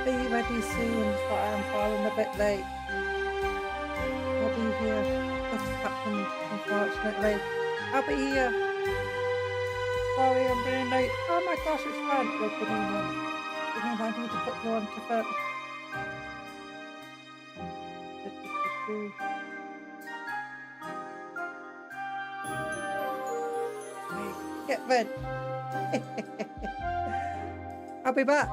be ready soon, so I'm falling a bit late. I'll be here. Stuff's happened, unfortunately. I'll be here. Sorry, I'm being late. Oh my gosh, it's fine. Look, I need to put you on to first. Get ready. I'll be back.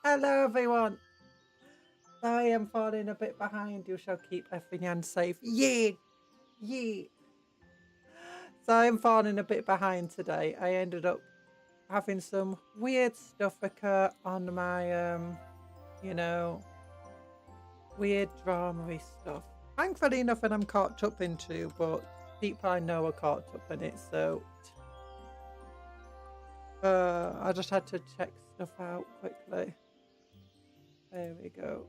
Hello everyone. Sorry I'm falling a bit behind. You shall keep everyone safe. Yeah. Sorry I'm falling a bit behind today. I ended up having some weird stuff occur on my, you know, weird drama-y stuff. Thankfully nothing I'm caught up into, but people I know are caught up in it, so I just had to check stuff out quickly. There we go.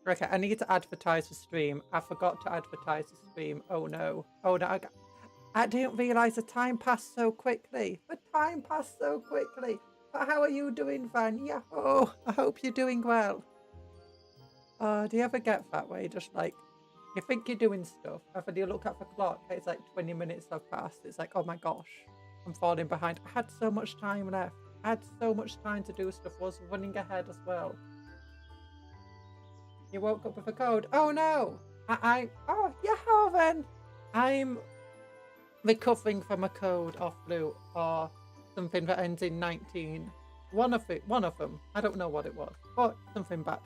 Okay, I need to advertise the stream. I forgot to advertise the stream. Oh no. Oh no. I didn't realise the time passed so quickly. The time passed so quickly. But how are you doing, Van? Yeah. Oh, I hope you're doing well. Do you ever get that way? Just like, you think you're doing stuff, and then you look at the clock, it's like 20 minutes have passed. It's like, oh my gosh, I'm falling behind. I had so much time left. I had so much time to do stuff. I was running ahead as well. You woke up with a code. Oh no! Oh yeah, then. I'm recovering from a code or flu or something that ends in 19. One of them. I don't know what it was, but something bad.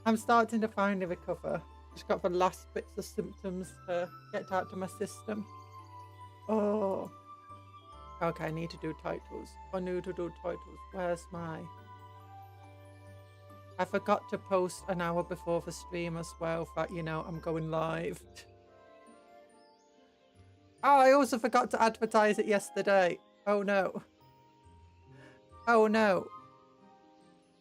I'm starting to finally recover. Just got the last bits of symptoms to get out to my system. Oh. Okay, I need to do titles. I need to do titles. Where's my... I forgot to post an hour before the stream as well, that, you know, I'm going live. Oh, I also forgot to advertise it yesterday. Oh no. Oh no.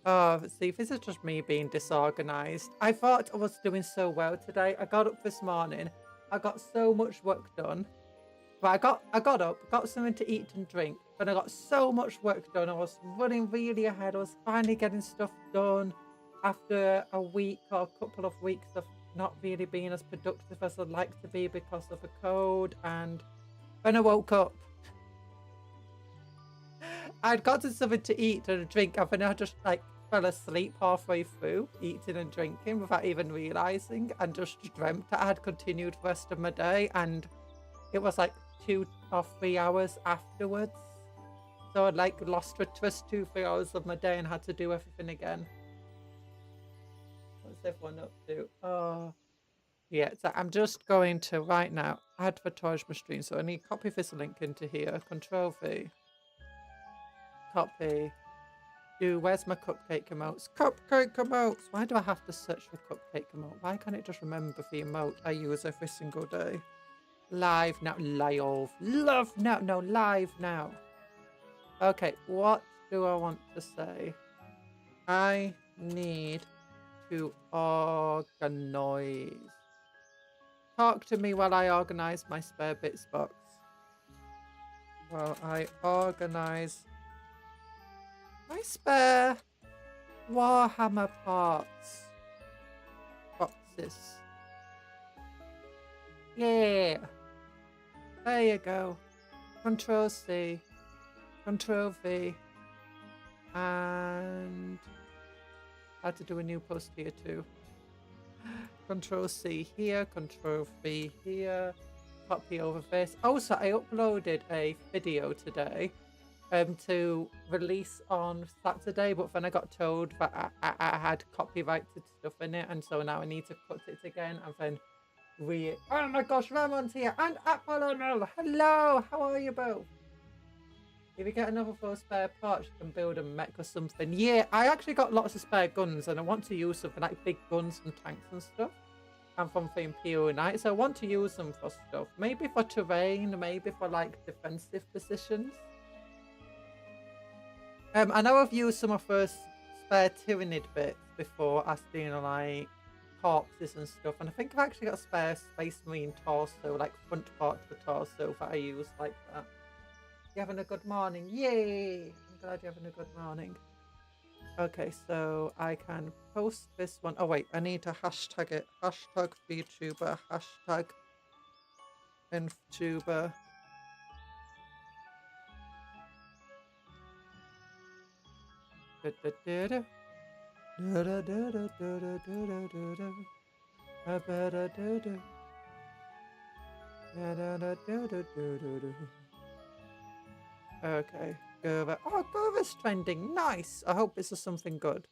Oh, see, this is just me being disorganized. I thought I was doing so well today. I got up this morning. I got so much work done. But I got up, got something to eat and drink. But I got so much work done. I was running really ahead. I was finally getting stuff done after a week or a couple of weeks of not really being as productive as I'd like to be because of a code. And when I woke up, I'd gotten something to eat and drink, and then I just like fell asleep halfway through eating and drinking without even realizing, and just dreamt that I had continued the rest of my day, and it was like 2 or 3 hours afterwards. So I'd like lost the first 2-3 hours of my day and had to do everything again. What's everyone up to? Oh, yeah. So I'm just going to right now advertise my stream. So I need to copy this link into here. Control V. Copy. Where's my cupcake emotes? Cupcake emotes! Why do I have to search for cupcake emote? Why can't it just remember the emote I use every single day? Live now. Live. Love now. No, live now. Okay, what do I want to say? I need to organize. Talk to me while I organise my spare bits box. While I organise my spare Warhammer parts boxes. Yeah. There you go. Control C. Control V. And I had to do a new post here too. Control C here, Control V here, copy over this. Also, I uploaded a video today to release on Saturday, but then I got told that I had copyrighted stuff in it, and so now I need to cut it again and then oh my gosh, Ramon's here and Apollonal. Hello, how are you both? If you get another 4 spare parts, you can build a mech or something. Yeah, I actually got lots of spare guns and I want to use them for like big guns and tanks and stuff. And from the Imperial Knight, so I want to use them for stuff. Maybe for terrain, maybe for like defensive positions. I know I've used some of those spare Tyrannid bits before as being like corpses and stuff. And I think I've actually got a spare Space Marine torso, like front part of the torso that I use like that. You having a good morning? Yay! I'm glad you're having a good morning. Okay, so I can post this one. Oh wait, I need to hashtag it. Hashtag vtuber. Hashtag ENvtuber. Okay, Gova. Oh, Gova's trending. Nice. I hope this is something good.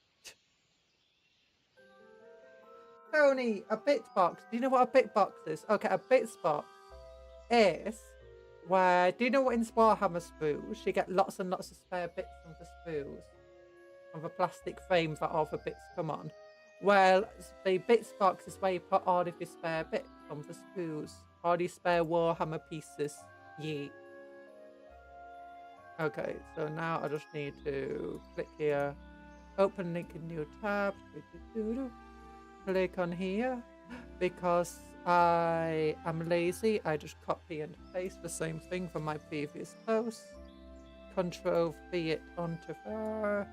Tony, a bit box. Do you know what a bit box is? Okay, a bits box is where, do you know what in Warhammer spools, you get lots and lots of spare bits from the spools, of a plastic frame that all the bits come on? Well, the bits box is where you put all of your spare bits from the spools. All these spare Warhammer pieces. Yeah. Okay, so now I just need to click here, open link in new tab, click on here. Because I am lazy, I just copy and paste the same thing from my previous post. Control V it onto there,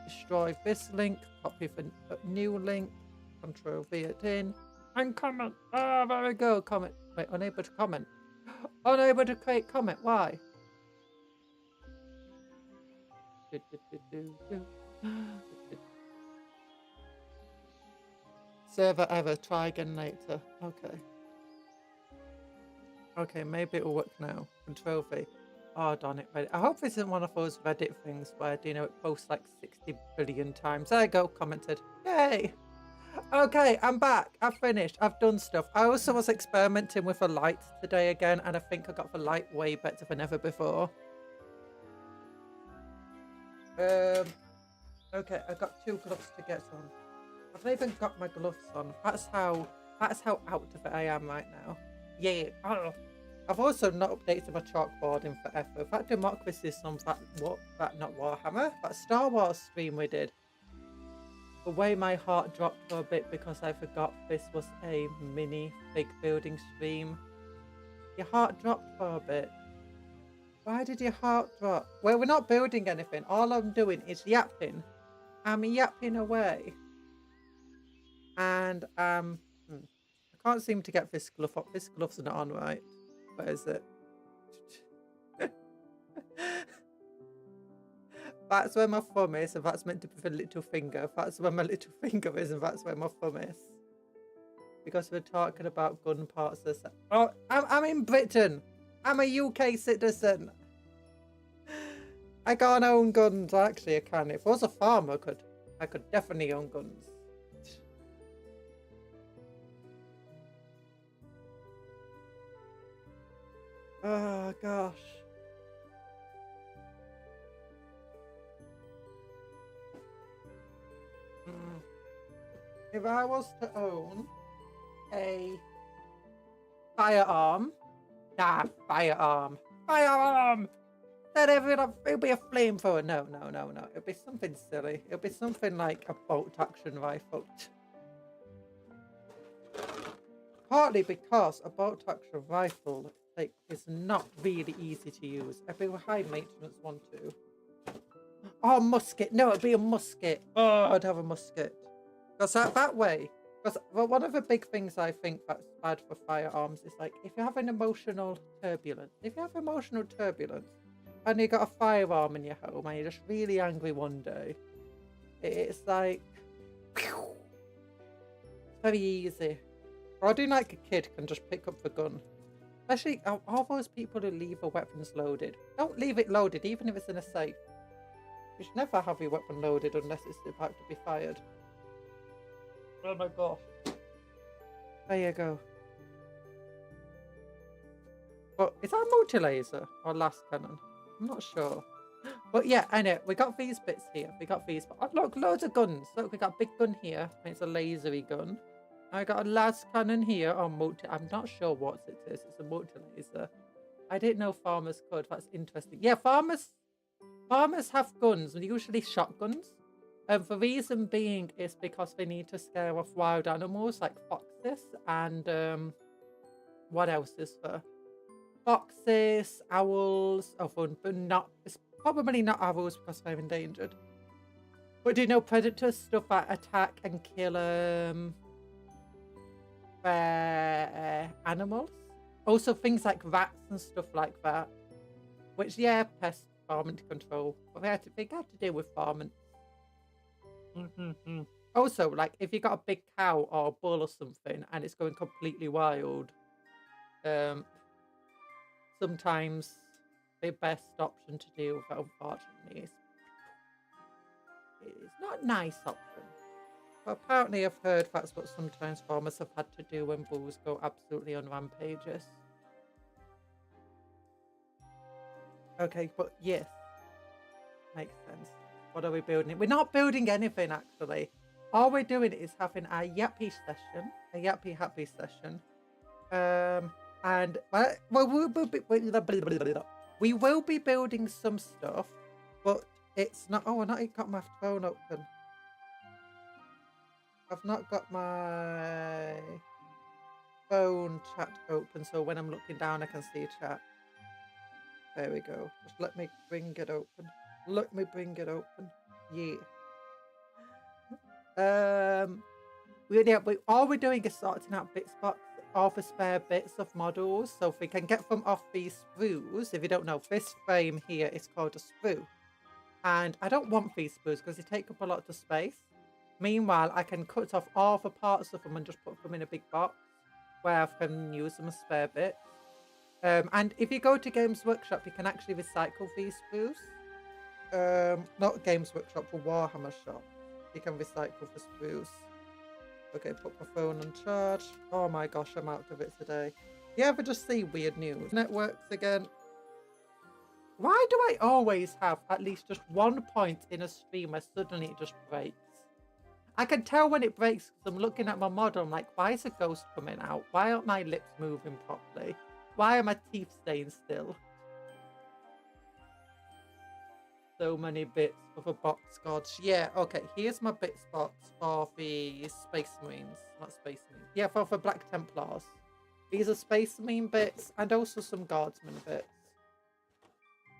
destroy this link, copy the new link, Control V it in, and comment. Ah, there we go, comment. Wait, unable to comment. Unable to create comment, why? Server error, try again later. Okay. Okay, maybe it'll work now. Control V. Oh, darn it, Reddit. I hope this isn't one of those Reddit things where, you know, it posts like 60 billion times. There you go, commented. Yay! Okay, I'm back. I've finished. I've done stuff. I also was experimenting with the light today again, and I think I got the light way better than ever before. Okay, I got 2 gloves to get on. I've not even got my gloves on. That's how out of it I am right now. Yeah. Oh. I've also not updated my chalkboard in forever. That Democracy is on that not Warhammer, that Star Wars stream we did. The way my heart dropped for a bit because I forgot this was a mini big building stream. Your heart dropped for a bit. Why did your heart drop? Well, we're not building anything. All I'm doing is yapping. I'm yapping away. And I can't seem to get this glove up. This glove's not on right. Where is it? That's where my thumb is, and that's meant to be the little finger. That's where my little finger is, and that's where my thumb is. Because we're talking about gun parts. Oh, I'm in Britain. I'm a UK citizen. I can't own guns. Actually, I can. If I was a farmer, I could definitely own guns. Oh gosh. If I was to own a firearm, then it'd be a flamethrower. No. It'd be something silly. It'd be something like a bolt action rifle. partly because a bolt action rifle like is not really easy to use. It'd be a high maintenance one too. Oh, musket. No, it'd be a musket. Oh, I'd have a musket. Because that way, because well, one of the big things I think that's bad for firearms is like if you have an emotional turbulence. If you have emotional turbulence and you got a firearm in your home and you're just really angry one day, it's like it's very easy. Or I do like a kid can just pick up the gun. Especially all those people who leave their weapons loaded. Don't leave it loaded, even if it's in a safe. You should never have your weapon loaded unless it's about to be fired. Oh my gosh. There you go. But is that a multi-laser or last cannon? I'm not sure. But yeah, I know. We got these bits here. We got these. Oh, look, loads of guns. Look, we got a big gun here. It's a lasery gun. I got a last cannon here. Oh, I'm not sure what it is. It's a multi-laser. I didn't know farmers could. That's interesting. Yeah, farmers have guns, usually shotguns. The reason being is because they need to scare off wild animals like foxes and what else is there? Foxes, owls. Oh, but not. It's probably not owls because they're endangered. But do you know predators, stuff that attack and kill animals? Also things like rats and stuff like that. Which, yeah, pest farming to control. But they had to deal with farming. Also, like, if you got a big cow or a bull or something and it's going completely wild, sometimes the best option to deal with it, unfortunately, is it's not a nice option. But apparently I've heard that's what sometimes farmers have had to do when bulls go absolutely on rampages. Okay, but yes, makes sense. What are we building? We're not building anything, actually. All we're doing is having a yappy session, a yappy happy session. And we will be building some stuff, but it's not. Oh, I've not got my phone open. I've not got my phone chat open, so when I'm looking down, I can see chat. There we go. Just let me bring it open. Let me bring it open. Yeah. All we're doing is sorting out bits box, all the spare bits of models. So if we can get them off these sprues, if you don't know, this frame here is called a sprue. And I don't want these sprues because they take up a lot of space. Meanwhile, I can cut off all the parts of them and just put them in a big box where I can use them as spare bits. And if you go to Games Workshop, you can actually recycle these sprues. Not Games Workshop, for Warhammer Shop. You can recycle for sprues. Okay, put my phone on charge. Oh my gosh, I'm out of it today. You ever just see weird news? Networks again. Why do I always have at least just one point in a stream where suddenly it just breaks? I can tell when it breaks because I'm looking at my model. I'm like, why is a ghost coming out? Why aren't my lips moving properly? Why are my teeth staying still? So many bits of a box, gods. Yeah, okay, here's my bits box for the Space Marines. Not Space Marines. Yeah, for the Black Templars. These are Space Marine bits and also some Guardsman bits.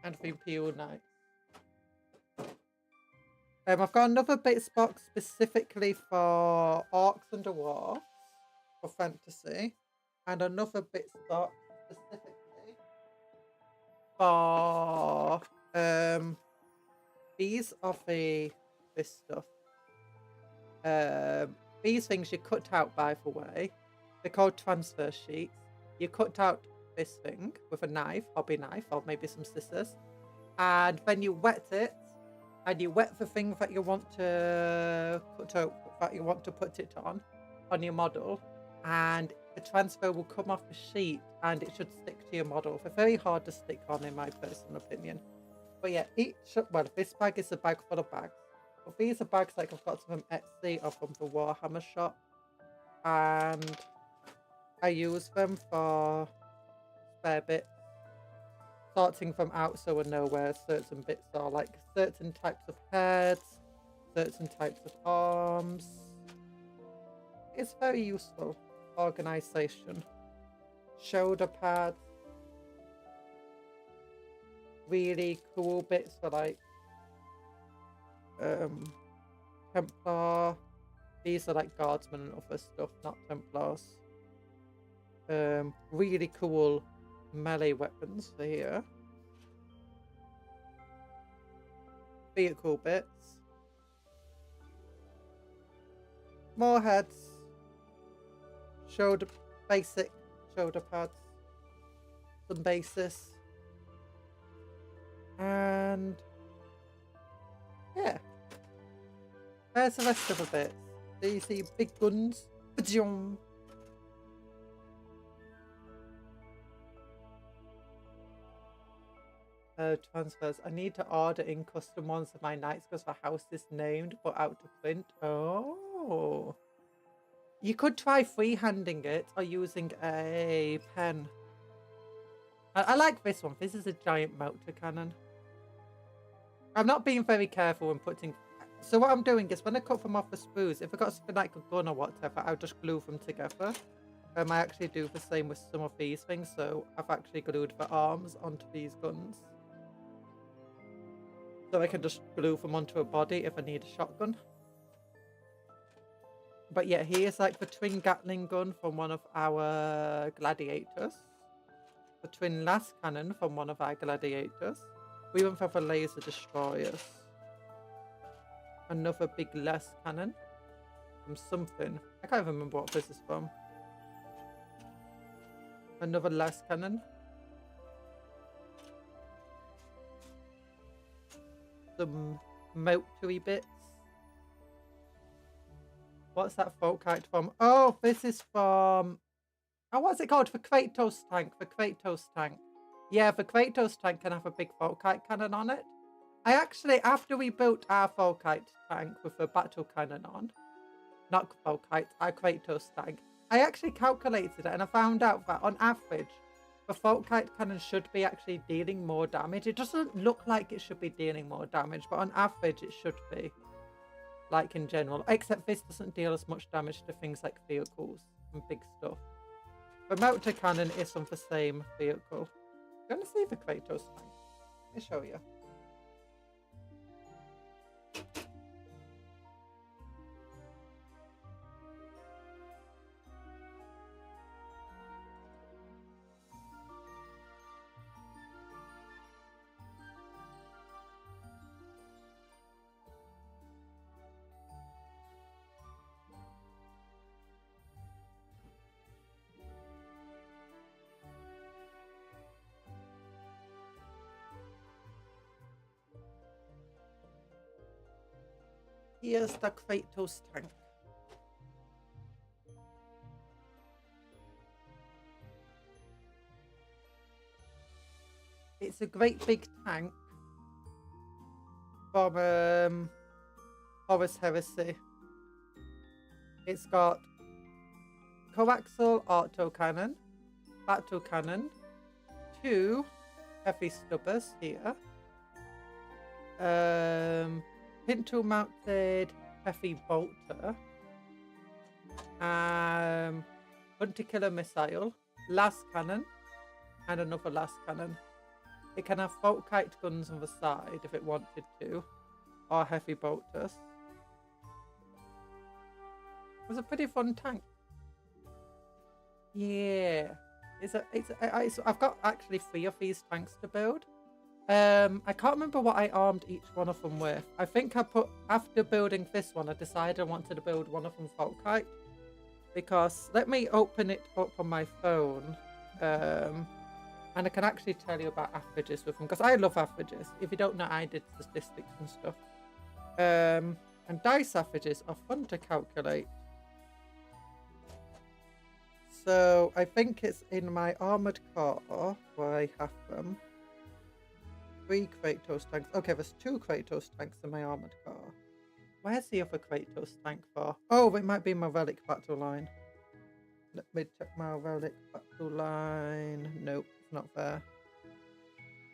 And the Imperial Knights. I've got another bits box specifically for Orcs and Dwarves for fantasy. And another bits box specifically for these are this stuff. These things you cut out, by the way. They're called transfer sheets. You cut out this thing with a knife, hobby knife, or maybe some scissors. And then you wet it. And you wet the thing that you want to cut out, that you want to put it on your model. And the transfer will come off the sheet and it should stick to your model. They're very hard to stick on, in my personal opinion. But yeah, this bag is a bag full of bags. But these are bags like I've got some from Etsy or from the Warhammer shop. And I use them for spare bits. Sorting them out so I know where certain bits are, like certain types of heads, certain types of arms. It's very useful. organization. Shoulder pads. Really cool bits for like Templar. These are like guardsmen and other stuff, not Templars. Really cool melee weapons for here. Vehicle bits. More heads. Shoulder, basic shoulder pads. Some bases. And yeah. There's the rest of the bits. Do you see big guns? Transfers. I need to order in custom ones of my knights because the house is named but out to print. Oh. You could try freehanding it or using a pen. I like this one. This is a giant melter cannon. I'm not being very careful when putting... So what I'm doing is when I cut them off the sprues, if I got something like a gun or whatever, I'll just glue them together. I actually do the same with some of these things, so I've actually glued the arms onto these guns. So I can just glue them onto a body if I need a shotgun. But yeah, here's like the twin Gatling gun from one of our gladiators. The twin las cannon from one of our gladiators. We went for the laser destroyers. Another big las cannon from something. I can't remember what this is from. Another las cannon. Some motory bits. What's that folk kite from? Oh, this is from... Oh, what's it called? The Kratos tank. The Kratos tank. Yeah, the Kratos tank can have a big folk kite cannon on it. I actually, after we built our folk kite tank with the battle cannon on, not folk kite, our Kratos tank, I actually calculated it and I found out that on average, the folk kite cannon should be actually dealing more damage. It doesn't look like it should be dealing more damage, but on average it should be. Like in general, except this doesn't deal as much damage to things like vehicles and big stuff. The melter cannon is on the same vehicle. I'm gonna see the Kratos tank. Let me show you. Here's the Kratos tank. It's a great big tank from Horus Heresy. It's got coaxial autocannon, battle cannon, 2 heavy stubbers here, pintle mounted heavy bolter, hunter killer missile, las cannon, and another las cannon. It can have folk kite guns on the side if it wanted to, or heavy bolters. It was a pretty fun tank. Yeah, I've got actually 3 of these tanks to build. I can't remember what I armed each one of them with. I think I put, after building this one, I decided I wanted to build one of them folk kite. Because, let me open it up on my phone. And I can actually tell you about averages with them, because I love averages. If you don't know, I did statistics and stuff. And dice averages are fun to calculate. So, I think it's in my armoured car where I have them. 3 Kratos tanks. Okay, there's 2 Kratos tanks in my armoured car. Where's the other Kratos tank for? Oh, it might be my relic battle line. Let me check my relic battle line. Nope, it's not there.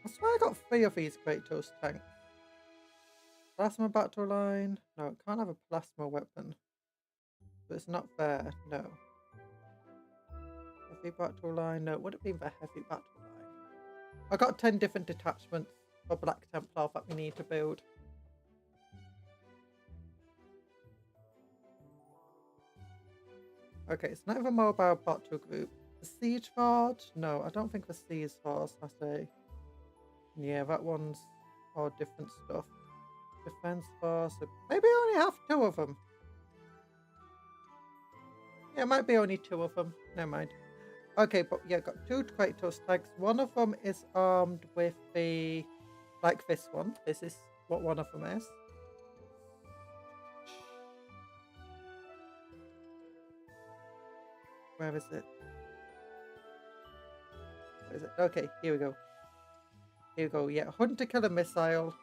I swear I got 3 of these Kratos tanks. Plasma battle line. No, it can't have a plasma weapon. But it's not there. No. heavy battle line. No, it would have been the heavy battle line. I got 10 different detachments for Black Templar that we need to build. Okay, it's not even a mobile battle group. The Siege Forge? No, I don't think the Siege Forge has a... Yeah, that one's all different stuff. Defense Force. Maybe I only have 2 of them. Yeah, it might be only 2 of them. Never mind. Okay, but yeah, got 2 Kratos tanks. One of them is armed with the... Like this one. This is what one of them is. Where is it? Where is it? Okay, here we go. Here we go. Yeah, Hunter Killer Missile.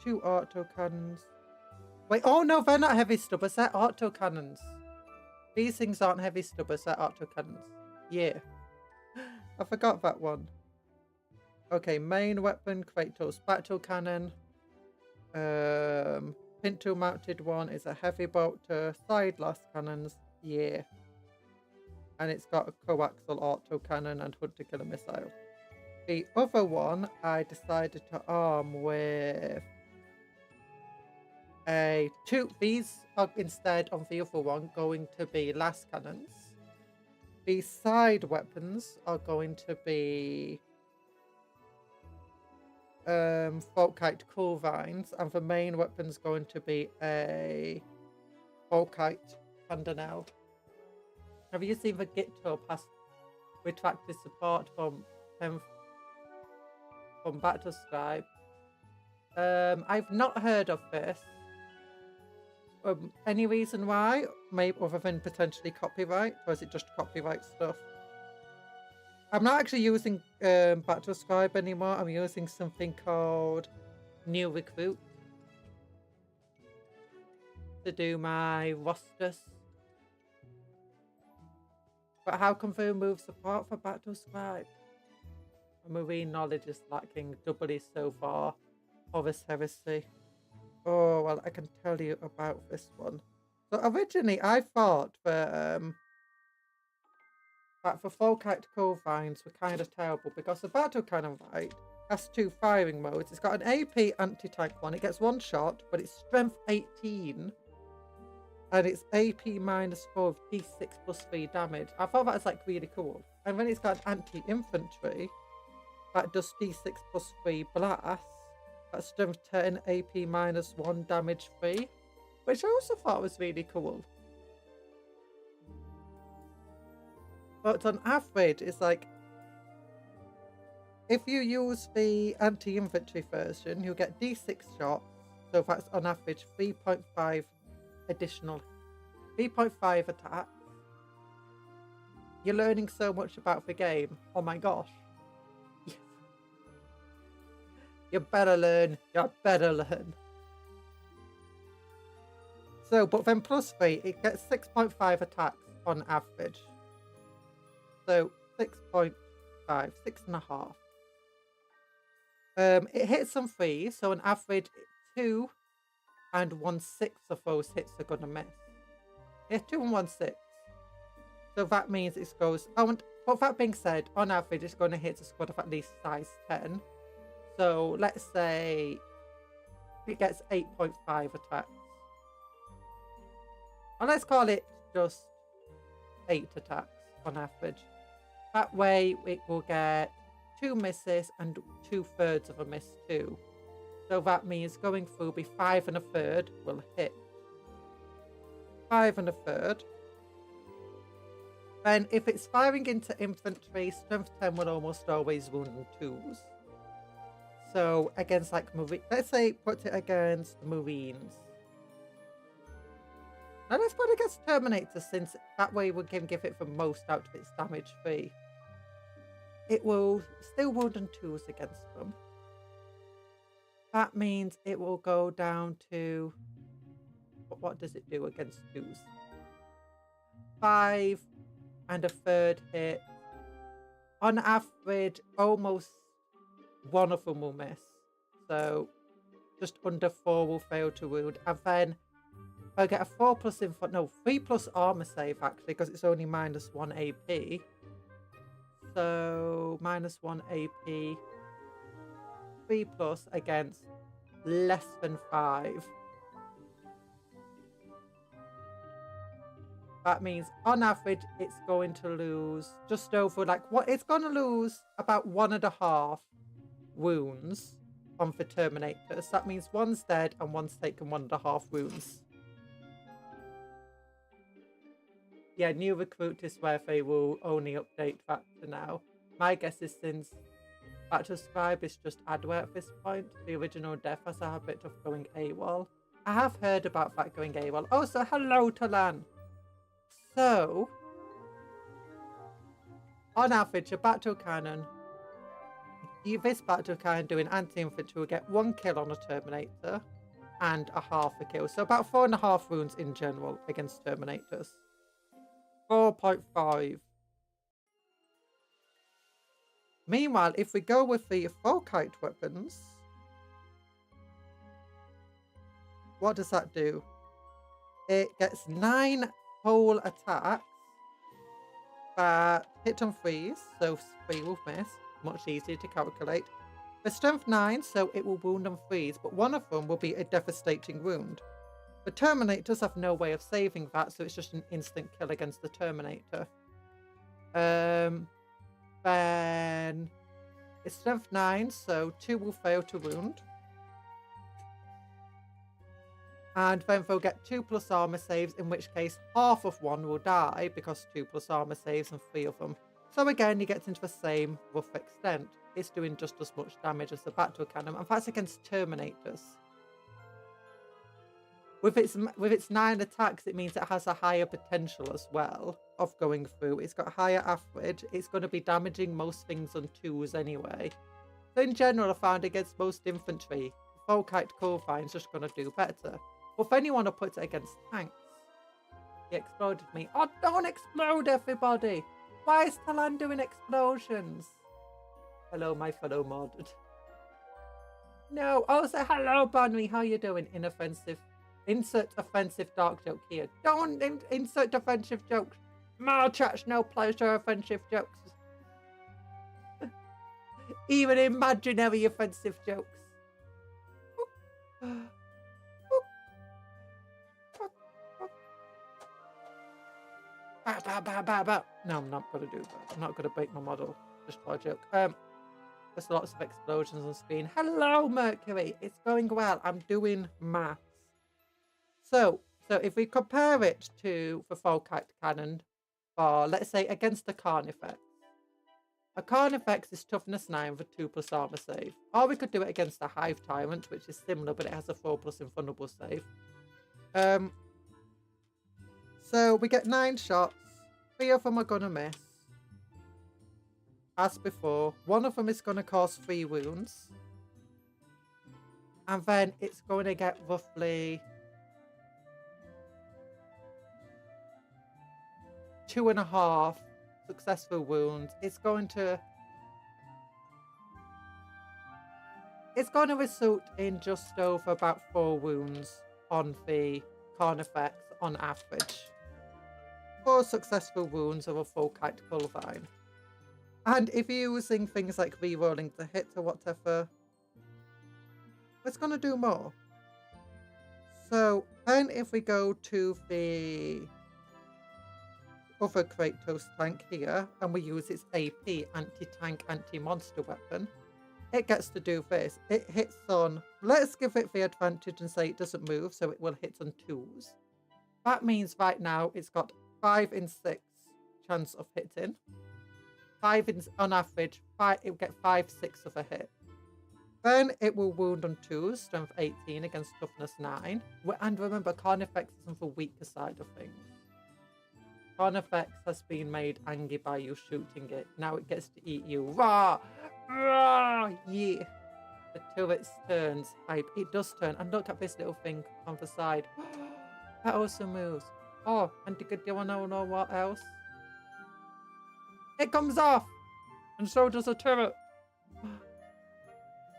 2 autocannons. Wait, oh no, they're not heavy stubbers. They're autocannons. These things aren't heavy stubbers. They're autocannons. Yeah. I forgot that one. Okay, main weapon, Kratos battle cannon. Pinto mounted one is a heavy bolter. Side blast cannons. Yeah. And it's got a coaxial autocannon and Hunter Killer Missile. The other one I decided to arm with a 2. These are instead on the other one going to be las cannons. The side weapons are going to be Folkite cool vines, and the main weapon's going to be a Folkite Pandanel. Have you seen the GitHub has retracted support from Battlestripe? I've not heard of this. Any reason why? Maybe other than potentially copyright, or is it just copyright stuff? I'm not actually using Battlestripe anymore. I'm using something called New Recruit to do my rosters. But how come they remove support for Battlestripe? Marine knowledge is lacking doubly so far. Horus Heresy. Oh, well, I can tell you about this one. So originally, I thought that the Folkite coal vines were kind of terrible because the battle cannon, right, has 2 firing modes. It's got an AP anti-tank one. It gets 1 shot, but it's strength 18. And it's AP -4 of D6 + 3 damage. I thought that was like really cool. And then it's got an anti-infantry that does D6 + 3 blast. That's strength 10, AP -1, damage 3. Which I also thought was really cool. But on average, it's like, if you use the anti-infantry version, you'll get D6 shots. So that's on average 3.5 additional, 3.5 attacks. You're learning so much about the game. Oh my gosh. You better learn. You better learn. So, but then +3, it gets 6.5 attacks on average. So 6.5, 6.5. It hits on 3, so on average 2 and 1/6 of those hits are gonna miss. It's 2 and 1/6. So that means it goes. Oh, and but that being said, on average it's gonna hit a squad of at least size 10. So let's say it gets 8.5 attacks. And let's call it just 8 attacks on average. That way it will get 2 misses and 2/3 of a miss too. So that means going through will be 5 1/3 will hit. 5 1/3. Then if it's firing into infantry, strength 10 will almost always wound 2s. So against like let's say put it against Marines. Now let's put it against Terminator, since that way we can give it the most out of its damage 3. It will still wound on 2s against them. That means it will go down to, what does it do against 2s? 5 1/3 hit. On average, almost 1 of them will miss. So just under 4 will fail to wound. And then I get a 4 plus info. No, 3 plus armor save actually, because it's only -1 AP. So -1 AP. 3 plus against less than 5. That means on average it's going to lose just over it's going to lose about 1.5 wounds on the Terminators. That means one's dead and one's taken 1.5 wounds. Yeah, new recruit is where they will only update that to now. My guess is since Battle Scribe is just adware at this point, the original death has a habit of going AWOL. I have heard about that going AWOL. Oh, so hello, Talan. So, on average, a battle cannon, this battle cannon doing anti-infantry will get 1 kill on a Terminator and a half a kill. So about 4.5 wounds in general against Terminators. 4.5. Meanwhile, if we go with the Volkite weapons, what does that do? It gets 9 whole attacks that hit on 3s, so 3 will miss. Much easier to calculate. The strength 9, so it will wound on 3s, but one of them will be a devastating wound. The Terminators have no way of saving that, so it's just an instant kill against the Terminator. Then it's strength 9, so 2 will fail to wound. And then they'll get 2 plus armor saves, in which case half of one will die because 2 plus armor saves and 3 of them. So again, he gets into the same rough extent. It's doing just as much damage as the battle cannon, and that's against Terminators. With its 9 attacks, it means it has a higher potential as well of going through. It's got higher average. It's going to be damaging most things on 2s anyway. So in general, I found against most infantry, Volkite Corvine's just going to do better. But if anyone will put it against tanks, he exploded me. Oh, don't explode, everybody! Why is Talan doing explosions? Hello, my fellow modded. No, oh, say hello, Bonnie. How you doing? Inoffensive. Insert offensive dark joke here. Don't insert offensive jokes. More church, no pleasure, offensive jokes. Even imaginary offensive jokes. No, I'm not going to do that. I'm not going to break my model. Just for a joke. There's lots of explosions on screen. Hello, Mercury. It's going well. I'm doing maths. So if we compare it to the Volkite cannon, for let's say against the Carnifex. A Carnifex is toughness 9 with 2 plus armor save. Or we could do it against a Hive Tyrant, which is similar, but it has a 4 plus invulnerable save. So we get 9 shots. 3 of them are gonna miss. As before, one of them is gonna cause 3 wounds. And then it's going to get roughly 2.5 successful wounds. It's going to result in just over about 4 wounds on the Carnifex on average. 4 successful wounds of a Volkite Culvine. And if you're using things like re-rolling to hit or whatever, it's going to do more. So then if we go to the other Kratos tank here, and we use its AP, anti-tank, anti-monster weapon, it gets to do this. It hits on, let's give it the advantage and say it doesn't move, so it will hit on 2s. That means right now it's got 5 in 6 chance of hitting. 5 in, on average, it will get 5/6 of a hit. Then it will wound on 2s, strength 18 against toughness 9. And remember, Carnifex is on the weaker side of things. Carnifex has been made angry by you shooting it. Now it gets to eat you. Rah! Rah! Yeah. The turret turns. It does turn. And look at this little thing on the side. That also moves. Oh, and do you want to know what else? It comes off! And so does a turret.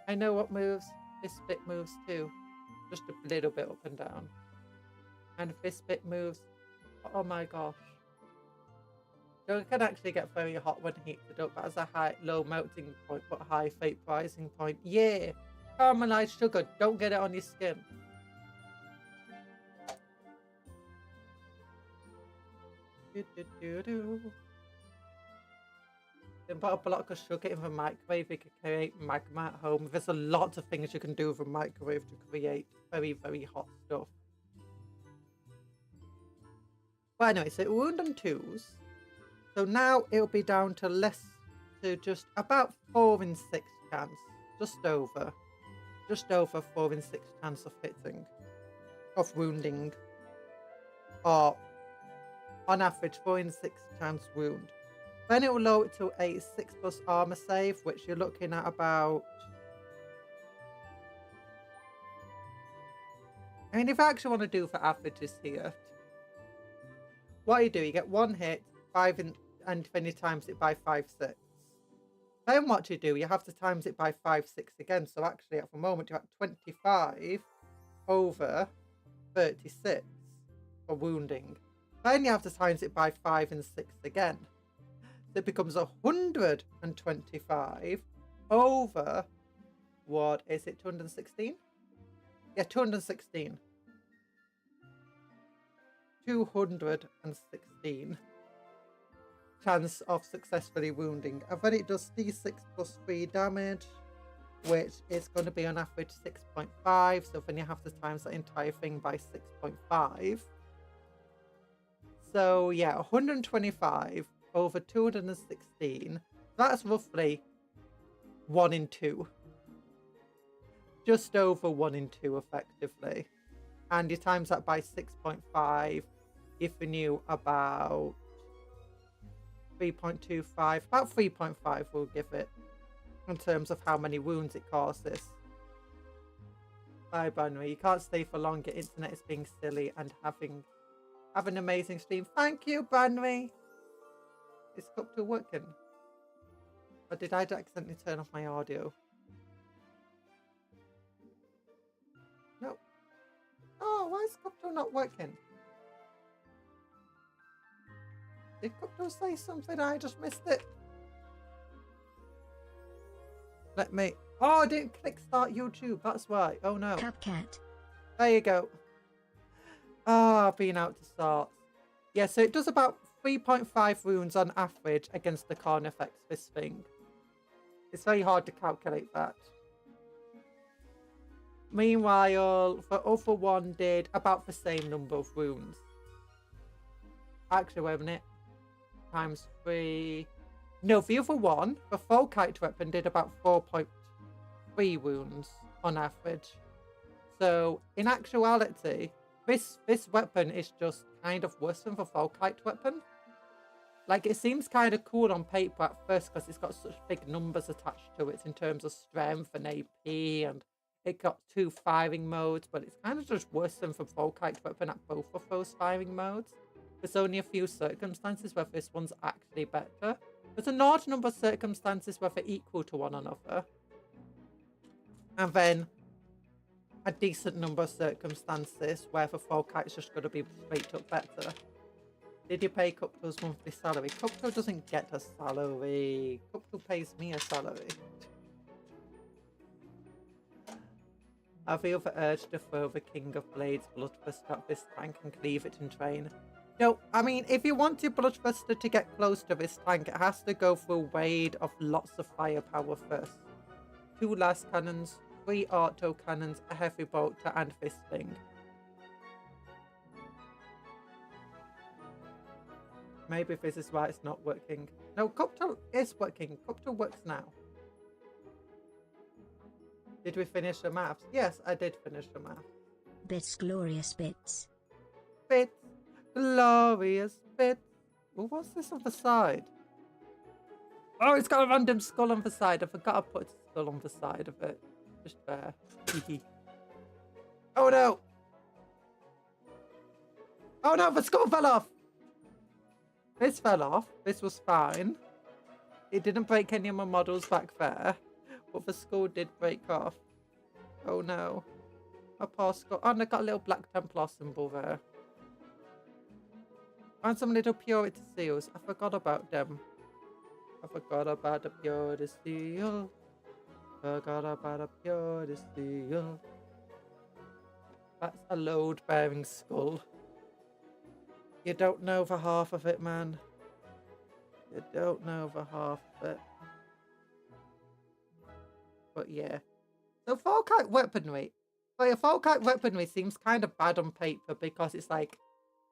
I know what moves. This bit moves too. Just a little bit up and down. And this bit moves. Oh my gosh. So it can actually get very hot when heated up, but has a low melting point but high vaporizing point. Yeah! Caramelized sugar, don't get it on your skin. Then put a block of sugar in the microwave, you can create magma at home. There's a lot of things you can do with a microwave to create very, very hot stuff. But anyway, so wound on 2s. So now it'll be down to just about 4 in 6 chance. Just over 4 in 6 chance of hitting. Of wounding. Or on average 4 in 6 chance wound. Then it will lower it to a 6+ armor save, which you're looking at about... I mean, if I actually want to do for averages here, what you do, you get 1 hit, 5 in, and then you times it by 5, 6. Then what you do, you have to times it by 5, 6 again. So actually, at the moment, you're at 25 over 36 for wounding. Then you have to times it by 5 and 6 again. So it becomes 125 over, what is it, 216? Yeah, 216. 216 chance of successfully wounding. And then it does d6 plus 3 damage, which is going to be on average 6.5. So then you have to times that entire thing by 6.5. So yeah, 125 over 216. That's roughly 1 in 2. Just over 1 in 2 effectively. And you times that by 6.5, if you knew about 3.25, about 3.5 we'll give it, in terms of how many wounds it causes. Bye, Bunry. You can't stay for long. Your internet is being silly and have an amazing stream. Thank you, Bunry. Is Cupcake working? Or did I accidentally turn off my audio? No. Oh, why is Cupcake not working? Did Cupcake say something? I just missed it. Let me... Oh, I didn't click start YouTube. That's why. Oh, no. Cupcake. There you go. Ah, being out to start. Yeah, so it does about 3.5 wounds on average against the Carnifex, this thing. It's very hard to calculate that. Meanwhile, the other one did about the same number of wounds. Actually, wait a minute. Times 3. No, the other one, the Folkite weapon, did about 4.3 wounds on average. So, in actuality, this weapon is just kind of worse than the Folkite weapon. Like, it seems kind of cool on paper at first because it's got such big numbers attached to it in terms of strength and AP, and it got 2 firing modes, but it's kind of just worse than the Folkite weapon at both of those firing modes. There's only a few circumstances where this one's actually better. There's an odd number of circumstances where they're equal to one another. And then a decent number of circumstances where the Folkite's just going to be straight up better. Did you pay Cupcake's monthly salary? Cupcake doesn't get a salary. Cupcake pays me a salary. I feel the urge to throw the King of Blades Bloodbuster at this tank and cleave it in train. No, I mean, if you want your Bloodbuster to get close to this tank, it has to go through a wave of lots of firepower first. 2 last cannons, 3 auto cannons, a heavy bolter, and this thing. Maybe this is why it's not working. No, Cupcake is working. Cupcake works now. Did we finish the maths? Yes, I did finish the maths. Bits, glorious bits. Bits, glorious bits. Well, what's this on the side? Oh, it's got a random skull on the side. I forgot I put a skull on the side of it. Just there. Oh no! Oh no, the skull fell off! This fell off. This was fine. It didn't break any of my models back there. But the skull did break off. Oh no. My poor skull. Oh, and I got a little Black Templar symbol there. Found some little purity seals. I forgot about them. I forgot about the purity seal. Forgot about the purity seal. That's a load-bearing skull. You don't know for half of it, man. You don't know for half of it. But yeah. So Falkite weaponry. So your Falkite weaponry seems kind of bad on paper because it's like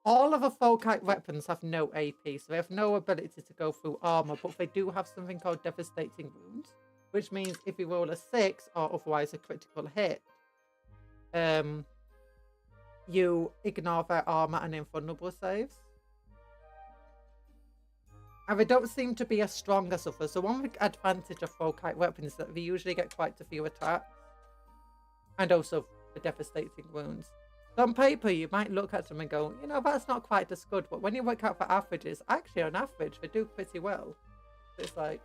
all of the Falkite weapons have no AP, so they have no ability to go through armor, but they do have something called devastating wounds, which means if you roll a 6 or otherwise a critical hit, you ignore their armor and invulnerable saves. And they don't seem to be as strong as others. So one advantage of Falkite weapons is that they usually get quite a few attacks. And also the devastating wounds. So on paper, you might look at them and go, you know, that's not quite as good. But when you work out for averages, actually on average, they do pretty well. So it's like,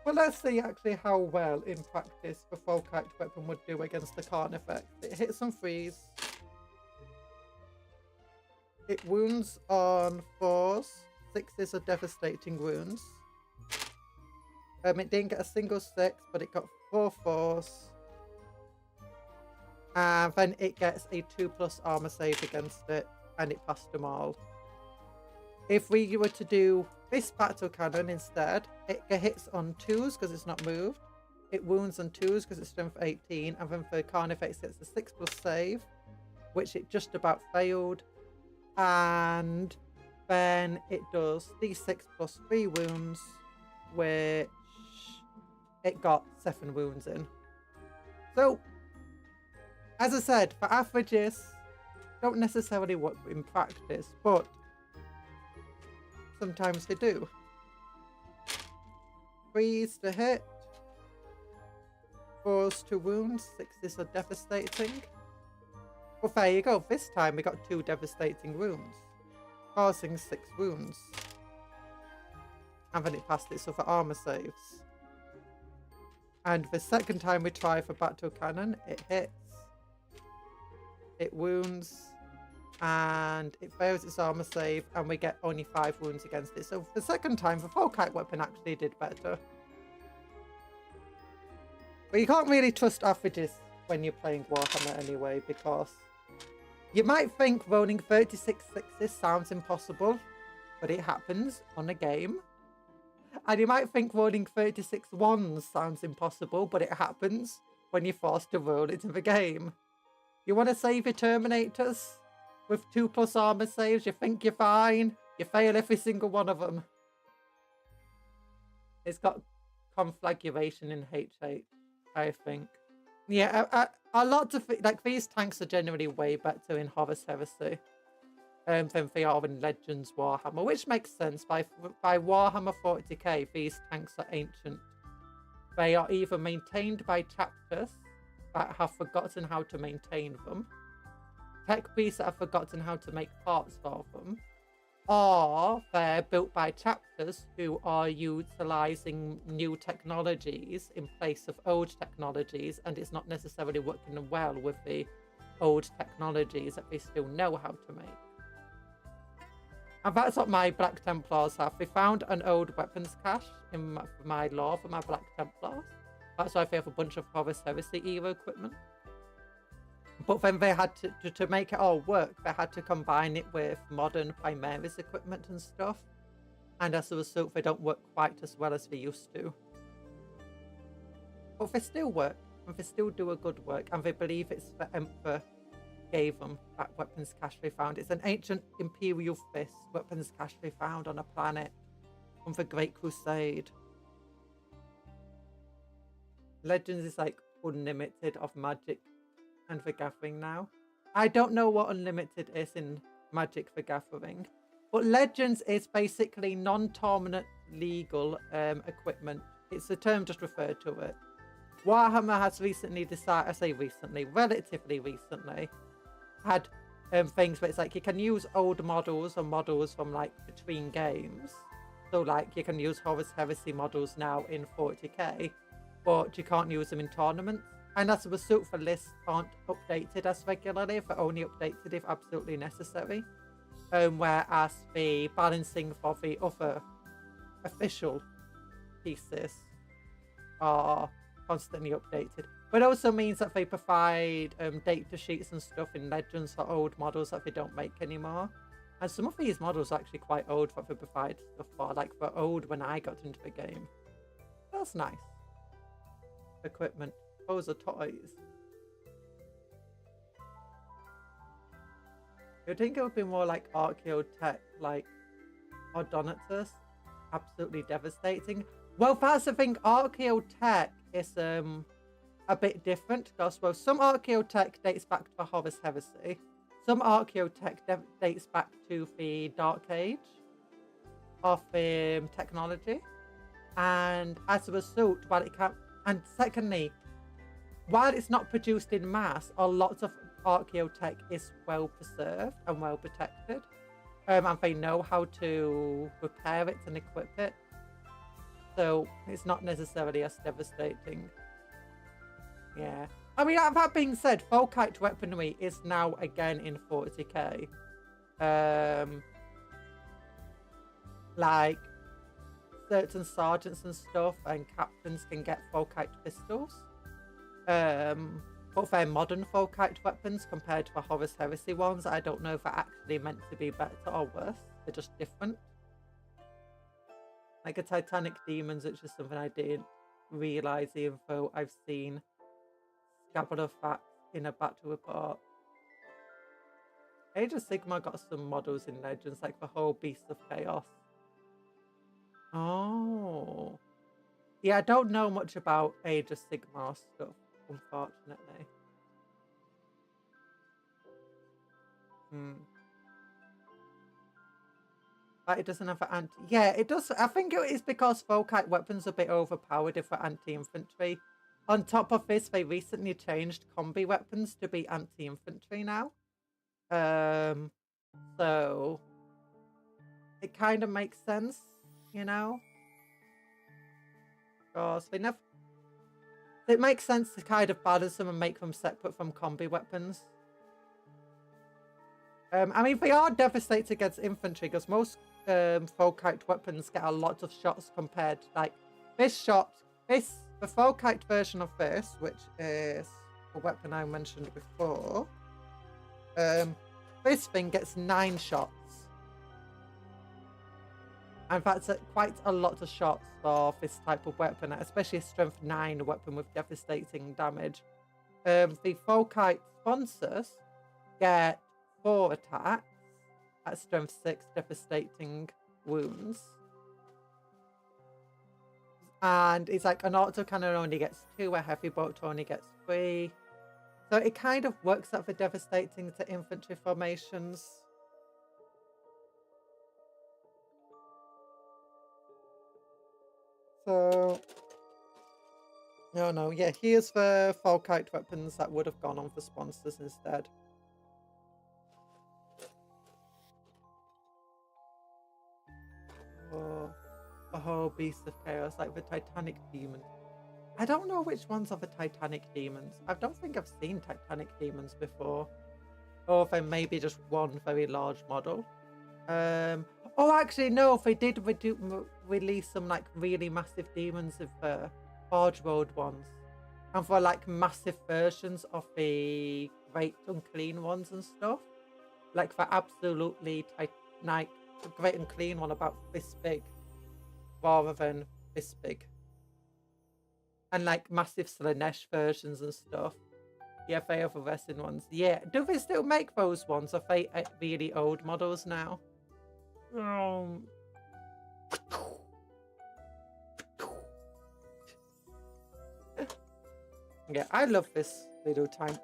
well, let's see actually how well in practice the Falkite weapon would do against the Karn effect. It hits on 3s. It wounds on 4s. 6s are devastating wounds. It didn't get a single 6, but it got 4 4s. And then it gets a 2+ armor save against it, and it passed them all. If we were to do this battle cannon instead, it hits on 2s because it's not moved. It wounds on 2s because it's strength 18, and then for Karn effects, it gets a 6+ save, which it just about failed. And then it does d6 + 3 wounds, which it got 7 wounds in. So, as I said, for averages, don't necessarily work in practice, but sometimes they do. 3s to hit, 4s to wounds, 6s are devastating. Well, there you go. This time we got 2 devastating wounds, causing 6 wounds. And then it passed its other armor saves. And the second time we try for battle cannon, it hits, it wounds, and it fails its armor save, and we get only 5 wounds against it. So the second time, the Falkite weapon actually did better. But you can't really trust averages when you're playing Warhammer anyway, because you might think rolling 36 6s sounds impossible, but it happens on a game. And you might think rolling 36 1s sounds impossible, but it happens when you're forced to roll it in the game. You want to save your Terminators with 2+ armor saves, you think you're fine, you fail every single one of them. It's got conflagration in HH, I think. Yeah, a lot of, like, these tanks are generally way better in Horus Heresy than they are in Legends Warhammer, which makes sense. By Warhammer 40k, these tanks are ancient. They are either maintained by chapters that have forgotten how to maintain them, tech priests that have forgotten how to make parts for them, or they're built by chapters who are utilizing new technologies in place of old technologies, and it's not necessarily working well with the old technologies that they still know how to make. And that's what my Black Templars have. They found an old weapons cache in my lore for my Black Templars. That's why they have a bunch of Horus Heresy era equipment. But then they had to make it all work, they had to combine it with modern Primaris equipment and stuff. And as a result, they don't work quite as well as they used to. But they still work, and they still do a good work, and they believe it's the Emperor gave them that weapons cache they found. It's an ancient Imperial Fist weapons cache they found on a planet from the Great Crusade. Legends is like unlimited of magic and the Gathering now. I don't know what unlimited is in Magic the Gathering, but Legends is basically non-tournament legal equipment. It's the term just referred to it. Warhammer has recently decided, I say recently, relatively recently, had things where it's like you can use old models or models from like between games. So like you can use Horus Heresy models now in 40k, but you can't use them in tournaments. And as a result, the lists aren't updated as regularly. They're only updated if absolutely necessary. whereas the balancing for the other official pieces are constantly updated. But it also means that they provide data sheets and stuff in Legends for old models that they don't make anymore. And some of these models are actually quite old that they provide stuff for, like they're old when I got into the game. That's nice. Equipment. Those are toys. You'd think it would be more like Archaeotech, like Odonatous. Absolutely devastating. Well, that's the thing. Archaeotech is a bit different because, well, some Archaeotech dates back to the Horus Heresy. Some Archaeotech dates back to the Dark Age of technology. And as a result, while it can, and secondly, while it's not produced in mass, a lot of Archaeotech is well preserved and well protected. And they know how to repair it and equip it. So it's not necessarily as devastating. Yeah. I mean, that being said, Folkite weaponry is now again in 40k. Like, certain sergeants and stuff and captains can get Folkite pistols. But they're modern Folkite weapons compared to the Horus Heresy ones. I don't know if they're actually meant to be better or worse. They're just different. Like a Titanic Demons, which is something I didn't realise the info I've seen. Scabbard of Facts in a battle report. Age of Sigmar got some models in Legends, like the whole Beast of Chaos. Oh. Yeah, I don't know much about Age of Sigmar stuff, unfortunately. But it doesn't have an anti... Yeah, it does. I think it is because Folkite weapons are a bit overpowered if they're anti-infantry. On top of this, they recently changed combi weapons to be anti-infantry now. So it kind of makes sense, you know? Because they never... It makes sense to kind of balance them and make them separate from combi weapons. I mean, they are devastated against infantry because most Folkite weapons get a lot of shots compared to, like, this shot, the Folkite version of this, which is a weapon I mentioned before, this thing gets 9 shots. And that's quite a lot of shots for this type of weapon, especially a strength 9 weapon with devastating damage. The Folkite sponsors get 4 attacks at strength 6, devastating wounds. And it's like an autocannon only gets 2, a heavy bolt only gets 3. So it kind of works out for devastating to infantry formations. So, no, yeah, here's the Folkite weapons that would have gone on for sponsors instead. Oh, Beast of Chaos, like the Titanic Demon. I don't know which ones are the Titanic Demons. I don't think I've seen Titanic Demons before. Or if I maybe just one very large model. Oh, actually, no, if they did release some like really massive demons of Forge Road ones. And for like massive versions of the Great Unclean ones and stuff. Like for absolutely like the Great Unclean one about this big. Rather than this big. And like massive Slanesh versions and stuff. Yeah, they have the wrestling ones. Yeah, do they still make those ones? Are they really old models now? Yeah, I love this little tank.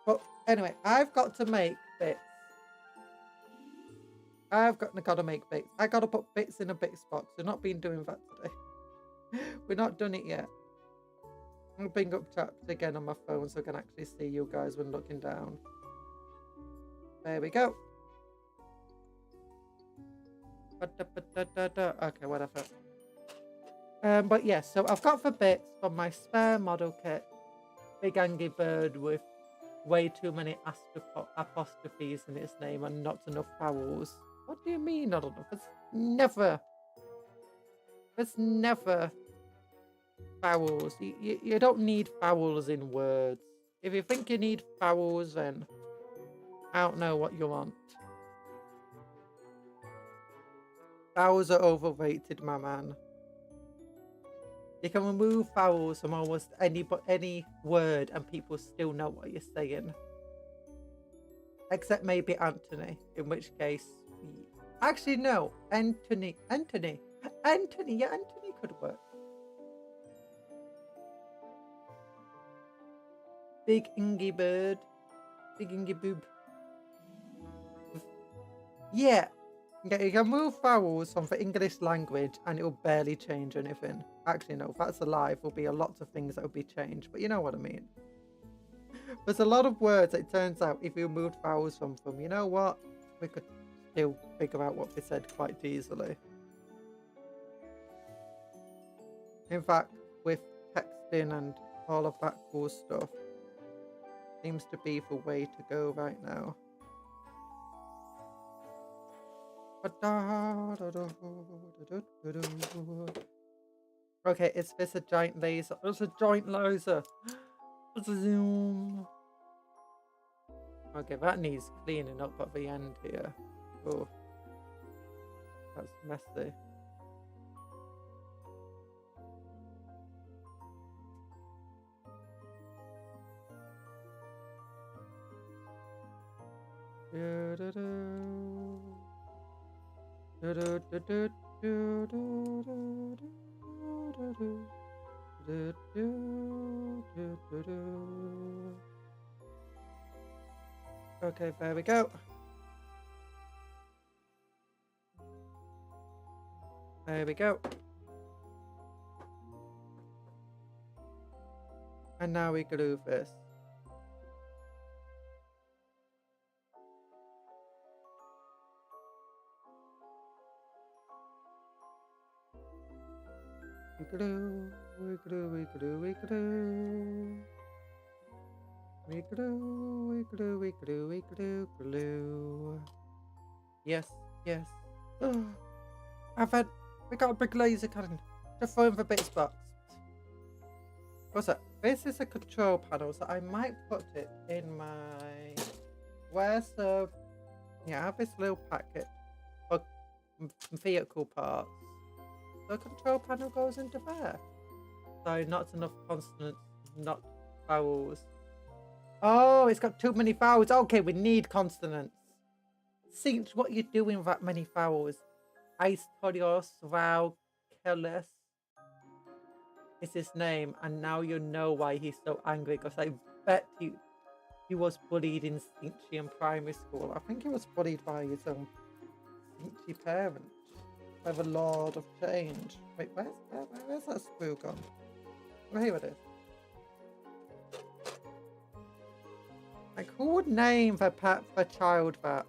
But anyway, I've got to make bits. I've got to make bits. I got to put bits in a bits box. We've not been doing that today. We're not done it yet. I'll bring up chat again on my phone so I can actually see you guys when looking down. There we go. Okay, whatever. But yeah, so I've got the bits from my spare model kit. big angry bird with way too many apostrophes in its name and not enough vowels. What do you mean not enough? There's never vowels. You don't need vowels in words. If you think you need vowels, then I don't know what you want. Vowels are overrated, my man. You can remove vowels from almost any word and people still know what you're saying. Except maybe Anthony, in which case... Actually, no. Anthony. Yeah, Anthony could work. Big Ingy Bird. Big Ingy Boob. Yeah. Yeah, you can move vowels from the English language and it'll barely change anything. Actually, no, that's a lie. There'll be a lot of things that will be changed, but you know what I mean. There's a lot of words, it turns out, if you removed vowels from them, you know what? We could still figure out what they said quite easily. In fact, with texting and all of that cool stuff, seems to be the way to go right now. Okay, is this a giant laser? It's a giant laser. Zoom. Okay, that needs cleaning up at the end here. Oh, that's messy. Okay, there we go. There we go. And now we glue this. We glue, we glue, we glue, we glue. We glue, we glue, we glue, we glue, glue. Yes, yes. Oh, we got a big laser cannon. Just throw in the bits box. What's that? This is a control panel, so I might put it in my... Where's the... Yeah, I have this little packet of vehicle parts. The control panel goes into there. So not enough consonants, not vowels. Oh, it's got too many vowels. Okay, we need consonants. Cinch, what are you doing with that many vowels? Aistorios Vaukeles is his name, and now you know why he's so angry, because I bet he was bullied in Cinchian primary school. I think he was bullied by his own Cinchi parents. By the Lord of Change. Wait, where's that screw gone? Oh, here it is. Like, who would name their child that?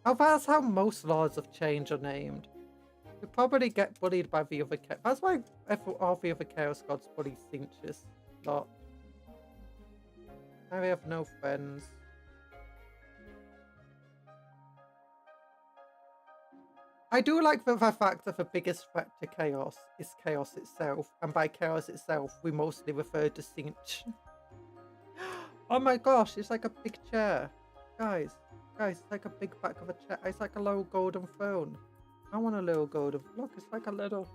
Oh, that's how most Lords of Change are named. You probably get bullied by the other chaos. That's why all the other Chaos Gods bully Cinches a lot. I have no friends. I do like the fact that the biggest threat to chaos is chaos itself, and by chaos itself, we mostly refer to Cinch. Oh my gosh, it's like a big chair. Guys, it's like a big back of a chair. It's like a little golden throne. I want a little golden... Look, it's like a little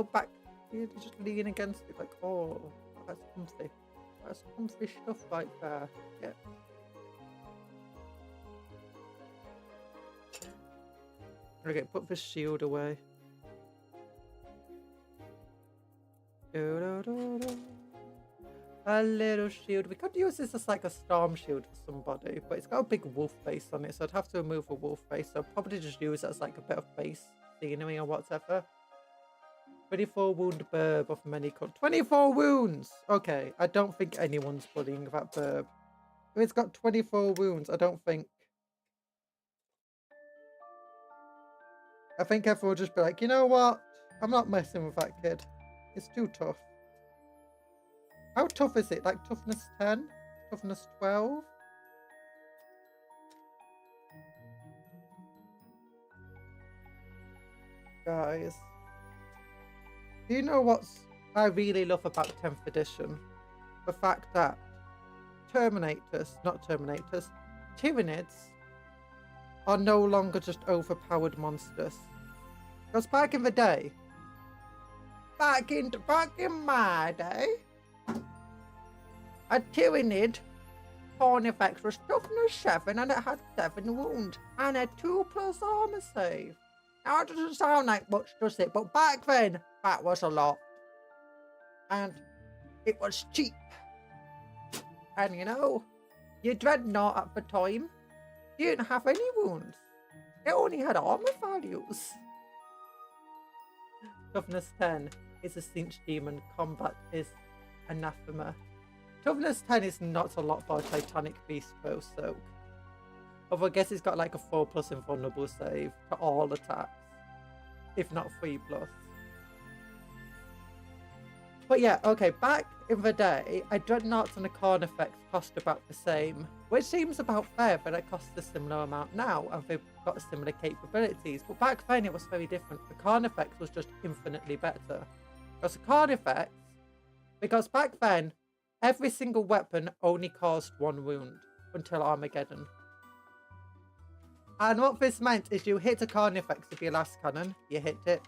back. You just lean against it like, oh, that's comfy. That's comfy stuff right there. Yeah. Okay, put the shield away. A little shield. We could use this as like a storm shield for somebody, but it's got a big wolf face on it, so I'd have to remove the wolf face. So I'd probably just use it as like a bit of base scenery or whatever. 24 wound burb of many colors. 24 wounds! Okay, I don't think anyone's bullying that burb. If it's got 24 wounds, I don't think... I think everyone will just be like, you know what? I'm not messing with that kid. It's too tough. How tough is it? Like toughness 10? Toughness 12? Guys, do you know what's I really love about 10th edition? The fact that Tyranids are no longer just overpowered monsters. Because back in the day, back in my day, a Tyranid Carnifex was toughness 7 and it had 7 wounds and a 2+ armor save. Now it doesn't sound like much, does it? But back then, that was a lot. And it was cheap. And you know, your Dreadnought at the time, you didn't have any wounds. It only had armor values. Toughness 10 is a cinch demon. Combat is anathema. Toughness 10 is not a lot for a Titanic Beast though, so. Although I guess it's got like a 4+ invulnerable save to all attacks. If not 3+. But yeah, okay, back in the day, a Dreadnought and a Carnifex cost about the same. Which seems about fair, but it costs a similar amount now, and they've got similar capabilities. But back then it was very different. The Carnifex was just infinitely better. Because back then, every single weapon only caused 1 wound until Armageddon. And what this meant is you hit a Carnifex with your last cannon, you hit it,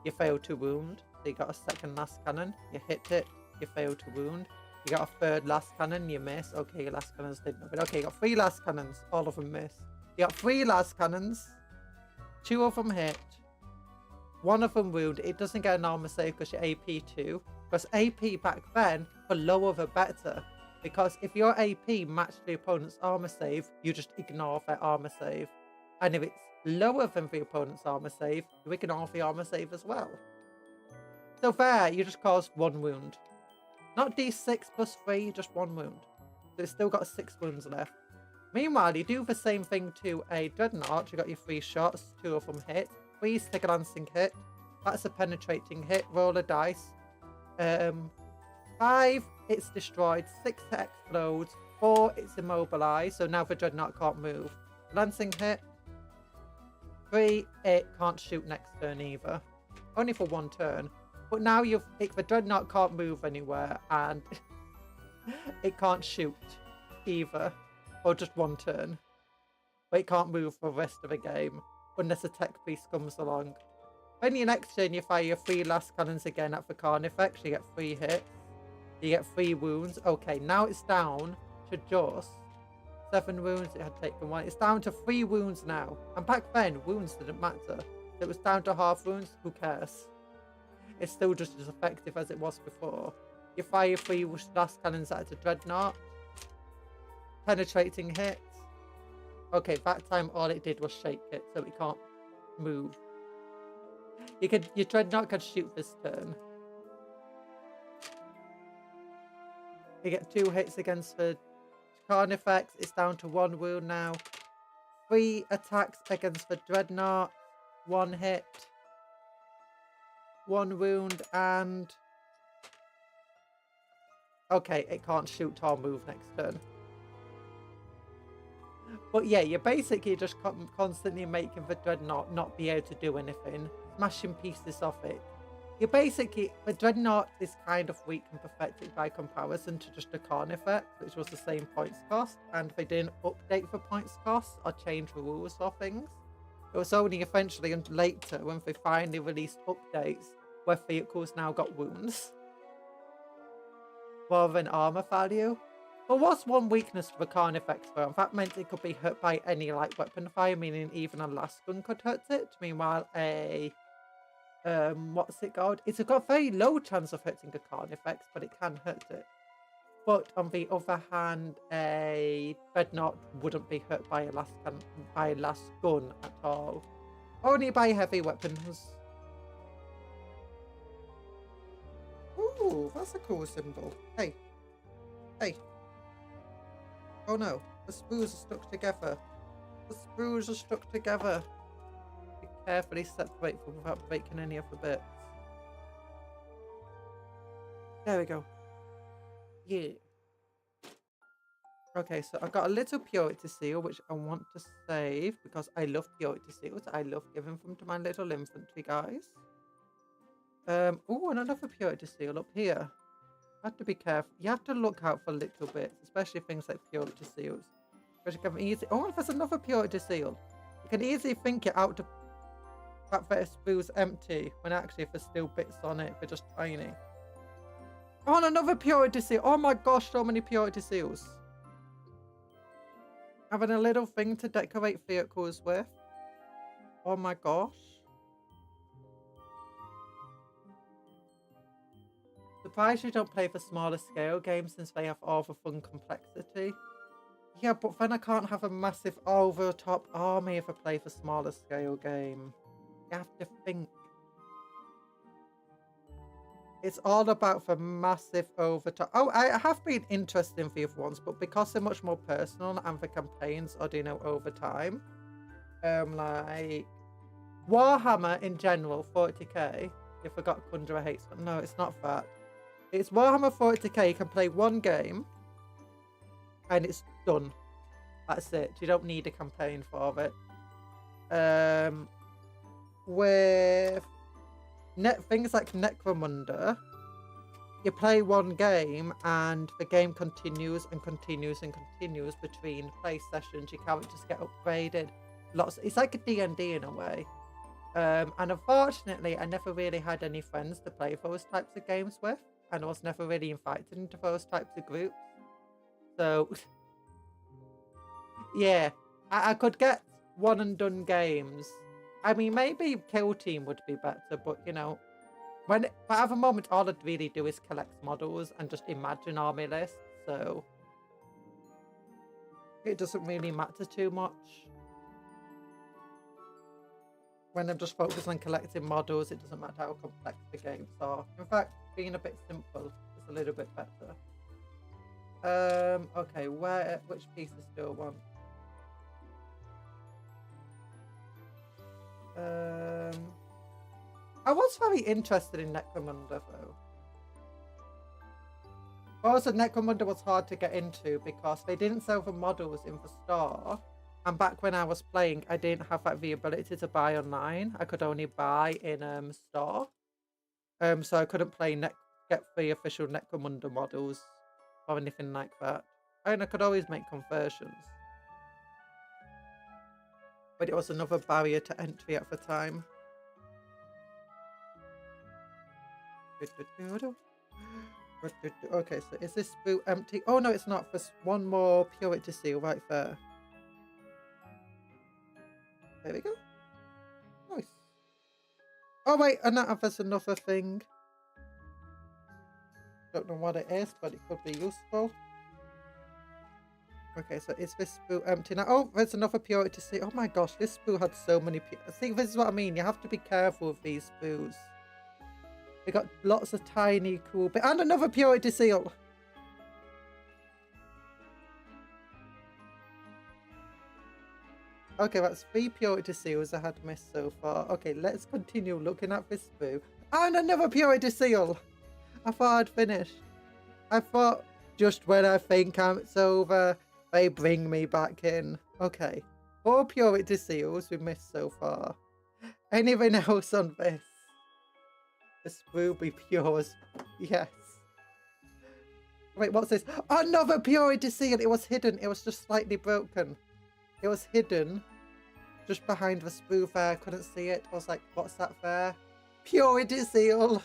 you failed to wound, so you got a second last cannon, you hit it, you failed to wound, you got a third last cannon, you miss, okay, your last cannons did nothing, okay, you got 3 last cannons, all of them miss, you got 3 last cannons, 2 of them hit, 1 of them wound, it doesn't get an armor save because you're AP 2, because AP back then, for lower the better. Because if your AP matched the opponent's armor save, you just ignore their armor save. And if it's lower than the opponent's armor save, you ignore the armor save as well. So there, you just caused 1 wound. Not D6 plus 3, just 1 wound. So it's still got 6 wounds left. Meanwhile, you do the same thing to a Dreadnought. You got your 3 shots, 2 of them hit. 3 stick a lancing hit. That's a penetrating hit. Roll a dice. 5, it's destroyed. 6, it explodes. 4, it's immobilized. So now the Dreadnought can't move. Lancing hit. 3, it can't shoot next turn either. Only for 1 turn. But now the Dreadnought can't move anywhere and it can't shoot either. Or just 1 turn. But it can't move for the rest of the game. Unless a tech beast comes along. Then your next turn you fire your 3 last cannons again at the Carnifex. You get 3 hits. You get 3 wounds. Okay, now it's down to just 7 wounds. It had taken 1. It's down to 3 wounds now. And back then, wounds didn't matter. It was down to half wounds. Who cares? It's still just as effective as it was before. You fire 3 last cannons at a Dreadnought. Penetrating hits. Okay, that time all it did was shake it, so it can't move. Your Dreadnought can shoot this turn. You get 2 hits against the Carnifex. It's down to 1 wound now. 3 attacks against the Dreadnought. 1 hit. 1 wound and... Okay, it can't shoot or move next turn. But yeah, you're basically just constantly making the Dreadnought not be able to do anything. Smashing pieces off it. You're basically... The Dreadnought is kind of weak and pathetic by comparison to just a Carnifex, which was the same points cost, and they didn't update the points cost or change the rules or things. It was only eventually later when they finally released updates where vehicles now got wounds rather than armor value. But what's one weakness for the Carnifex though? That meant it could be hurt by any light weapon fire, meaning even a last gun could hurt it. Meanwhile, a what's it called? It's got a very low chance of hurting a Carnifex, but it can hurt it. But on the other hand, a Dreadnought wouldn't be hurt by a last gun at all. Only by heavy weapons. Ooh, that's a cool symbol. Hey. Hey. Oh no, the sprues are stuck together. The sprues are stuck together. Be carefully separate them without breaking any of the bits. There we go. Yeah. Okay, so I've got a little purity seal, which I want to save because I love purity seals. I love giving them to my little infantry guys. Oh, and another purity seal up here. Have to be careful. You have to look out for little bits, especially things like purity seals. Which you can easily... Oh, there's another purity seal. You can easily think it out to that the spool's empty, when actually if there's still bits on it, they're just tiny. Oh, and another purity seal. Oh my gosh, so many purity seals. Having a little thing to decorate vehicles with. Oh my gosh. Surprised you don't play for smaller scale games since they have all the fun complexity. Yeah, but then I can't have a massive over-the-top army if I play for smaller scale game. You have to think. It's all about the massive over-top. Oh, I have been interested in the other ones, but because they're much more personal and the campaigns are, you know, over time. Like Warhammer in general, 40k. You forgot Conjuror hates, but no, it's not that. It's Warhammer 40k. You can play one game, and it's done. That's it. You don't need a campaign for it. With things like Necromunda, you play one game and the game continues and continues and continues between play sessions. Your characters get upgraded. It's like a D&D in a way. And unfortunately, I never really had any friends to play those types of games with, and I was never really invited into those types of groups. So, yeah, I could get one and done games. I mean, maybe Kill Team would be better, but you know, but at the moment, all I'd really do is collect models and just imagine army lists, so it doesn't really matter too much. When I'm just focused on collecting models, it doesn't matter how complex the games are. In fact, being a bit simple is a little bit better. Okay, which pieces do I want? I was very interested in Necromunda though. Also, Necromunda was hard to get into because they didn't sell the models in the store. And back when I was playing, I didn't have like, the ability to buy online. I could only buy in store. So I couldn't get the official Necromunda models or anything like that. And I could always make conversions. But it was another barrier to entry at the time. Okay, so is this spool empty? Oh no, it's not. There's one more purity seal right there. There we go. Nice. Oh wait, and there's another thing. Don't know what it is, but it could be useful. Okay, so is this spool empty now? Oh, there's another purity seal. Oh my gosh, this spool had so many see, this is what I mean. You have to be careful with these spools. We got lots of tiny cool bits. And another purity seal. Okay, that's 3 purity seals I had missed so far. Okay, let's continue looking at this spool. And another purity seal. I thought I'd finished. I thought just when I think it's over, they bring me back in. Okay, 4 purity seals we missed so far. Anything else on this? The spool be pure as... Yes. Wait, what's this? Another purity seal! It was hidden. It was just slightly broken. It was hidden just behind the spool there. I couldn't see it. I was like, what's that there? Purity seal!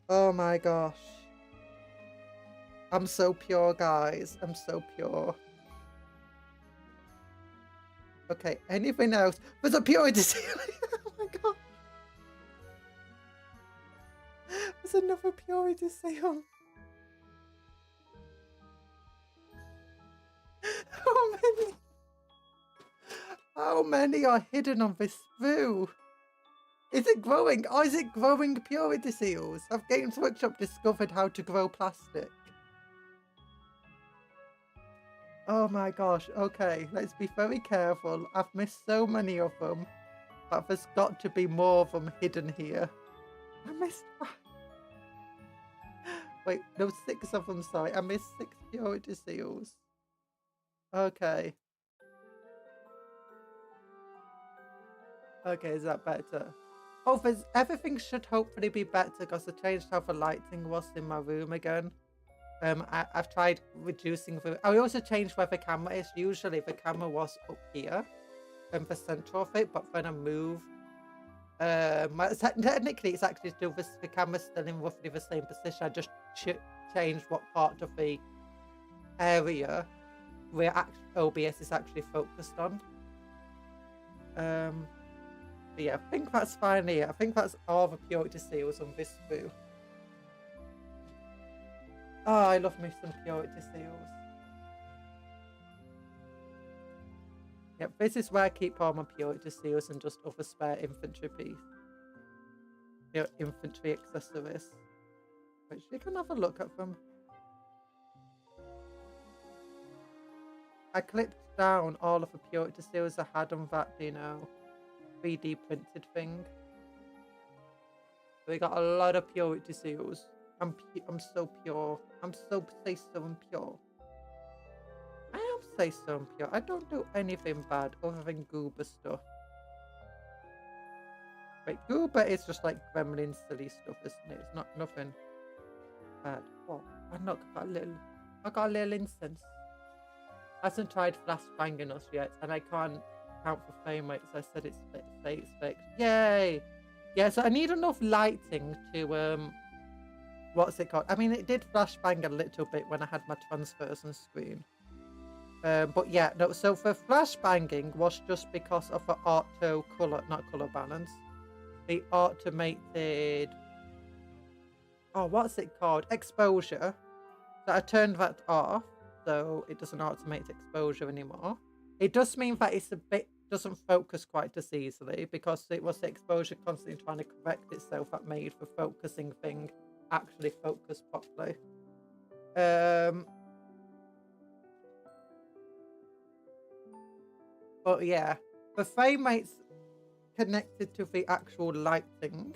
Oh my gosh. I'm so pure, guys. I'm so pure. Okay, anything else? There's a purity seal! Oh my god. There's another purity seal. How many? How many are hidden on this spool? Is it growing? Oh, is it growing purity seals? Have Games Workshop discovered how to grow plastic? Oh my gosh, okay, let's be very careful. I've missed so many of them, but there's got to be more of them hidden here. I missed Wait, no, 6 of them, sorry. I missed 6 purity seals. Okay. Okay, is that better? Oh, everything should hopefully be better because I changed how the lighting was in my room again. I've tried reducing the... I also changed where the camera is. Usually the camera was up here in the center of it, but when I move... technically it's actually still... The camera's still in roughly the same position. I just changed what part of the area where OBS is actually focused on. But yeah, I think that's fine here. I think that's all the purity seals on this view. Oh, I love me some purity seals. Yep, this is where I keep all my purity seals and just other spare infantry pieces. You know, infantry accessories. Which you can have a look at them. I clipped down all of the purity seals I had on that, you know, 3D printed thing. We got a lot of purity seals. I'm so pure. I'm so pure. I am so pure. I don't do anything bad other than goober stuff. Wait, goober is just like gremlin silly stuff, isn't it? It's not nothing bad. Oh, I got a little incense. I hasn't tried flash banging us yet, and I can't count for frame rates. I said it's fixed. Yay! Yeah, so I need enough lighting to what's it called? I mean, it did flash bang a little bit when I had my transfers on screen. But yeah, no. So for flash banging was just because of the auto color, not color balance. The automated. Oh, what's it called? Exposure. So I turned that off, so it doesn't automate exposure anymore. It does mean that it's doesn't focus quite as easily because it was the exposure constantly trying to correct itself that made the focusing thing actually focus properly. But yeah, the frame rate's connected to the actual lighting.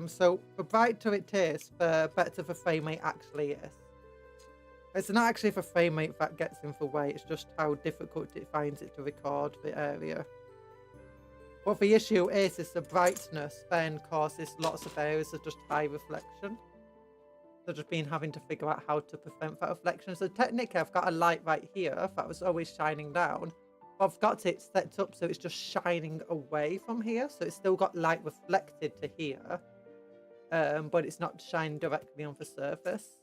So the brighter it is, the better the frame rate actually is. It's not actually the frame rate that gets in the way, it's just how difficult it finds it to record the area. What the issue is the brightness then causes lots of areas of just high reflection. So just been having to figure out how to prevent that reflection. So technically I've got a light right here that was always shining down. I've got it set up so it's just shining away from here. So it's still got light reflected to here. But it's not shining directly on the surface.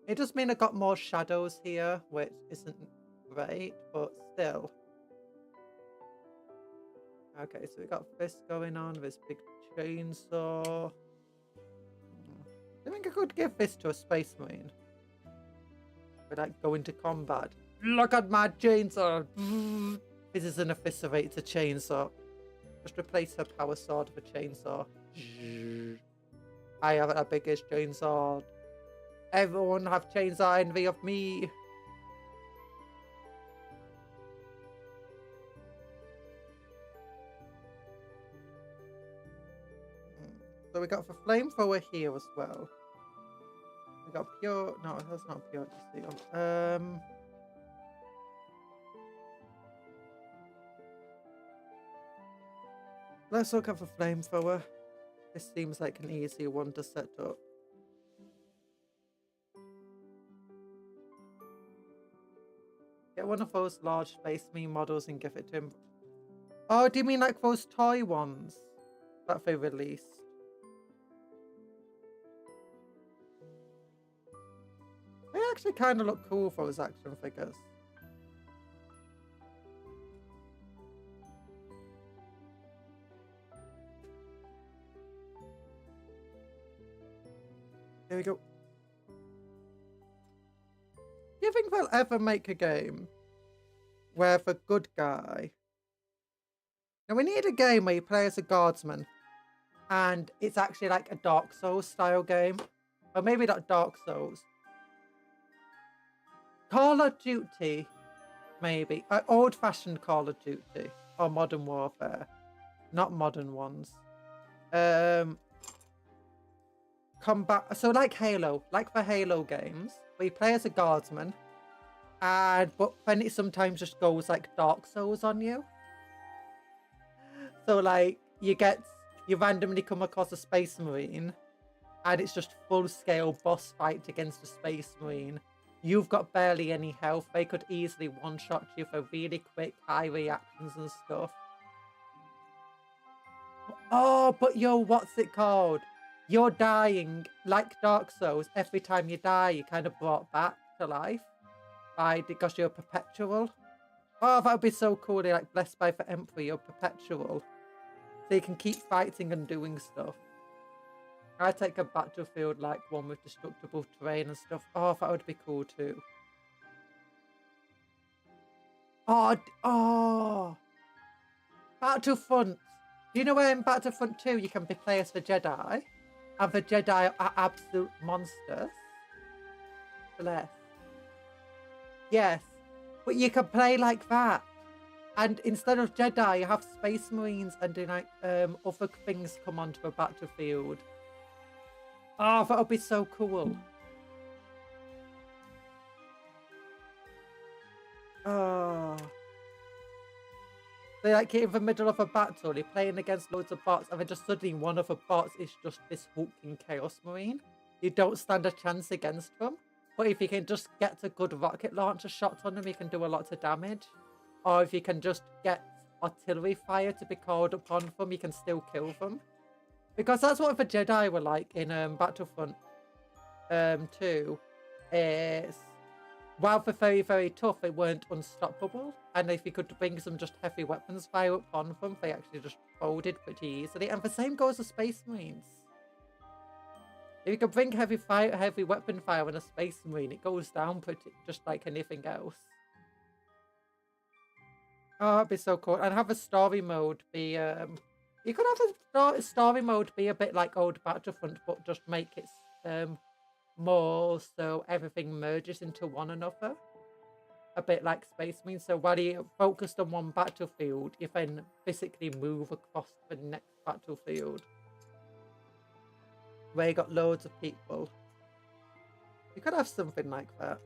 It does mean I got more shadows here, which isn't great, but still. Okay, so we got this going on, this big chainsaw. I think I could give this to a space marine. But like go into combat. Look at my chainsaw! This isn't a fissurator, it's a chainsaw. Just replace her power sword with a chainsaw. I have the biggest chainsaw. Everyone have chainsaw envy of me. So we got the flamethrower here as well. We got pure. No, that's not pure steel. Let's look at the flamethrower. This seems like an easy one to set up. Get one of those large Space Marine models and give it to him. Oh, do you mean like those toy ones that they released? They actually kind of look cool, those action figures. Here we go. Do you think they'll ever make a game where the good guy... Now we need a game where you play as a guardsman and it's actually like a Dark Souls style game. Or maybe not Dark Souls. Call of Duty, maybe. Old-fashioned Call of Duty or Modern Warfare, not modern ones. Combat. So like Halo, like the Halo games, where you play as a guardsman, but then it sometimes just goes like Dark Souls on you. So like you randomly come across a Space Marine, and it's just full-scale boss fight against a Space Marine. You've got barely any health. They could easily one-shot you for really quick, high reactions and stuff. Oh, but yo, what's it called? You're dying, like Dark Souls. Every time you die, you're kind of brought back to life because you're perpetual. Oh, that would be so cool. They're like blessed by the Emperor, you're perpetual. So you can keep fighting and doing stuff. I take a battlefield like one with destructible terrain and stuff. Oh, that would be cool too. Oh, Battlefront. Do you know where in Battlefront 2 you can play as the Jedi? And the Jedi are absolute monsters. Bless. Yes. But you can play like that. And instead of Jedi, you have Space Marines and like other things come onto the battlefield. Oh, that would be so cool. Oh. So like in the middle of a battle, you're playing against loads of bots, and then just suddenly one of the bots is just this hulking Chaos Marine. You don't stand a chance against them. But if you can just get a good rocket launcher shot on them, you can do a lot of damage. Or if you can just get artillery fire to be called upon them, you can still kill them. Because that's what the Jedi were like in Battlefront 2. Is while they're very, very tough, they weren't unstoppable. And if you could bring some just heavy weapons fire upon them, they actually just folded pretty easily. And the same goes for Space Marines. If you could bring heavy weapon fire on a Space Marine, it goes down pretty just like anything else. Oh, that'd be so cool. And have a story mode be you could have a story mode be a bit like old Battlefront, but just make it more so everything merges into one another. A bit like Space Marine. So while you're focused on one battlefield, you then physically move across the next battlefield. Where you got loads of people. You could have something like that.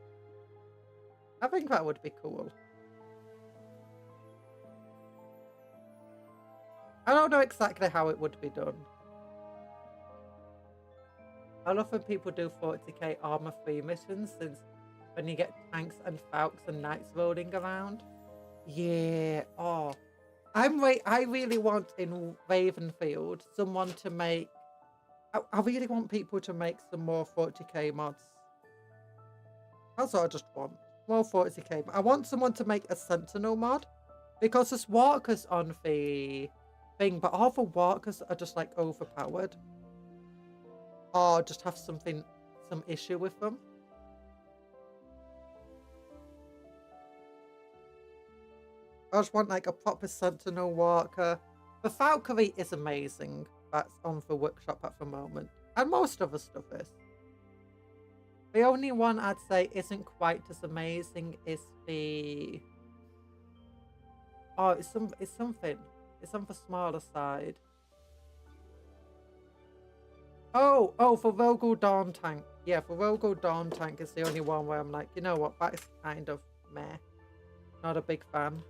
I think that would be cool. I don't know exactly how it would be done. I love when people do 40k armor-free missions, since when you get tanks and falcons and knights rolling around. Yeah, oh. I really want in Ravenfield someone to make... I really want people to make some more 40k mods. That's what I just want. More 40k. I want someone to make a Sentinel mod, because there's walkers on the thing, but all the walkers are just like overpowered. Or just have some issue with them. I just want like a proper Sentinel walker. The Valkyrie is amazing. That's on the workshop at the moment. And most of the stuff is. The only one I'd say isn't quite as amazing is the... Oh, it's something. It's on the smaller side. Oh, the Rogel Dawn tank. Yeah, the Rogel Dawn tank is the only one where I'm like, you know what, that is kind of meh. Not a big fan.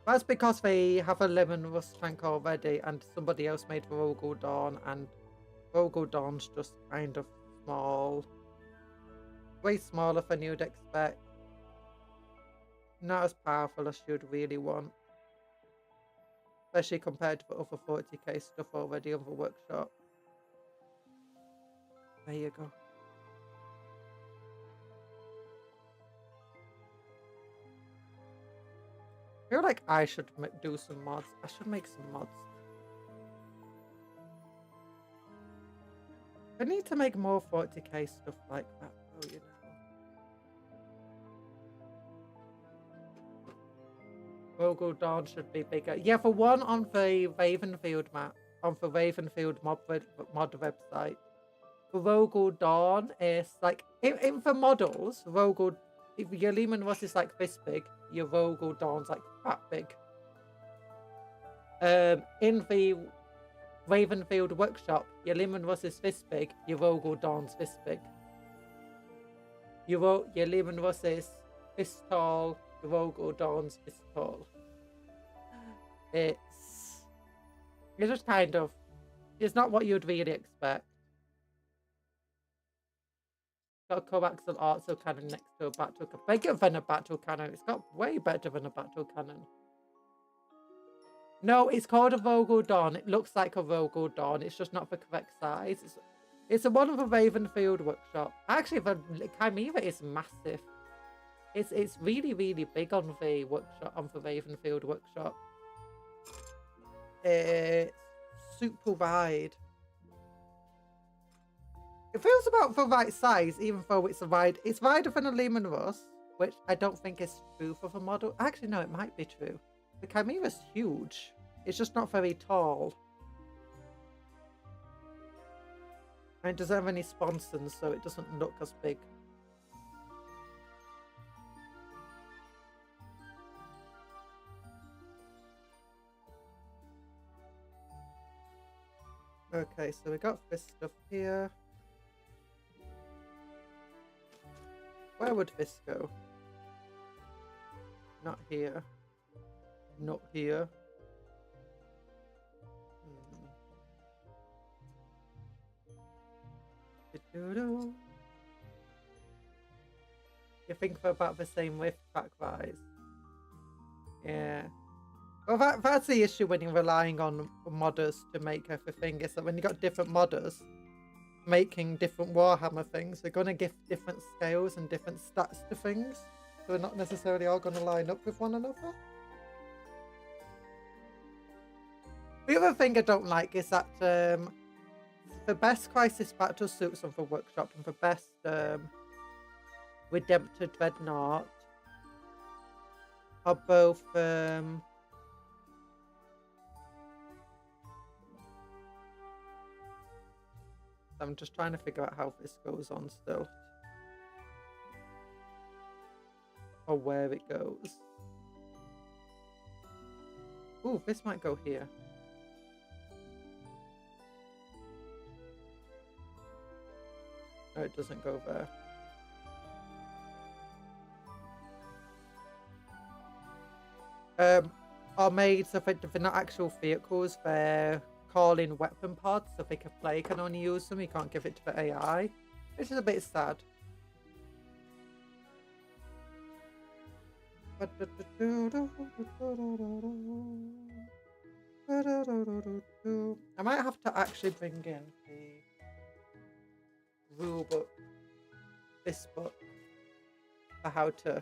That's because they have a Lemon Rust tank already, and somebody else made the Rogel Dawn, and Rogel Dawn's just kind of small. Way smaller than you'd expect. Not as powerful as you'd really want. Especially compared to the other 40k stuff already on the workshop. There you go. I feel like I should do some mods. I should make some mods. I need to make more 40k stuff like that, though, you know. Rogel Dawn should be bigger. Yeah, the one on the Ravenfield map, on the Ravenfield mod website, Rogel Dawn is like in for models. Rogel, if your Lehman Russ is like this big, your Rogel Dawn's like that big. In the Ravenfield workshop, your Lehman Russ is this big, your Rogel Dawn's this big. Your Lehman Russ is this tall, your Rogel Dawn's this tall. It's just kind of, it's not what you'd really expect. Got a coaxial article cannon next to a battle cannon. Bigger than a battle cannon. It's got way better than a battle cannon. No, it's called a Rogel Dawn. It looks like a Rogel Dawn. It's just not the correct size. It's a one of the Ravenfield workshop. Actually, the Chimera is massive. It's really, really big on the workshop, on the Ravenfield workshop. It's super wide. It feels about the right size, even though it's wider than a Lehman Russ, which I don't think is true for the model. Actually, no, it might be true. The Chimera's huge. It's just not very tall. And it doesn't have any sponsons, so it doesn't look as big. Okay, so we got this stuff here. Where would this go? Not here. Not here. You think they're about the same width track-wise? Yeah. Well, that's the issue when you're relying on modders to make everything, is that when you got different modders making different Warhammer things, they're going to give different scales and different stats to things. So they're not necessarily all going to line up with one another. The other thing I don't like is that the best Crisis Battle Suits of the workshop and the best Redemptor Dreadnought are both I'm just trying to figure out how this goes on still. Or where it goes. Ooh, this might go here. No, it doesn't go there. Are made so they're not actual vehicles, they're calling weapon pods, so they can only use them. You can't give it to the AI, which is a bit sad. I might have to actually bring in the rule book, this book, for how to,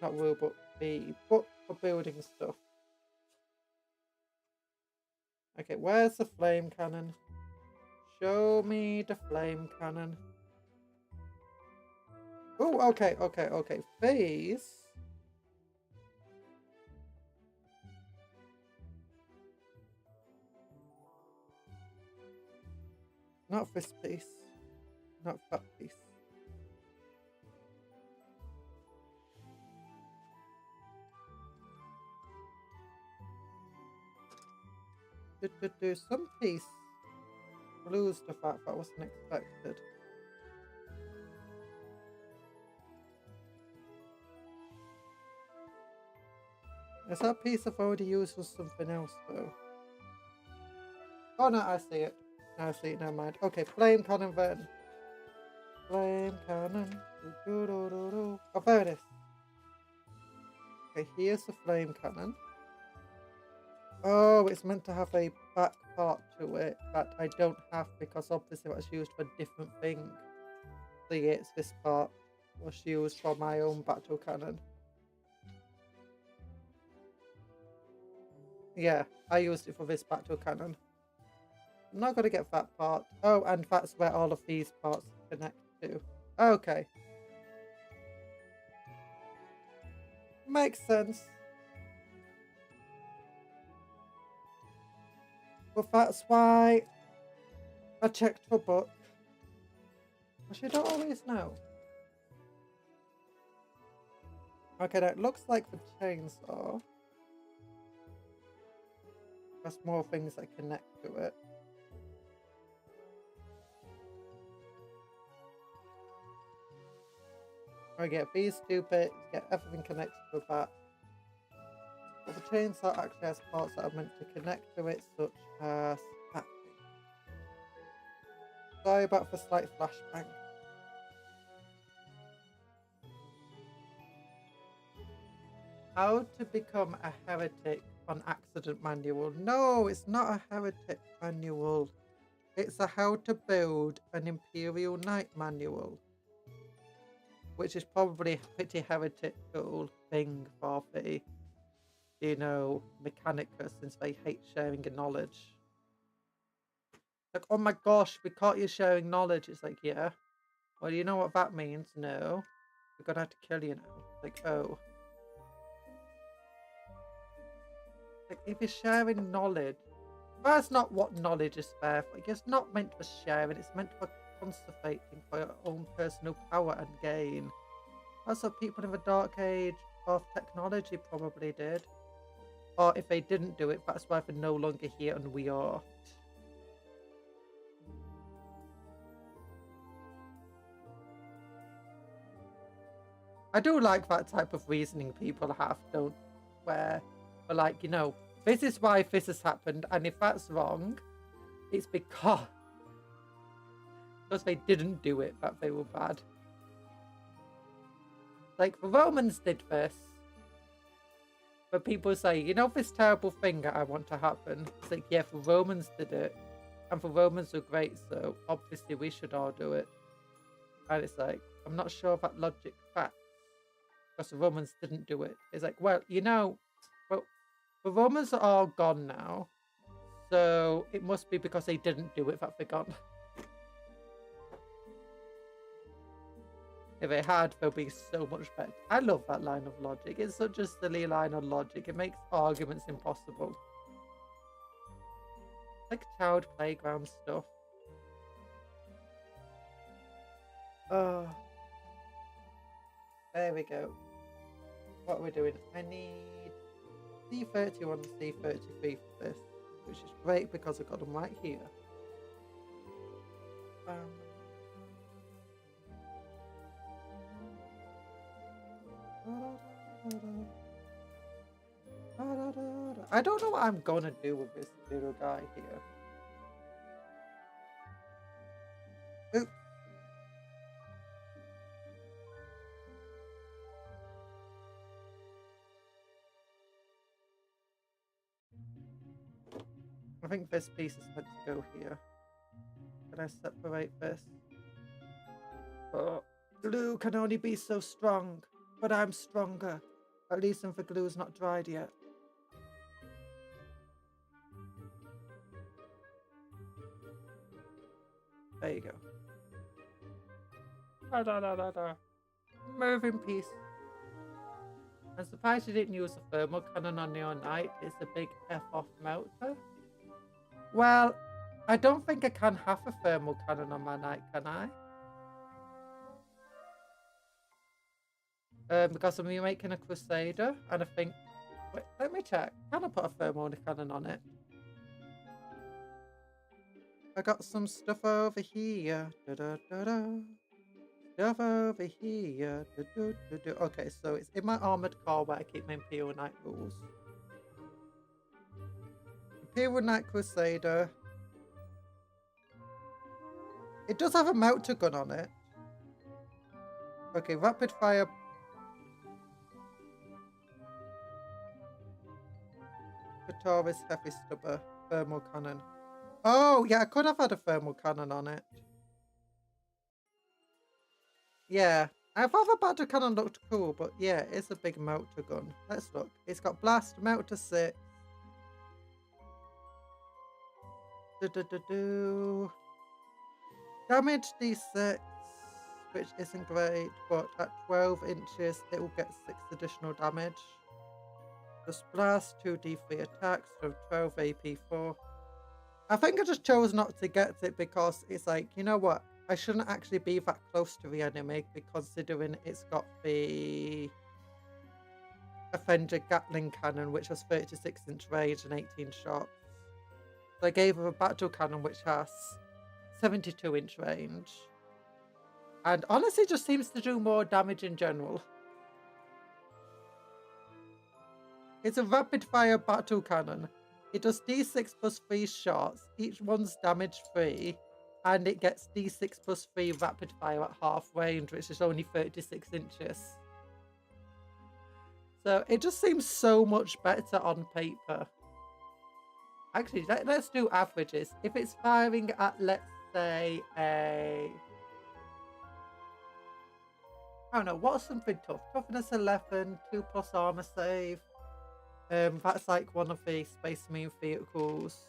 not rule book, the book for building stuff. Okay, where's the flame cannon? Show me the flame cannon. Oh, okay. Phase. Not this piece. Not that piece. Do some piece blues to that wasn't expected. Is that piece I've already used for something else though? Oh no, I see it. I see it, never mind. Okay, flame cannon then. Flame cannon. Oh, there it is. Okay, here's the flame cannon. Oh, it's meant to have a back part to it that I don't have because obviously it was used for a different thing. See, it's this part was used for my own battle cannon. Yeah, I used it for this battle cannon. I'm not going to get that part. Oh, and that's where all of these parts connect to. Okay. Makes sense. But that's why I checked for book. But you don't always know. Okay, that looks like the chainsaw. There's more things that connect to it. I get these two bits, get everything connected to the back. But the chainsaw actually has parts that are meant to connect to it, such as that thing. Sorry about the slight flashbang. How to become a heretic on accident manual. No, it's not a heretic manual. It's a how to build an Imperial Knight manual. Which is probably a pretty heretical thing for the, you know, Mechanica, since they hate sharing knowledge. Like, oh my gosh, we caught you sharing knowledge. It's like, yeah. Well, you know what that means? No. We're gonna have to kill you now. Like, oh. Like, if you're sharing knowledge, that's not what knowledge is there for. It's not meant for sharing, it's meant for conservating for your own personal power and gain. That's what people in the dark age of technology probably did. Or if they didn't do it, that's why they're no longer here and we are. I do like that type of reasoning people have, don't, where they're like, you know, this is why this has happened, and if that's wrong, it's because they didn't do it that they were bad. Like, the Romans did this. But people say, you know this terrible thing that I want to happen? It's like, yeah, the Romans did it. And the Romans were great, so obviously we should all do it. And it's like, I'm not sure that logic facts. Because the Romans didn't do it. It's like, well, you know, well, the Romans are all gone now. So it must be because they didn't do it that they're gone. If they had, they'll be so much better. I love that line of logic. It's such a silly line of logic. It makes arguments impossible. Like child playground stuff. Oh. There we go. What are we doing? I need C31 and C33 for this, which is great because I've got them right here. I don't know what I'm gonna do with this little guy here. Oops. I think this piece is meant to go here. Can I separate this? Oh, glue can only be so strong, but I'm stronger. At least if the glue's not dried yet. There you go. Da, da, da, da, da. Moving piece. I'm surprised you didn't use a thermal cannon on your knight. It's a big F-off melter. Well, I don't think I can have a thermal cannon on my knight, can I? Because I'm making a Crusader, and I think... Wait, let me check. Can I put a thermal cannon on it? I got some stuff over here. Da, da, da, da. Stuff over here. Da, da, da, da. Okay, so it's in my armored core where I keep my Imperial Knight rules. Imperial Knight Crusader. It does have a melter gun on it. Okay, rapid fire. Taurus heavy stubber. Thermal cannon. Oh, yeah, I could have had a thermal cannon on it. Yeah, I thought the battle cannon looked cool, but yeah, it's a big melter gun. Let's look. It's got blast, melter 6. Damage D6, which isn't great, but at 12 inches, it will get 6 additional damage. Just blast 2d3 attacks from 12 AP4. I think I just chose not to get it because it's like, you know what? I shouldn't actually be that close to the enemy, considering it's got the Offender Gatling cannon, which has 36-inch range and 18 shots. So I gave her a battle cannon, which has 72-inch range. And honestly, just seems to do more damage in general. It's a rapid-fire battle cannon. It does D6 plus 3 shots, each one's damage free, and it gets D6 plus 3 rapid fire at half range, which is only 36 inches. So it just seems so much better on paper. Actually, let's do averages. If it's firing at, let's say, I don't know, what's something tough? Toughness 11, 2 plus armor save. That's like one of the Space Marine vehicles.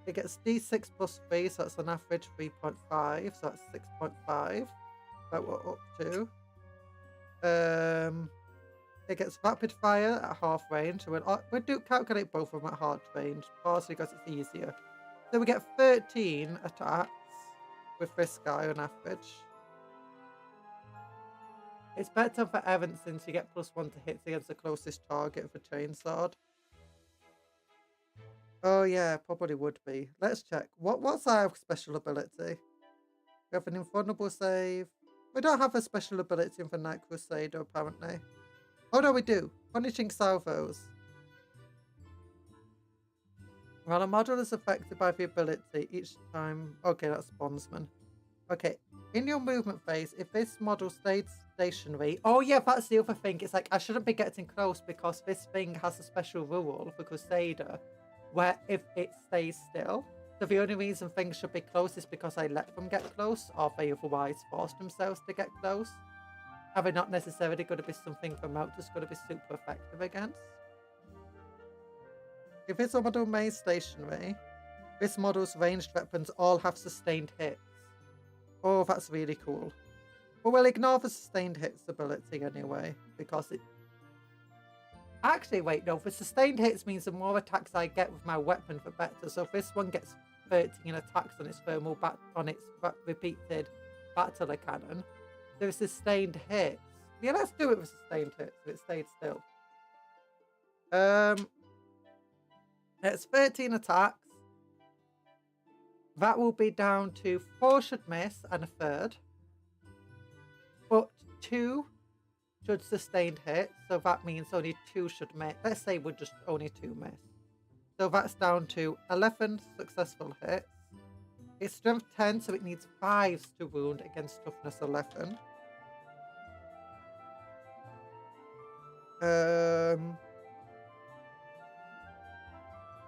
It gets D6 plus 3, so that's an average 3.5, so that's 6.5 that we're up to. It gets rapid fire at half range, so we'll calculate both of them at hard range, partially because it's easier. So we get 13 attacks with this guy on average. It's better for Evanson to get +1 to hits against the closest target of a chainsword. Oh yeah, probably would be. Let's check. What's our special ability? We have an invulnerable save. We don't have a special ability for Night Crusader, apparently. Oh no, we do. Punishing salvos. While a model is affected by the ability each time... Okay, that's Bondsman. Okay, in your movement phase, if this model stays stationary... Oh yeah, that's the other thing. It's like, I shouldn't be getting close because this thing has a special rule for Crusader, where if it stays still, so the only reason things should be close is because I let them get close, or they otherwise force themselves to get close. Are they not necessarily going to be something Emote is going to be super effective against? If this model remains stationary, this model's ranged weapons all have sustained hits. Oh, that's really cool. But we'll ignore the sustained hits ability anyway, because it... Actually, wait, no. The sustained hits means the more attacks I get with my weapon, the better. So if this one gets 13 attacks on its thermal on its repeated battle cannon, there's sustained hits. Yeah, let's do it with sustained hits if it stayed still. It's 13 attacks. That will be down to 4 should miss and a third. But 2 should sustained hit, so that means only 2 should miss. Let's say we're just only 2 miss. So that's down to 11 successful hits. It's strength 10, so it needs 5s to wound against toughness 11.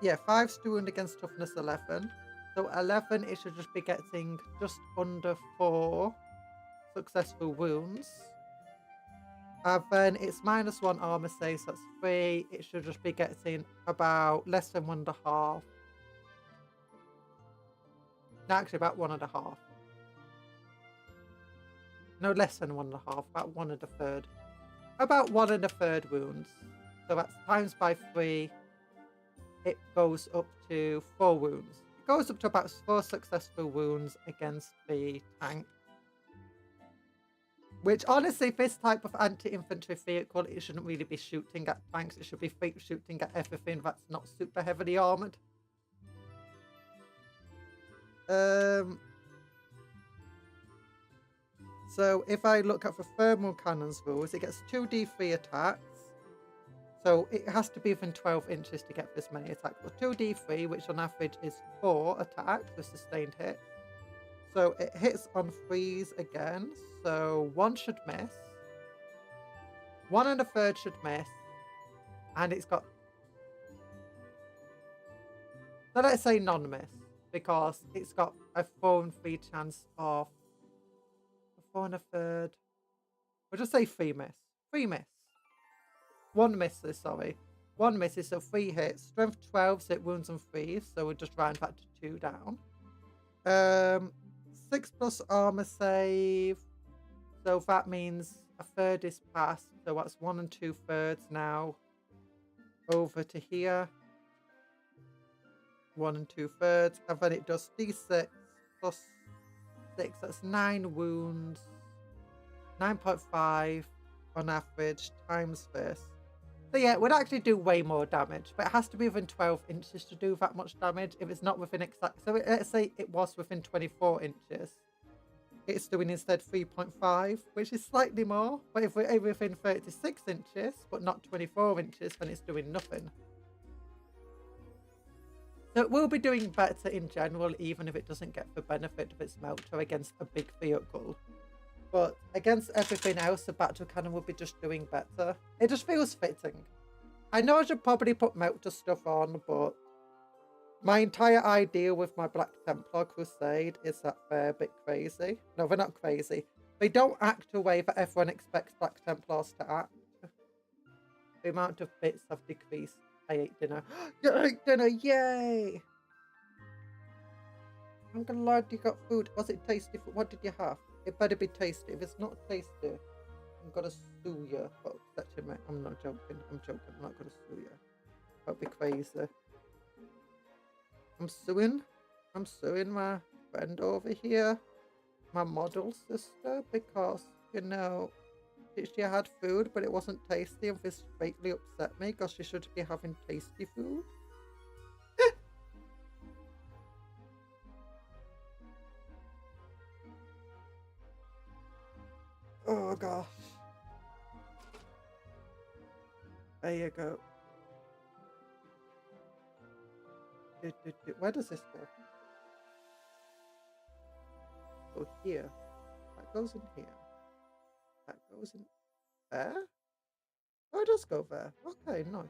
Yeah, 5s to wound against toughness 11. So 11, it should just be getting just under 4 successful wounds. And then it's -1 armor save, so that's 3. It should just be getting about less than 1.5. No, actually about 1.5. No, less than 1.5, about 1 1/3. About 1 1/3 wounds. So that's times by 3. It goes up to 4 wounds. It goes up to about 4 successful wounds against the tank. Which, honestly, this type of anti-infantry vehicle, it shouldn't really be shooting at tanks. It should be shooting at everything that's not super heavily armoured. So, if I look at the thermal cannons rules, it gets 2d3 attacks. So, it has to be within 12 inches to get this many attacks. But 2d3, which on average is 4 attacks with sustained hit. So it hits on 3s again. So 1 should miss. 1 1/3 should miss. And it's got... So let's say non-miss. Because it's got a 4 in 3 chance of... 4 1/3. We'll just say 3 miss. 3 miss. 1 misses, sorry. 1 misses, so 3 hits. Strength 12, so it wounds on 3s. So we'll just round that to 2 down. 6 plus armor save. So that means a third is passed. So that's 1 2/3 now. Over to here. 1 2/3, and then it does d6 plus 6. That's 9 wounds, 9.5 on average times this. So yeah, it would actually do way more damage, but it has to be within 12 inches to do that much damage. If it's not within exact, so let's say it was within 24 inches, it's doing instead 3.5, which is slightly more. But if we're within 36 inches, but not 24 inches, then it's doing nothing. So it will be doing better in general, even if it doesn't get the benefit of its melter against a big vehicle. But against everything else, the battle cannon would be just doing better. It just feels fitting. I know I should probably put melter stuff on, but my entire idea with my Black Templar Crusade is that they're a bit crazy. No, they're not crazy. They don't act the way that everyone expects Black Templars to act. The amount of bits have decreased. I ate dinner. You ate dinner, yay! I'm glad you got food. Was it tasty? What did you have? It better be tasty. If it's not tasty, I'm gonna sue you. Oh, I'm not joking. I'm joking. I'm not gonna sue you. That'd be crazy. I'm suing my friend over here, my model sister, because, you know, she had food, but it wasn't tasty, and this greatly upset me because she should be having tasty food. Oh gosh. There you go. Where does this go? Go here. That goes in here. That goes in there? Oh, it does go there. Okay, nice.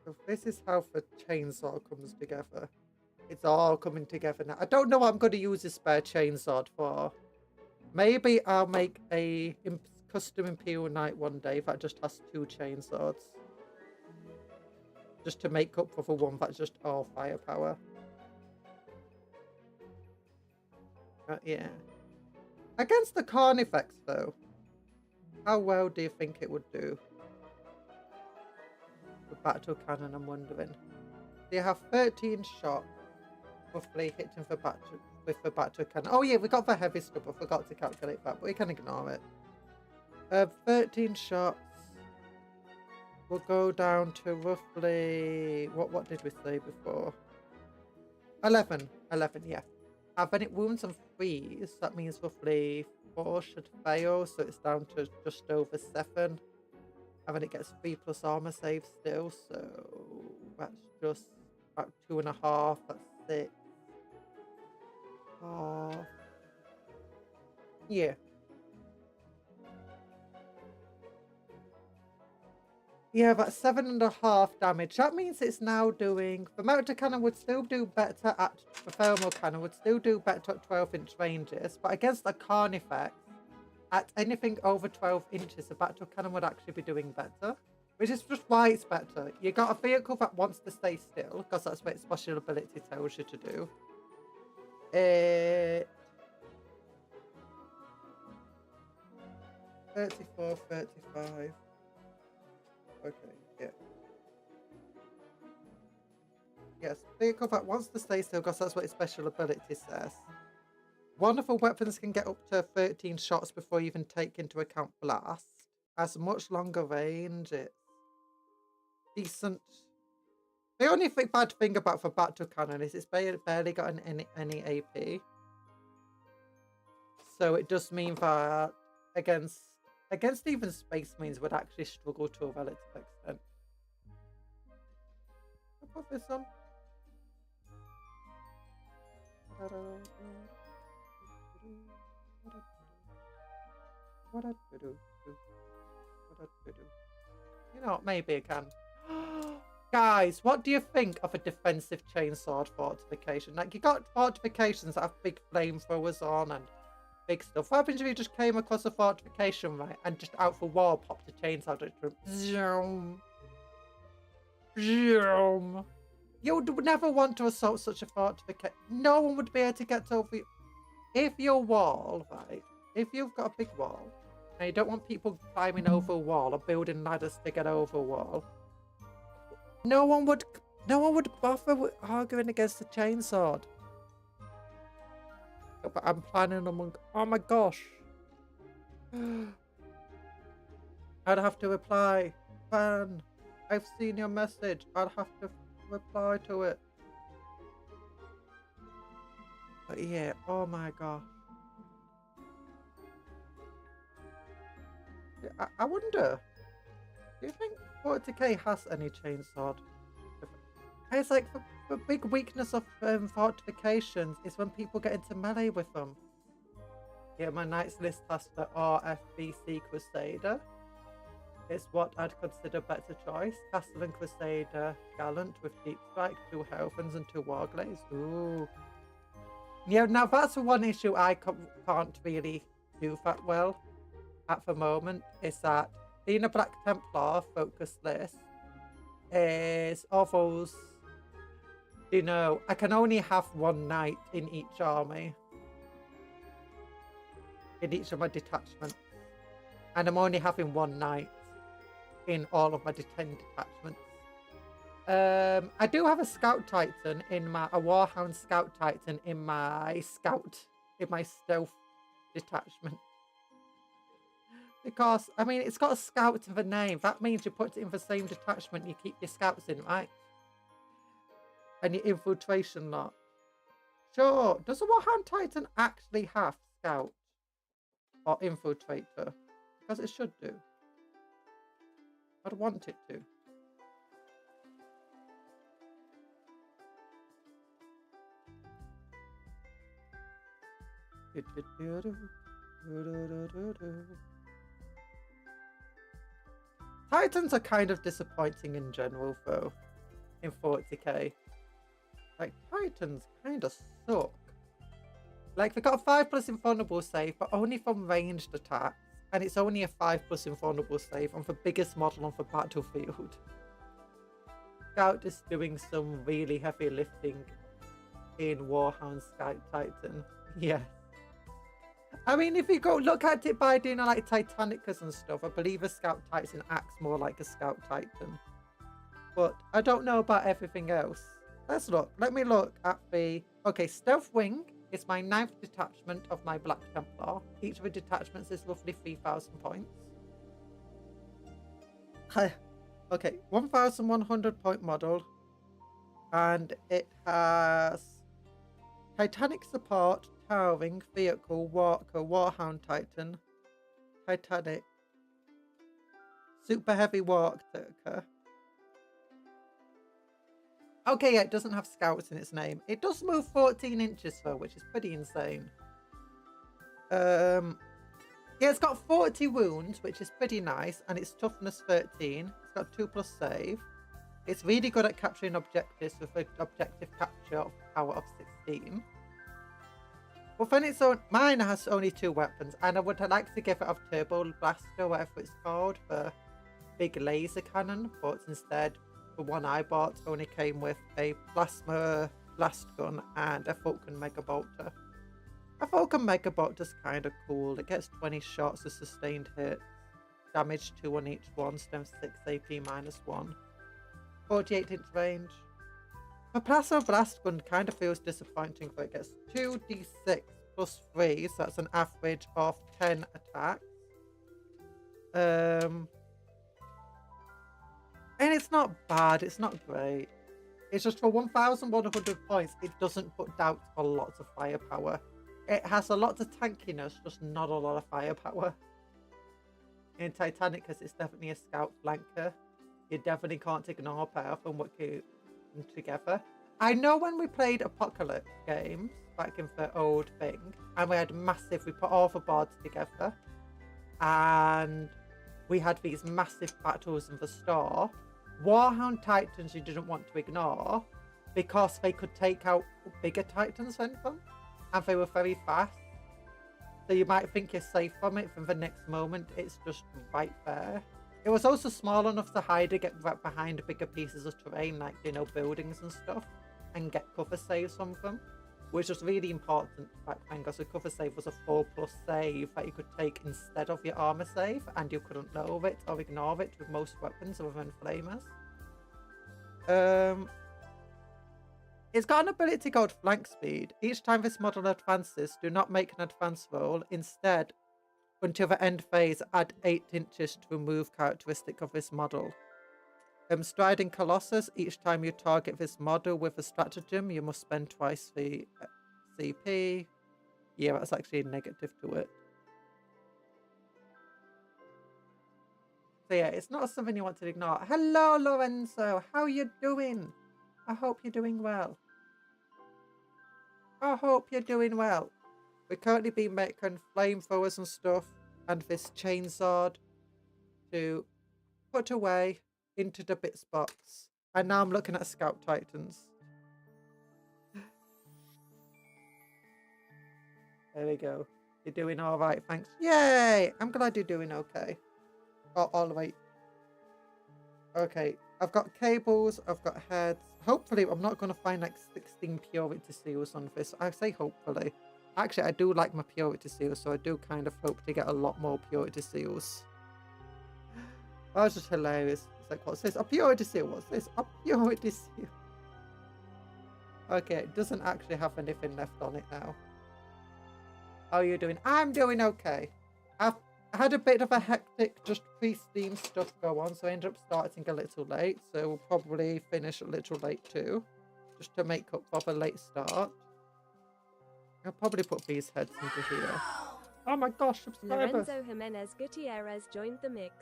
So this is how the chainsaw comes together. It's all coming together now. I don't know what I'm going to use this spare chainsaw for. Maybe I'll make a custom Imperial Knight one day that just has 2 chainsaws. Just to make up for the one that's just all firepower. Yeah. Against the Carnifex, though, how well do you think it would do? The battle cannon, I'm wondering. They have 13 shots, roughly hitting the battle with the battle cannon. Oh yeah, we got the heavy stuff. I forgot to calculate that, but we can ignore it. 13 shots. We'll go down to roughly what did we say before? 11, yeah. Then it wounds and freeze. That means roughly 4 should fail, so it's down to just over 7. And then it gets 3 plus armor save still, so that's just about 2.5. That's 6. Yeah. Yeah, that's 7.5 damage. That means it's now doing... The melter cannon would still do better at... The thermal cannon would still do better at 12-inch ranges, but against the Carnifex, at anything over 12 inches, the battle cannon would actually be doing better. Which is just why it's better. You got a vehicle that wants to stay still, because that's what its special ability tells you to do. 34, 35... Okay, yeah. Yes, vehicle that wants to stay still because that's what its special ability says. One of the weapons can get up to 13 shots before you even take into account blast. Has much longer range, it's decent. The only bad thing about the battle cannon is it's barely got any AP. So it does mean that against even Space Marines would actually struggle to a relative extent. I'll put this on. You know what, maybe I can. Guys, what do you think of a defensive chainsword fortification? Like, you got fortifications that have big flamethrowers on and big stuff. What happens if you just came across a fortification, right, and just out the wall popped a chainsaw? Zoom. Zoom. You would never want to assault such a fortification. No one would be able to get over you. If your wall, right, if you've got a big wall, and you don't want people climbing over a wall or building ladders to get over a wall, no one would No one would bother with arguing against the chainsword. But I'm planning among. Oh my gosh. I'd have to reply. Fan, I've seen your message. I'd have to reply to it. But yeah, oh my gosh. I wonder, do you think 40k has any chainsword? It's like the big weakness of fortifications is when people get into melee with them. Yeah, my knights list has the RFBC Crusader. It's what I'd consider better choice. Castellan Crusader Gallant with Deep Strike, 2 Hellfins and 2 Warglaze. Ooh. Yeah, now that's one issue I can't really do that well at the moment, is that being a Black Templar focused list is of those, you know, I can only have one knight in each army. In each of my detachments. And I'm only having one knight in all of my 10 detachments. I do have a Scout Titan in a Warhound Scout Titan in my stealth detachment. Because, I mean, it's got a scout to the name. That means you put it in the same detachment you keep your scouts in, right? And your infiltration lot. Sure, does a Warhound Titan actually have scout or infiltrator? Because it should do. I'd want it to. Titans are kind of disappointing in general, though, in 40k. Like, Titans kind of suck. Like, they got a 5+ invulnerable save, but only from ranged attacks. And it's only a 5+ invulnerable save on the biggest model on the battlefield. Scout is doing some really heavy lifting in Warhound Scout Titan. Yeah. I mean, if you go look at it by doing like Titanicus and stuff, I believe a Scout Titan acts more like a Scout Titan. But I don't know about everything else. Let's look. Let me look at the... Okay, Stealth Wing is my 9th detachment of my Black Templar. Each of the detachments is roughly 3,000 points. Okay, 1,100 point model. And it has Titanic support, towering, vehicle, walker, Warhound Titan, Titanic, super heavy walker. Okay, yeah, it doesn't have scouts in its name. It does move 14 inches though, which is pretty insane. Yeah, it's got 40 wounds, which is pretty nice, and it's toughness 13. It's got 2+ save. It's really good at capturing objectives with an objective capture of power of 16. But then its own, mine has only 2 weapons, and I would like to give it a turbo blaster, whatever it's called, the big laser cannon, but instead the one I bought only came with a plasma blast gun and a Falcon Mega Bolter. A Falcon Mega Bolter's kind of cool. It gets 20 shots of sustained hits, damage 2 on each one, strength 6, AP -1, 48-inch range. The plasma blast gun kind of feels disappointing, but it gets 2d6 + 3, so that's an average of 10 attacks. And it's not bad, it's not great. It's just for 1,100 points, it doesn't put doubt on lots of firepower. It has a lot of tankiness, just not a lot of firepower. In Titanicus, it's definitely a scout flanker. You definitely can't ignore power from working together. I know when we played Apocalypse games back in the old thing, and we put all the boards together, and we had these massive battles in the store. Warhound Titans you didn't want to ignore because they could take out bigger Titans than them, and they were very fast. So you might think you're safe from it, from the next moment it's just right there. It was also small enough to hide and get right behind bigger pieces of terrain, like, you know, buildings and stuff, and get cover saves from them, which was really important back then, because the cover save was a 4+ save that you could take instead of your armor save, and you couldn't lower it or ignore it with most weapons other than flamers. It's got an ability called flank speed. Each time this model advances, do not make an advance roll. Instead, until the end phase, add 8 inches to a move characteristic of this model. Striding Colossus, each time you target this model with a stratagem, you must spend twice the CP. Yeah, that's actually a negative to it. So yeah, it's not something you want to ignore. Hello, Lorenzo. How you doing? I hope you're doing well. I hope you're doing well. We're currently been making flamethrowers and stuff, and this chainsaw to put away into the bits box. And now I'm looking at Scout Titans. There we go. You're doing all right, thanks. Yay! I'm glad you're doing okay. Oh, all the way. Okay, I've got cables, I've got heads. Hopefully, I'm not going to find like 16 purity seals on this. I say hopefully. Actually, I do like my purity seals, so I do kind of hope to get a lot more purity seals. That was just hilarious. It's like, what's this? A purity seal? What's this? A purity seal. Okay, it doesn't actually have anything left on it now. How are you doing? I'm doing okay. I had a bit of a hectic just pre-Steam stuff go on, so I ended up starting a little late, so we'll probably finish a little late too, just to make up for the late start. I'll probably put these heads into here. Oh my gosh, subscribers! Lorenzo Jimenez Gutierrez joined the mix.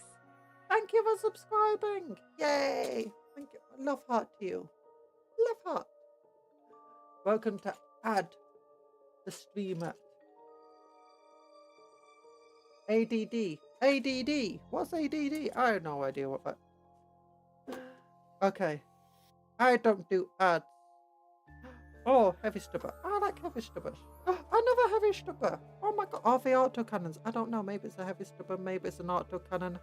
Thank you for subscribing! Yay! Thank you. Love heart to you. Love heart. Welcome to Add the Streamer. ADD. ADD. What's ADD? I have no idea what that. Okay. I don't do ads. Oh, heavy stubber. I like heavy stubbers. Oh, another heavy stubber. Oh my god. Oh, the autocannons. I don't know. Maybe it's a heavy stubber. Maybe it's an autocannon.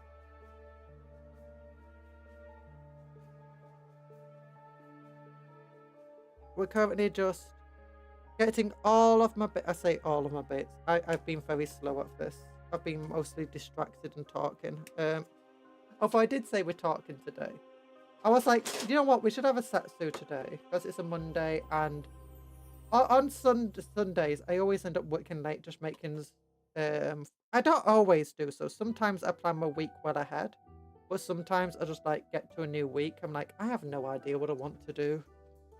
We're currently just getting all of my bits. I say all of my bits. I've been very slow at this. I've been mostly distracted and talking. Although I did say we're talking today. I was like, you know what? We should have a Setsu today because it's a Monday, and on Sundays I always end up working late, just making. I don't always do so. Sometimes I plan my week well ahead, but sometimes I just like get to a new week. I'm like, I have no idea what I want to do.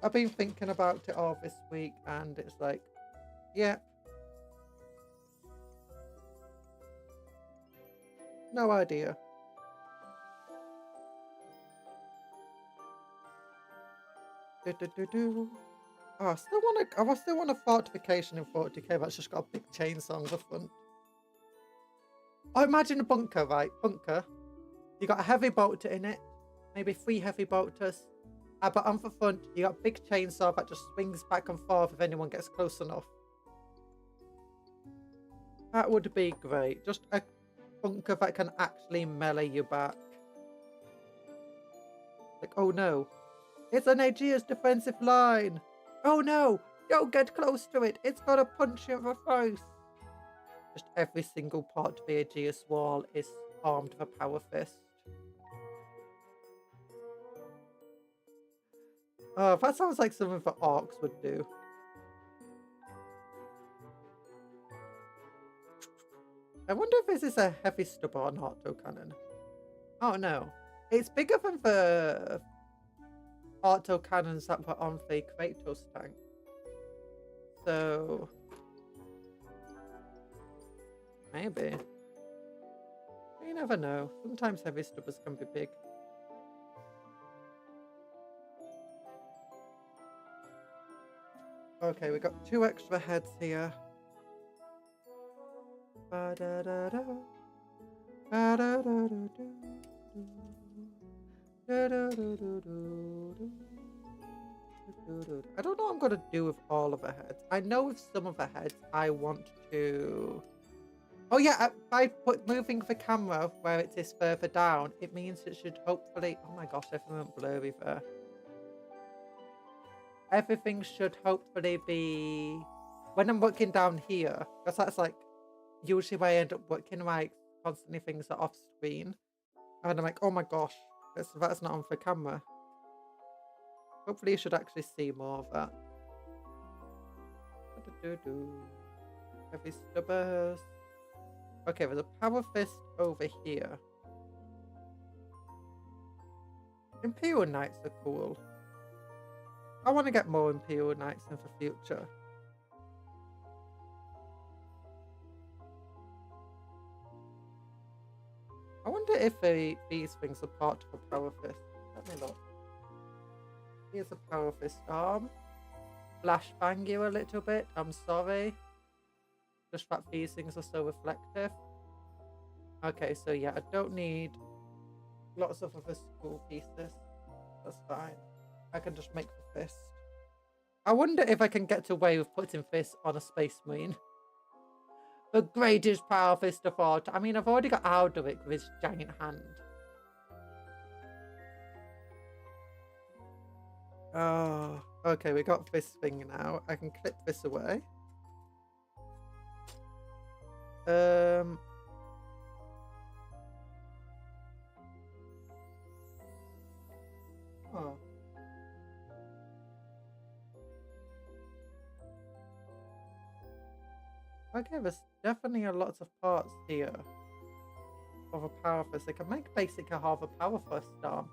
I've been thinking about it all this week, and it's like, yeah. No idea. Oh, I still want a fortification in 40k that's just got a big chainsaw on the front. Oh, imagine a bunker, right? Bunker. You got a heavy bolter in it, maybe 3 heavy bolters. But on the front, you got a big chainsaw that just swings back and forth if anyone gets close enough. That would be great. Just a bunker that can actually melee you back. Like, oh no. It's an Aegeus defensive line. Oh no. Don't get close to it. It's gonna punch you in the face. Just every single part of the Aegeus wall is armed with a power fist. Oh, that sounds like something that orcs would do. I wonder if this is a heavy stubber or an autocannon. Oh no. It's bigger than the autocannons that were on the Kratos tank. So maybe. You never know. Sometimes heavy stubbers can be big. Okay, we got 2 extra heads here. I don't know what I'm going to do with all of the heads. I know with some of the heads I want to... Oh yeah, by moving the camera where it is further down, it means it should hopefully... Oh my gosh, everything went blurry there. Everything should hopefully be... When I'm working down here, because that's like usually where I end up working, like constantly things are off screen. And I'm like, oh my gosh, that's not on for camera. Hopefully you should actually see more of that. Heavy stubbers. Okay, there's a power fist over here. Imperial Knights are cool. I want to get more Imperial Knights in the future. I wonder if these things are part of a power fist. Let me look. Here's a power fist arm. Flashbang you a little bit. I'm sorry. Just that these things are so reflective. Okay, so yeah, I don't need lots of other school pieces. That's fine. I can just make the fist. I wonder if I can get away with putting this on a Space Marine. The greatest power fist of all time. I mean, I've already got Alderic with his giant hand. Oh, okay, we got this thing now. I can clip this away. Oh. Okay, there's definitely a lot of parts here of a power fist. I can make basically half a power fist arm.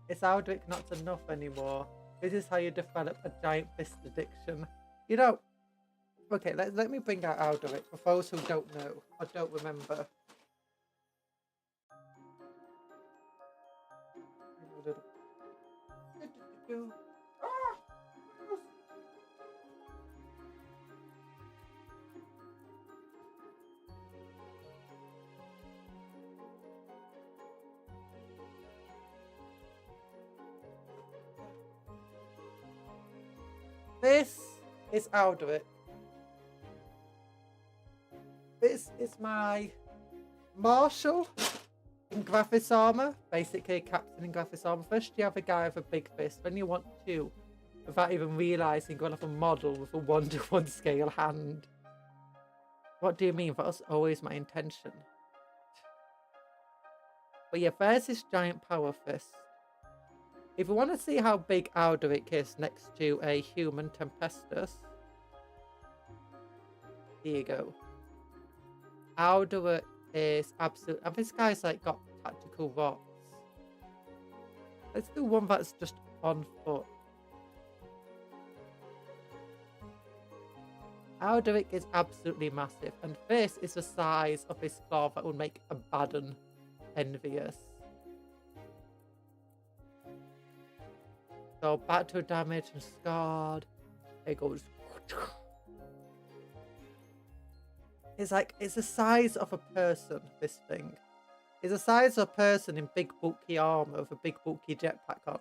Is Alderic not enough anymore? This is how you develop a giant fist addiction. You know, okay, let me bring out Alderic for those who don't know or don't remember. This is Alderic. This is my Marshal in graphics armor, basically a captain in graphics armor. First you have a guy with a big fist, then you want two, without even realising you'll have a model with a 1-to-1 scale hand. What do you mean? That was always my intention. But yeah, there's this giant power fist. If you want to see how big Alderic is next to a human Tempestus, here you go. Alderic is absolute, and this guy's like got tactical rots. Let's do one that's just on foot. Alderic is absolutely massive, and this is the size of his claw that would make a Baden envious. So battle damage and scarred. It goes. It's like, it's the size of a person, this thing. It's the size of a person in big bulky armor with a big bulky jetpack on.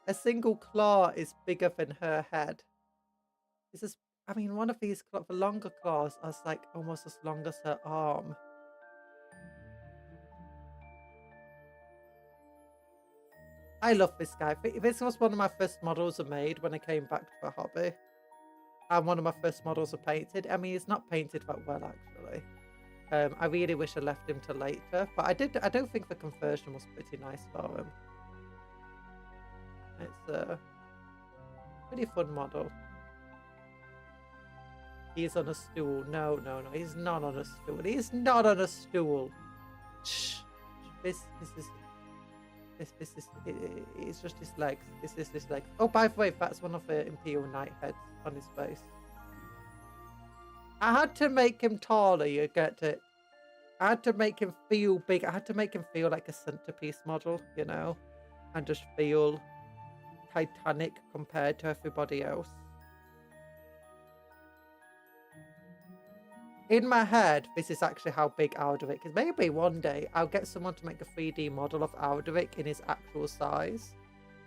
A single claw is bigger than her head. It's just, I mean, one of these, the longer claws are like almost as long as her arm. I love this guy. This was one of my first models I made when I came back to a hobby. And one of my first models are painted. I mean, he's not painted that well, actually. I really wish I left him till later. But I don't think the conversion was pretty nice for him. It's a pretty fun model. He's on a stool. No. He's not on a stool. He's not on a stool. Shh. This is... It's just his legs. This is his legs. Oh, by the way, that's one of the Imperial Knight heads on his face. I had to make him taller, you get it. I had to make him feel big. I had to make him feel like a centerpiece model, you know, and just feel titanic compared to everybody else. In my head, this is actually how big Alderic is. Maybe one day I'll get someone to make a 3D model of Alderic in his actual size.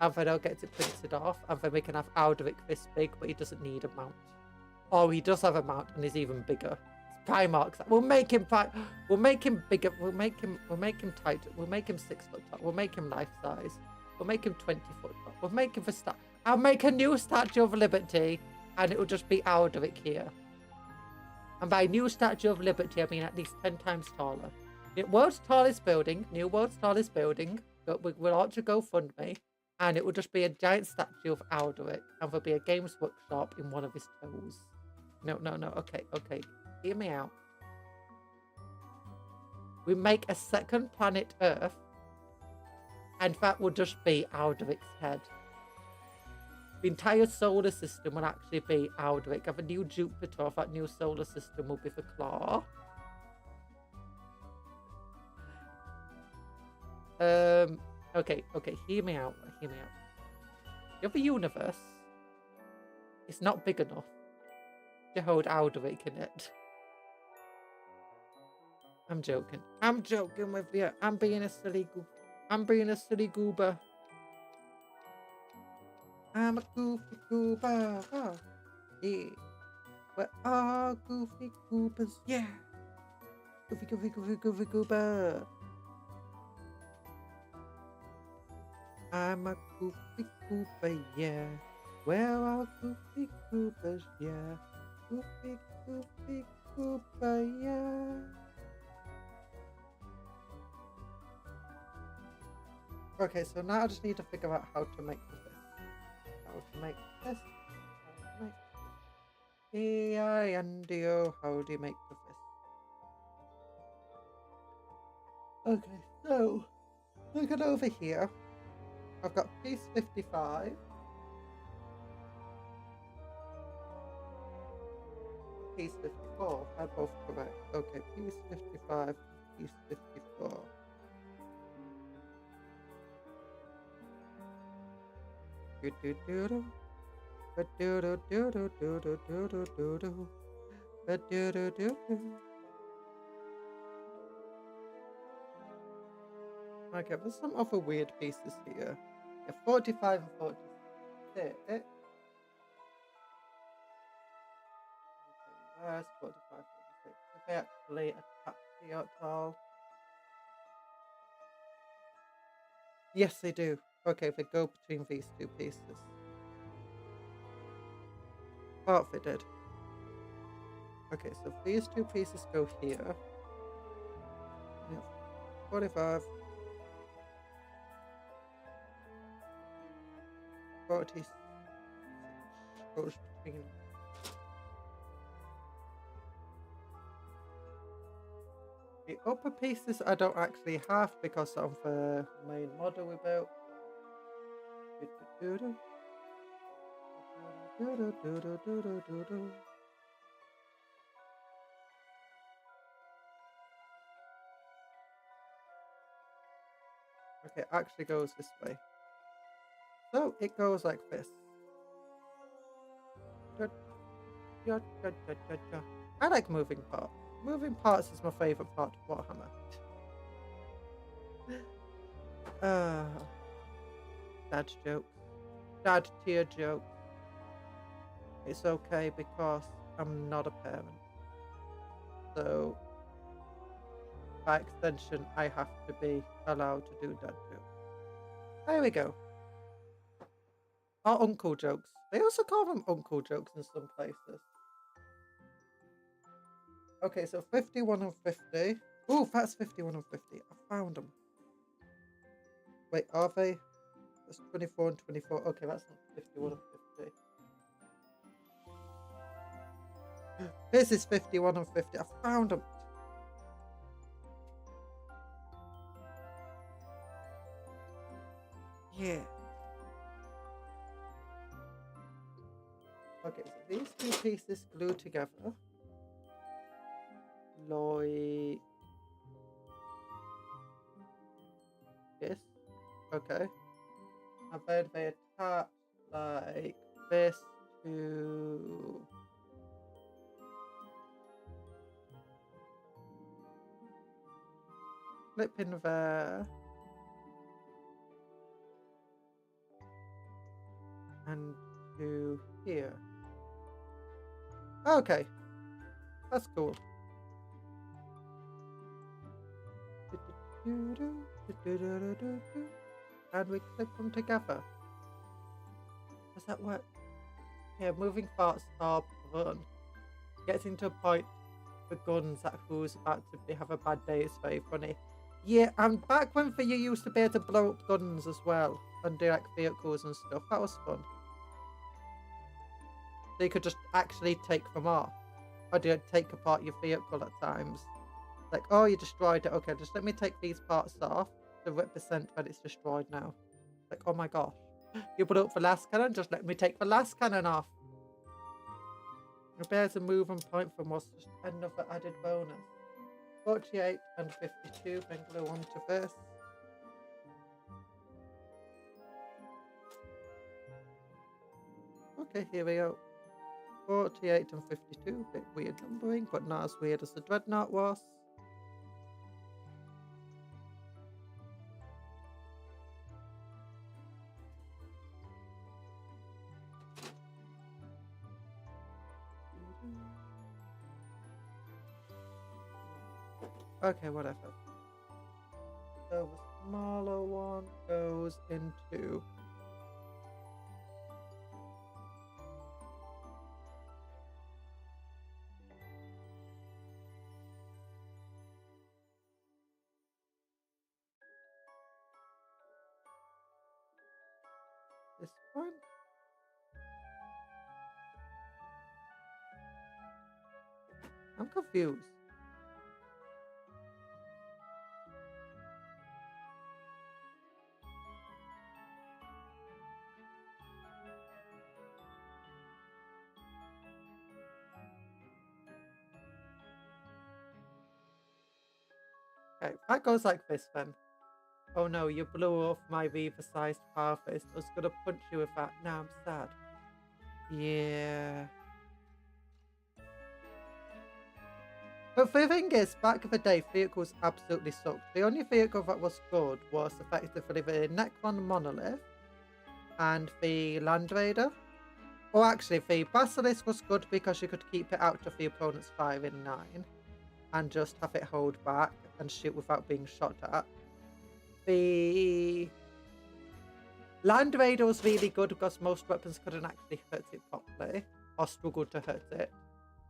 And then I'll get it printed off. And then we can have Alderic this big, but he doesn't need a mount. Oh, he does have a mount and is even bigger. It's Primarch's. We'll make him bigger. We'll make him tighter. We'll make him 6 foot tall. We'll make him life size. We'll make him 20 foot tall. We'll make him I'll make a new Statue of Liberty, and it will just be Alderic here. And by new Statue of Liberty, I mean at least 10 times taller. World's tallest building, new world's tallest building. We'll launch a GoFundMe. And it will just be a giant statue of Aldrich, and there'll be a Games Workshop in one of his toes. No. Okay. Hear me out. We make a second planet Earth, and that will just be Aldrich's head. The entire solar system will actually be Aldrich. And the new Jupiter of that new solar system will be the claw. Okay, hear me out. The other universe is not big enough to hold Aldrich in it. I'm joking with you. I'm being a silly goober. I'm a goofy goober. Oh, yeah. We're all goofy goobers. Yeah. Goofy goober. I'm a goofy goober, yeah. We're all goofy goobers, yeah. Goofy goober, yeah. Okay, so now I just need to figure out how to make this. ENvtuber, how do you make the fist? Okay, so looking over here, I've got piece 55. Piece 54, they're both correct. Okay, piece 55, piece 54. Okay, there's some other weird pieces here. Yeah, 45 and 46. Okay, where's 45, 46? If they actually attach here at all? Yes, they do. Okay, they go between these two pieces. Oh, they did. Okay, so these two pieces go here. Yep. 45. 46 goes between. The upper pieces I don't actually have because of the main model we built. Okay, it actually goes this way. So it goes like this. I like moving parts. Moving parts is my favourite part of Warhammer. Dad jokes. Dad tier jokes. It's okay because I'm not a parent. So, by extension, I have to be allowed to do dad jokes. There we go. Or uncle jokes. They also call them uncle jokes in some places. Okay, so 51 and 50. Ooh, that's 51 and 50. I found them. Wait, are they? That's 24 and 24. Okay, that's not 51 and 50. This is 51 and 50. I found them. Yeah. Okay, so these two pieces glue together. Like this. Okay. And then they attach like this to flip in there. And to here. Okay. That's cool. And we clip them together. Does that work? Yeah, moving parts are fun. Getting to a point for guns that who's about to have a bad day is very funny. Yeah, and back when you used to be able to blow up guns as well and do like vehicles and stuff, that was fun. So you could just actually take them off. Or do you take apart your vehicle at times? Like, oh, you destroyed it. Okay, just let me take these parts off to represent that it's destroyed now. Like, oh my gosh. You put up the last cannon, just let me take the last cannon off. Repairs a move and point from was just another added bonus. 48 and 52, then glue on to this. Okay, here we go. 48 and 52, bit weird numbering, but not as weird as the Dreadnought was. Okay, whatever. So the smaller one goes into this one. I'm confused. Okay, that goes like this then. Oh no, you blew off my Reaver-sized Harvest. I was gonna punch you with that. Now I'm sad. Yeah. But the thing is, back in the day, vehicles absolutely sucked. The only vehicle that was good was effectively the Necron Monolith and the Land Raider. Or actually, the Basilisk was good because you could keep it out of the opponent's firing line and just have it hold back and shoot without being shot at. The Land Raider was really good because most weapons couldn't actually hurt it properly or struggled to hurt it.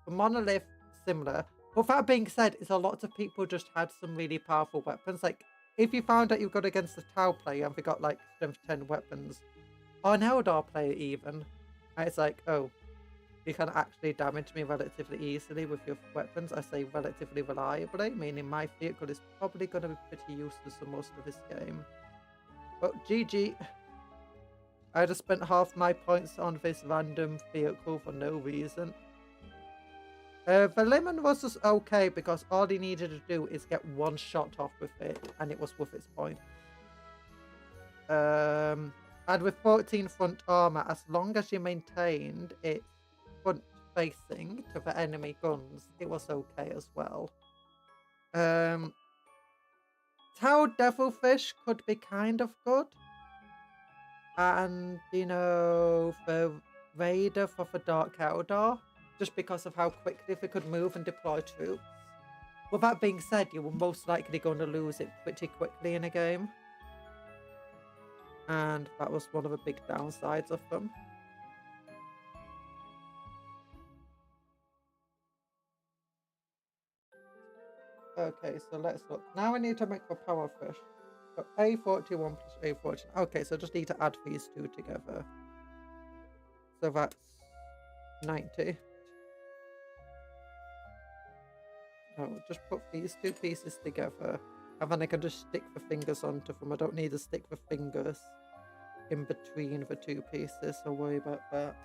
The Monolith, similar. But that being said, is a lot of people just had some really powerful weapons. Like, if you found out you got against a Tau player and they got like strength 10 weapons, or an Eldar player even, and it's like, oh, you can actually damage me relatively easily with your weapons. I say relatively reliably, meaning my vehicle is probably going to be pretty useless for most of this game. But GG. I just spent half my points on this random vehicle for no reason. The lemon was just okay because all he needed to do is get one shot off with it, and it was worth its point. And with 14 front armor, as long as you maintained it front facing to the enemy guns, it was okay as well. Tau Devilfish could be kind of good. And, you know, the Raider for the Dark Eldar, just because of how quickly they could move and deploy troops. With that being said, you were most likely going to lose it pretty quickly in a game. And that was one of the big downsides of them. Okay, so let's look. Now I need to make the power fish. So A41 plus A14. Okay, so I just need to add these two together. So that's 90. Oh, just put these two pieces together. And then I can just stick the fingers onto them. I don't need to stick the fingers in between the two pieces, so worry about that.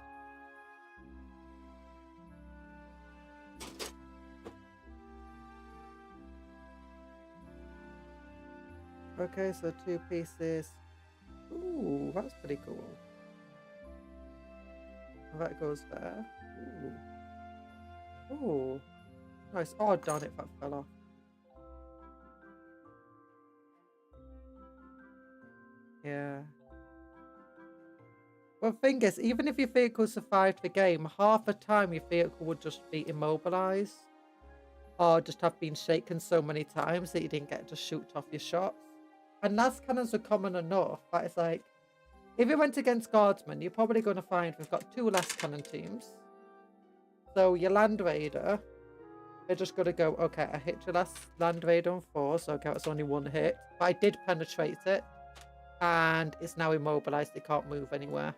Okay, so two pieces. Ooh, that's pretty cool. And that goes there. Ooh. Ooh. Nice. Oh, darn it, that fell off. Yeah. Well, the thing is, even if your vehicle survived the game, half the time your vehicle would just be immobilized. Or just have been shaken so many times that you didn't get to shoot off your shots. And las cannons are common enough that it's like, if you went against guardsmen, you're probably going to find we've got two las cannon teams. So your Land Raider They're just gonna go, okay, I hit your last land raid on 4, so okay, it's only 1 hit. But I did penetrate it, and it's now immobilized. It can't move anywhere.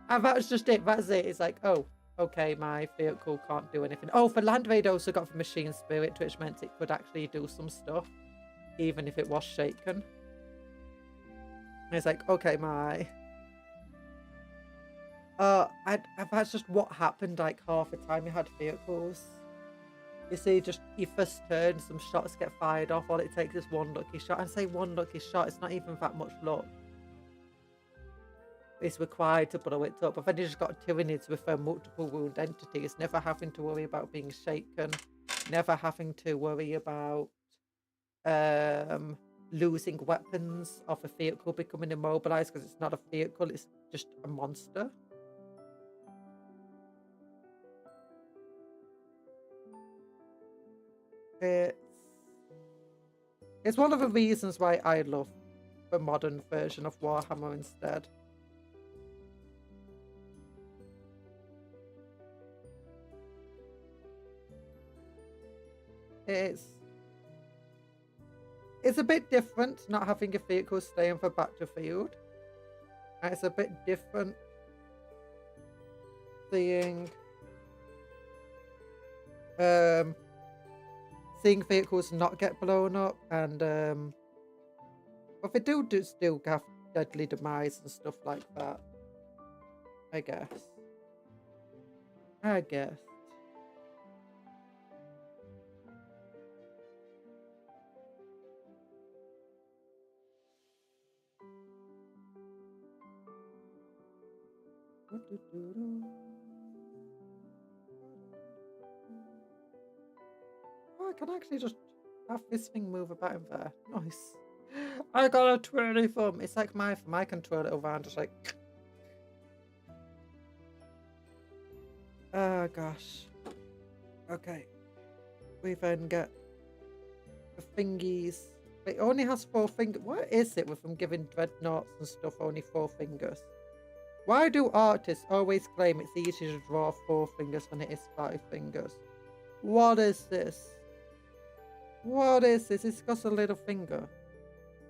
And that's just it. That's it. It's like, oh, okay, my vehicle can't do anything. Oh, for land raid, I also got the machine spirit, which meant it could actually do some stuff, even if it was shaken. And it's like, okay, my... that's just what happened like half the time you had vehicles. You see, just your first turn, some shots get fired off. All it takes is one lucky shot. And say one lucky shot, it's not even that much luck. It's required to blow it up. But then you just got Tyranids with multiple wound entities, never having to worry about being shaken, never having to worry about losing weapons of a vehicle becoming immobilized because it's not a vehicle, it's just a monster. It's one of the reasons why I love the modern version of Warhammer instead. It's a bit different not having a vehicle staying for battlefield. And it's a bit different seeing vehicles not get blown up, and but they do still have deadly demise and stuff like that. I guess. Oh, I can actually just have this thing move about in there. Nice. I got a twirly thumb. It's like my thumb. I can twirl it over and just like... Oh, gosh. Okay. We then get the thingies. It only has 4 fingers. What is it with them giving dreadnoughts and stuff only 4 fingers? Why do artists always claim it's easier to draw 4 fingers than it is 5 fingers? What is this? What is this? It's got a little finger.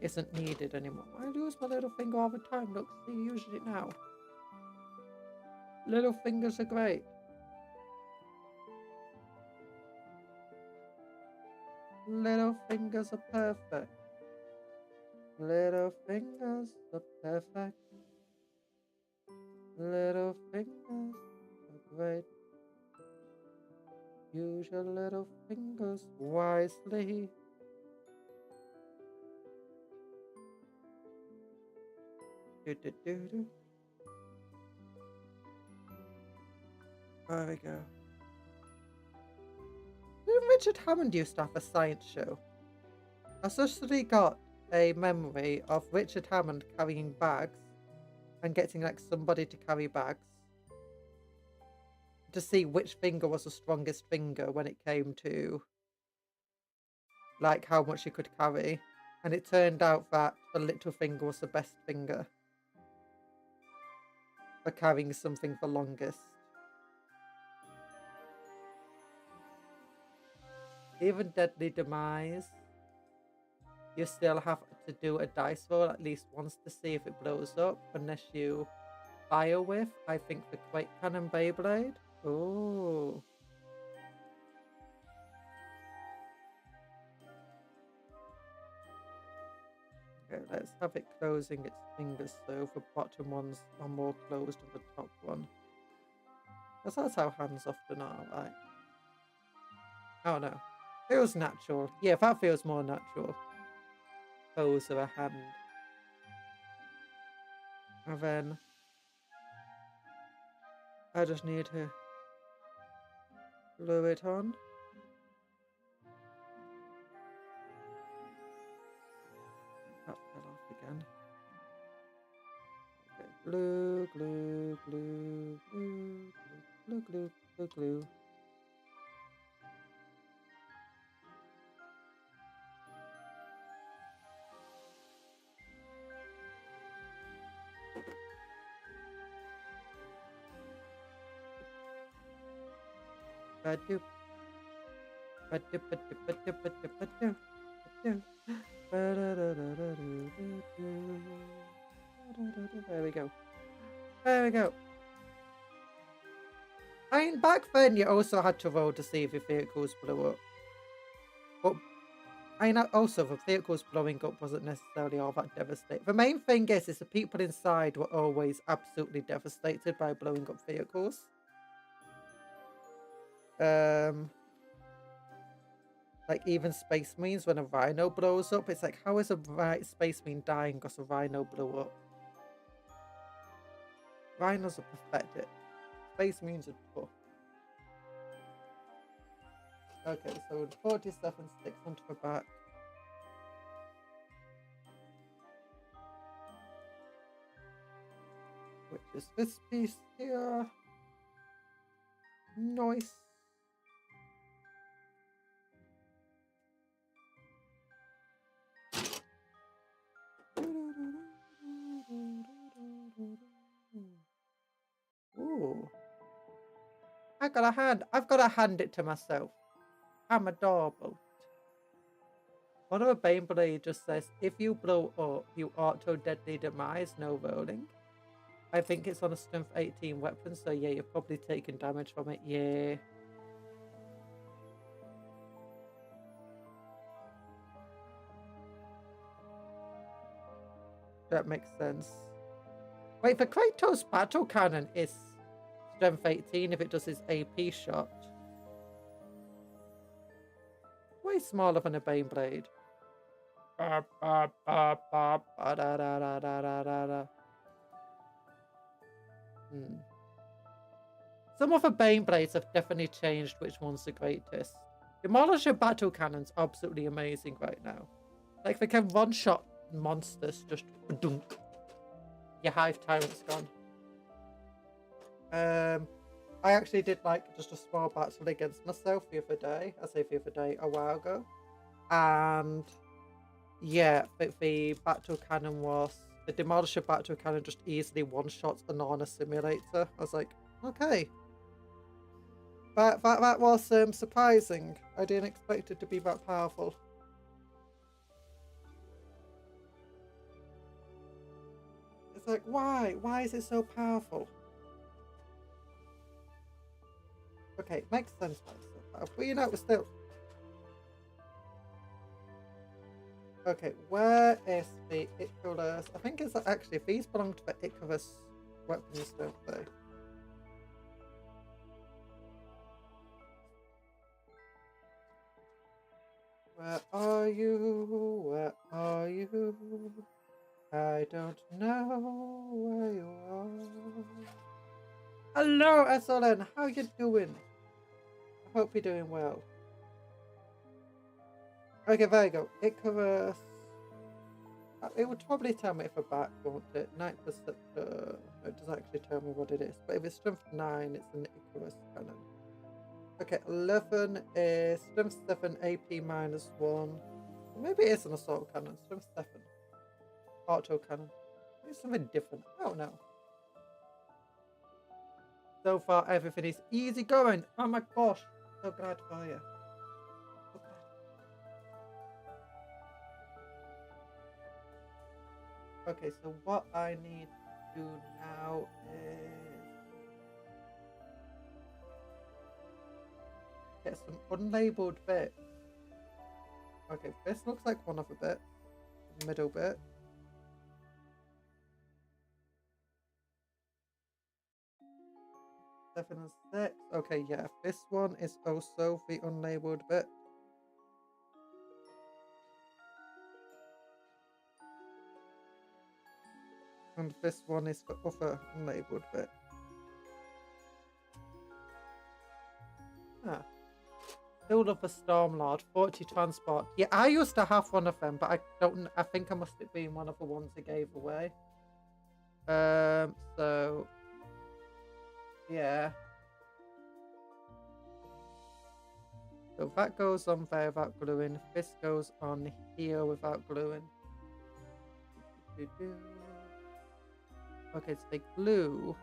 Isn't needed anymore. I lose my little finger all the time. Look, see, using it now. Little fingers are great. Little fingers are perfect. Little fingers are perfect. Little fingers are great. Use your little fingers wisely. Do. There we go. Didn't Richard Hammond used to have a science show? I suddenly got a memory of Richard Hammond carrying bags and getting like somebody to carry bags to see which finger was the strongest finger when it came to like how much you could carry. And it turned out that the little finger was the best finger for carrying something the longest. Even Deadly Demise, you still have to do a dice roll at least once to see if it blows up, unless you fire with, I think, the Quake Cannon Beyblade. Ooh. Okay, let's have it closing its fingers so the bottom ones are more closed than the top one. Because that's how hands often are, right? Oh no. Feels natural. Yeah, that feels more natural. Pose of a hand. And then I just need to glue it on. That fell off again. Okay. Glue, glue, glue, glue, glue, glue, glue, glue. Ba-doop. Ba-doop, ba-doop, ba-doop, ba-doop, ba-doop, ba-doop. Ba-da-da-da-da-da-da-da. There we go. There we go. I mean, back then you also had to roll to see if your vehicles blew up. But I mean, also the vehicles blowing up wasn't necessarily all that devastating. The main thing is the people inside were always absolutely devastated by blowing up vehicles. Like even Space Marines, when a rhino blows up, it's like, how is a Space Marine dying because a rhino blew up? Rhinos are pathetic. Space Marines are tough. Okay, so 47 sticks onto the back. Which is this piece here. Nice. Ooh. I've got to hand it to myself. I'm adorable. One of the Baneblade just says, if you blow up, you auto deadly demise, no rolling. I think it's on a strength 18 weapon, so yeah, you're probably taking damage from it, yeah. That makes sense. Wait, the Kratos battle cannon is strength 18 if it does his AP shot. Way smaller than a Baneblade. Some of the Baneblades have definitely changed which one's the greatest. Demolisher battle cannon's absolutely amazing right now. Like they can one-shot monsters, just dunk. Your Hive Tyrant's gone. I actually did like just a small battle against myself the other day. I say the other day, a while ago. And yeah, the battle cannon was, the Demolisher battle cannon just easily one-shots the Nana simulator. I was like, okay. That was surprising. I didn't expect it to be that powerful. It's like, why? Why is it so powerful? Okay, makes sense why it's so powerful. But you know, we're still... Okay, where is the Icarus? I think it's actually, these belong to the Icarus weapons, don't they? Where are you? Where are you? I don't know where you are. Hello, SLN. How you doing? I hope you're doing well. Okay, there you go. Icarus. It would probably tell me if a back, won't it? 9%. It doesn't actually tell me what it is. But if it's strength 9, it's an Icarus cannon. Okay, 11 is strength 7, AP -1. Maybe it is an assault cannon. Strength 7. Auto cannon. Maybe something different. I don't know. So far, everything is easy going. Oh my gosh. So glad for you. Okay, so what I need to do now is get some unlabeled bits. Okay, this looks like one of the bits. The middle bit. Seven and 6. Okay, yeah, this one is also the unlabeled bit. And this one is the other unlabeled bit. Ah. Still love the Stormlord, 40 transport. Yeah, I used to have one of them, but I think I must have been one of the ones they gave away. So yeah. So that goes on there without gluing. This goes on here without gluing. Okay, so they glue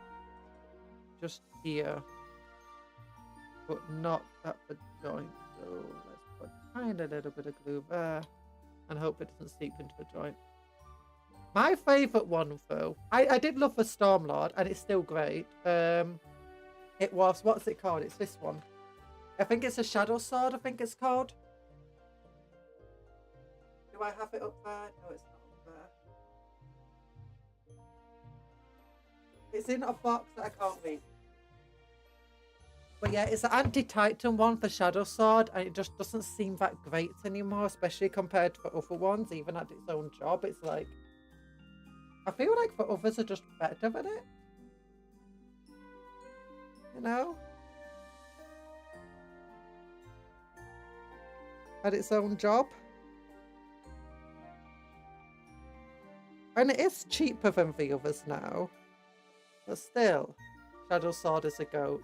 just here. but not at the joint. So let's put kind of a little bit of glue there and hope it doesn't seep into the joint. My favourite one, though, I did love the Stormlord, and it's still great. It was, what's it called? It's this one. I think it's a Shadow Sword, I think it's called. Do I have it up there? No, it's not up there. It's in a box that I can't read. But yeah, it's an anti-Titan one for Shadow Sword, and it just doesn't seem that great anymore, especially compared to other ones, even at its own job. It's like, I feel like the others are just better than it. You know? At its own job. And it is cheaper than the others now. But still, Shadow Sword is a goat.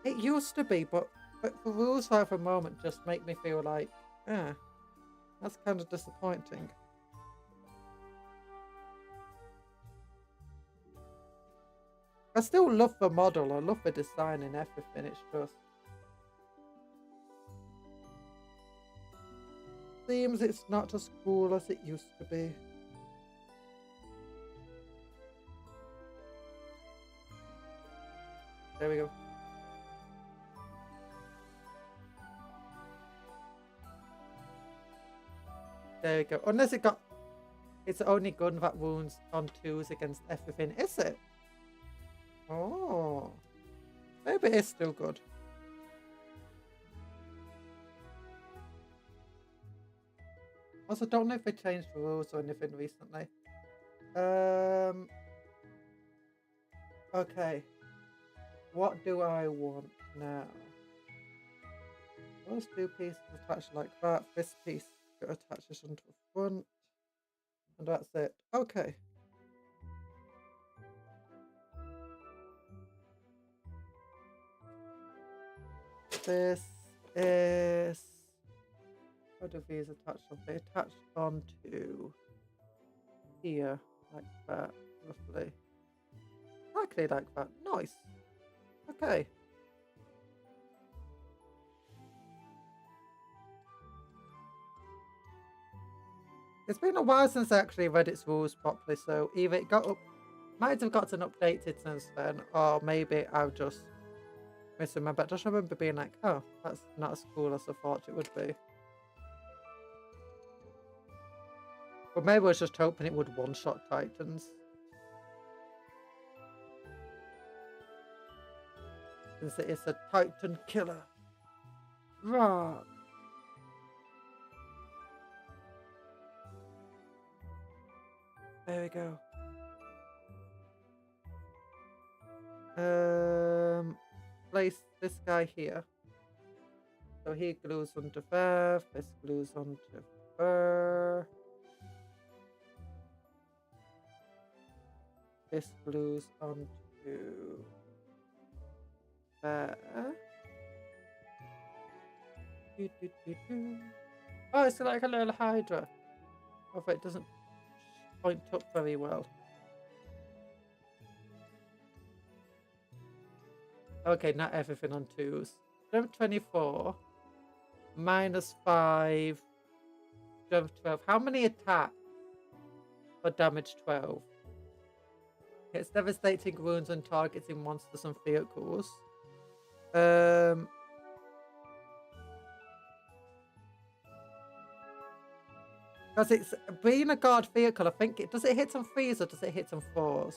It used to be, but the rules for the moment just make me feel like, that's kind of disappointing. I still love the model, I love the design and everything, it's just... seems it's not as cool as it used to be. There we go. There we go. Unless it got... it's the only gun that wounds on 2s against everything, is it? Oh. Maybe it is still good. Also, don't know if they changed the rules or anything recently. Okay. What do I want now? Those 2 pieces attached like that. This piece attaches onto the front. And that's it. Okay. This is... how do these attach on? They attach onto here, like that, roughly. Exactly like that. Nice. Okay. It's been a while since I actually read its rules properly, so either it got up, might have gotten updated since then, or maybe I've just misremembered. I just remember being like, oh, that's not as cool as I thought it would be. But maybe I was just hoping it would one-shot Titans. Since it is a Titan killer. Rah! There we go. Place this guy here. So he glues onto there. This glues onto there. This glues onto there. Oh, it's like a little Hydra. Oh, but it doesn't point up very well. Okay, not everything on 2s. Strength 24. Minus 5. Strength 12. How many attacks for damage 12? It's devastating wounds on targets in monsters and vehicles. Because it's being a guard vehicle, I think does it hit on 3s or does it hit on 4s?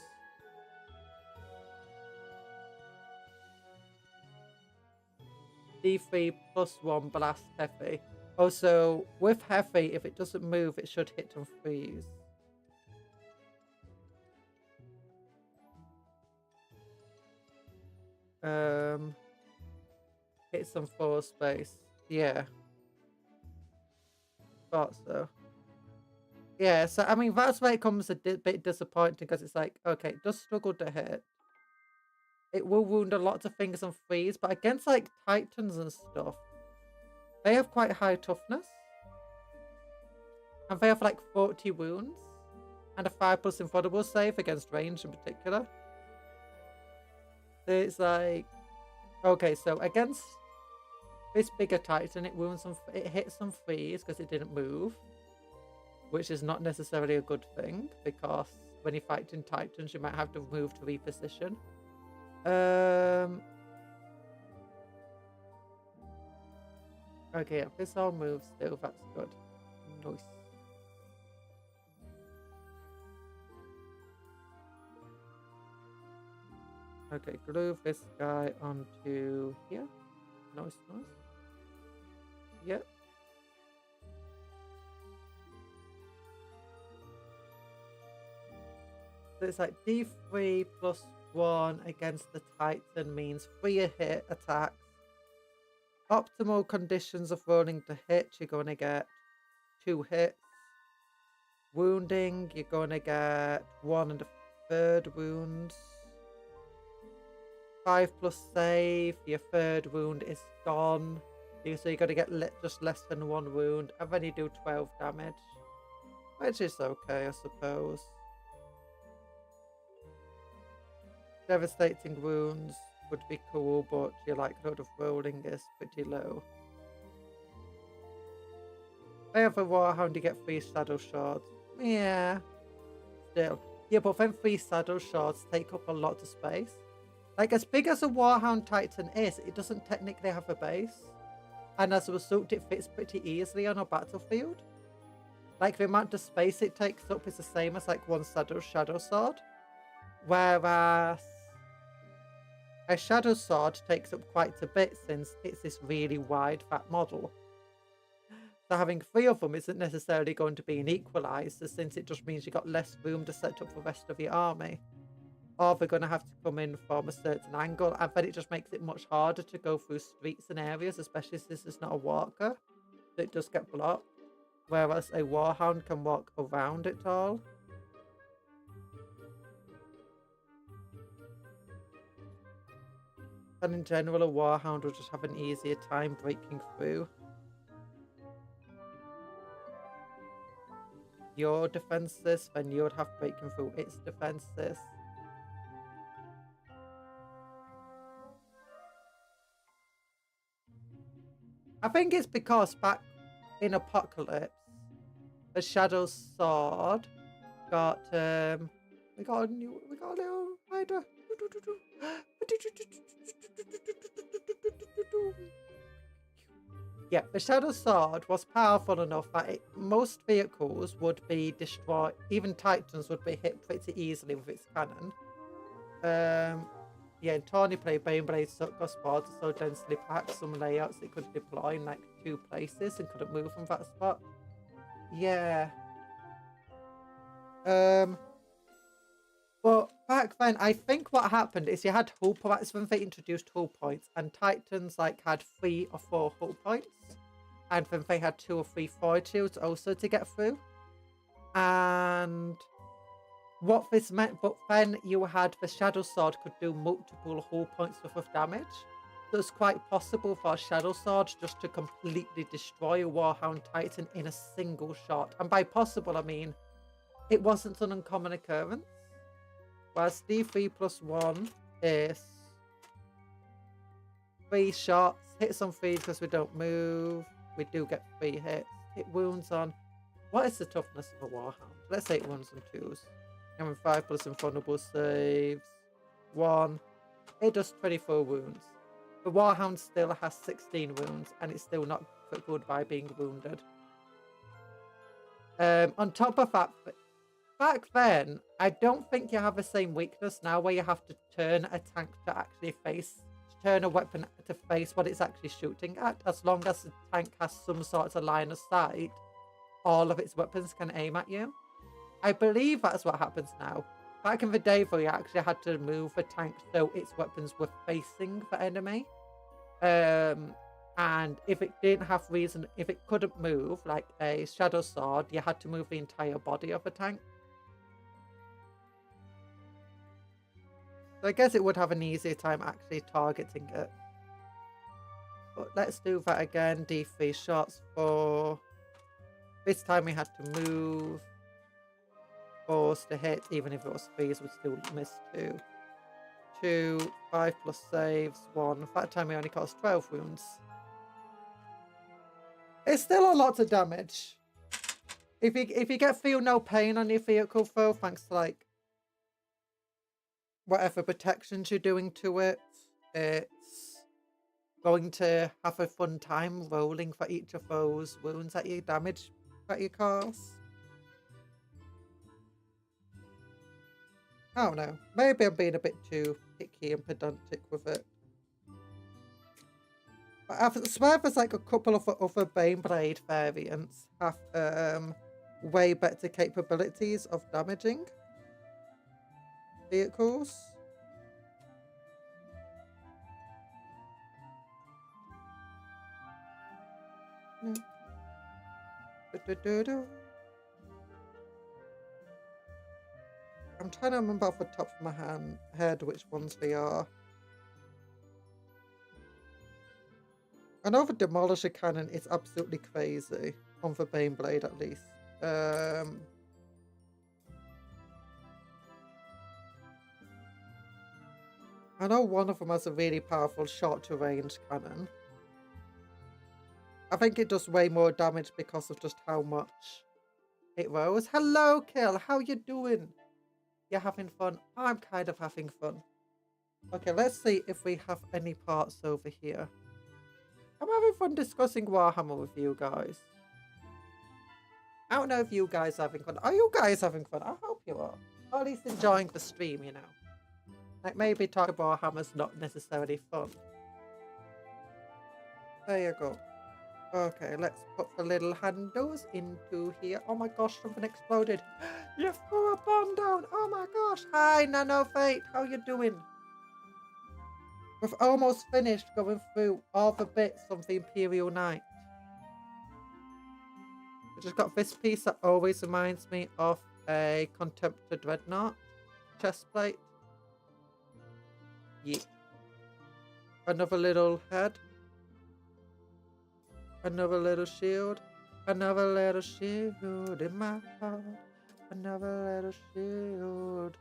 D3 plus 1 blast heavy. Also, with heavy, if it doesn't move, it should hit on 3s. Hit some 4 space. Yeah. Thought so. Yeah, so I mean, that's where it comes a bit disappointing because it's like, okay, it does struggle to hit. It will wound a lot of things on 3s, but against like Titans and stuff, they have quite high toughness. And they have like 40 wounds. And a 5+ refundable save against range in particular. So it's like, okay, so against This bigger Titan, it wounds some, it hits some freeze because it didn't move, which is not necessarily a good thing because when you're fighting Titans, you might have to move to reposition. Okay, yeah, this all moves still. That's good. Nice. Okay, glue this guy onto here. Nice, nice. Yep. So it's like D3 plus 1 against the Titan means 3 a hit attacks. Optimal conditions of rolling to hit, you're going to get 2 hits. Wounding, you're going to get 1 and a third wound. 5 plus save, your third wound is gone. So you're going to get just less than 1 wound. And then you do 12 damage. Which is okay, I suppose. Devastating wounds would be cool, but your likelihood of rolling is pretty low. I have a Warhound, you get 3 Shadow Shards. Yeah. Still. Yeah, but then 3 Shadow Shards take up a lot of space. Like, as big as a Warhound Titan is, it doesn't technically have a base. And as a result, it fits pretty easily on a battlefield. Like, the amount of space it takes up is the same as, like, 1 Shadow Sword. Whereas a Shadow Sword takes up quite a bit since it's this really wide, fat model. So having 3 of them isn't necessarily going to be an equalizer, since it just means you've got less room to set up the rest of your army. Or they're going to have to come in from a certain angle, and then it just makes it much harder to go through streets and areas, especially since this is not a walker. So it does get blocked. Whereas a Warhound can walk around it all. And in general, a Warhound will just have an easier time breaking through. Your defenses, then you would have breaking through its defenses. I think it's because back in Apocalypse, the Shadow Sword got we got a little rider. Yeah, the Shadow Sword was powerful enough that most vehicles would be destroyed, even Titans would be hit pretty easily with its cannon. Yeah, in Tawny Play, Baneblade Spot so densely packed some layouts it could deploy in like 2 places and couldn't move from that spot. Yeah. But back then, I think what happened is you had hull points. That's when they introduced hull points, and Titans like had 3 or 4 hull points, and then they had 2 or 3 fortitudes also to get through. And what this meant, but then you had the Shadow Sword could do multiple hull points worth of damage. So it's quite possible for a Shadow Sword just to completely destroy a Warhound Titan in a single shot. And by possible, I mean it wasn't an uncommon occurrence. Whereas D3 plus 1 is 3 shots. Hits on 3 because we don't move. We do get 3 hits. It wounds on. What is the toughness of a Warhound? Let's say it wounds on 2s. And with 5 plus refundable saves. 1. It does 24 wounds. The Warhound still has 16 wounds, and it's still not good by being wounded. On top of that, back then, I don't think you have the same weakness now where you have to turn a tank to actually turn a weapon to face what it's actually shooting at. As long as the tank has some sort of line of sight, all of its weapons can aim at you. I believe that's what happens now. Back in the day, though, you actually had to move the tank so its weapons were facing the enemy. And if it didn't have reason, if it couldn't move, like a Shadow Sword, you had to move the entire body of the tank. So I guess it would have an easier time actually targeting it. But let's do that again. D3 shots for... This time we had to move. 4s to hit, even if it was 3s, would still miss 2. 2, 5 plus saves, 1. That time we only caused 12 wounds. It's still a lot of damage. If you feel no pain on your vehicle though, thanks to like whatever protections you're doing to it, it's going to have a fun time rolling for each of those wounds that you damage that you cause. I don't know. Maybe I'm being a bit too picky and pedantic with it. But I swear there's like a couple of other Baneblade variants have way better capabilities of damaging vehicles. I'm trying to remember off the top of my head which ones they are. I know the Demolisher Cannon is absolutely crazy, on the Baneblade at least. I know one of them has a really powerful short-to-range cannon. I think it does way more damage because of just how much it rolls. Hello, Kill. How you doing? You're having fun? I'm kind of having fun. Okay, let's see if we have any parts over here. I'm having fun discussing Warhammer with you guys. I don't know if you guys are having fun. Are you guys having fun? I hope you are. Or at least enjoying the stream, you know. Like maybe talking about Warhammer's not necessarily fun. There you go. Okay, let's put the little handles into here. Oh my gosh, something exploded. You threw a bomb down. Oh my gosh. Hi, Nano Fate. How you doing? We've almost finished going through all the bits of the Imperial Knight. I just got this piece that always reminds me of a Contemptor Dreadnought chest plate. Yeah. Another little head. Another little shield. Another little shield in my heart. Another little shield.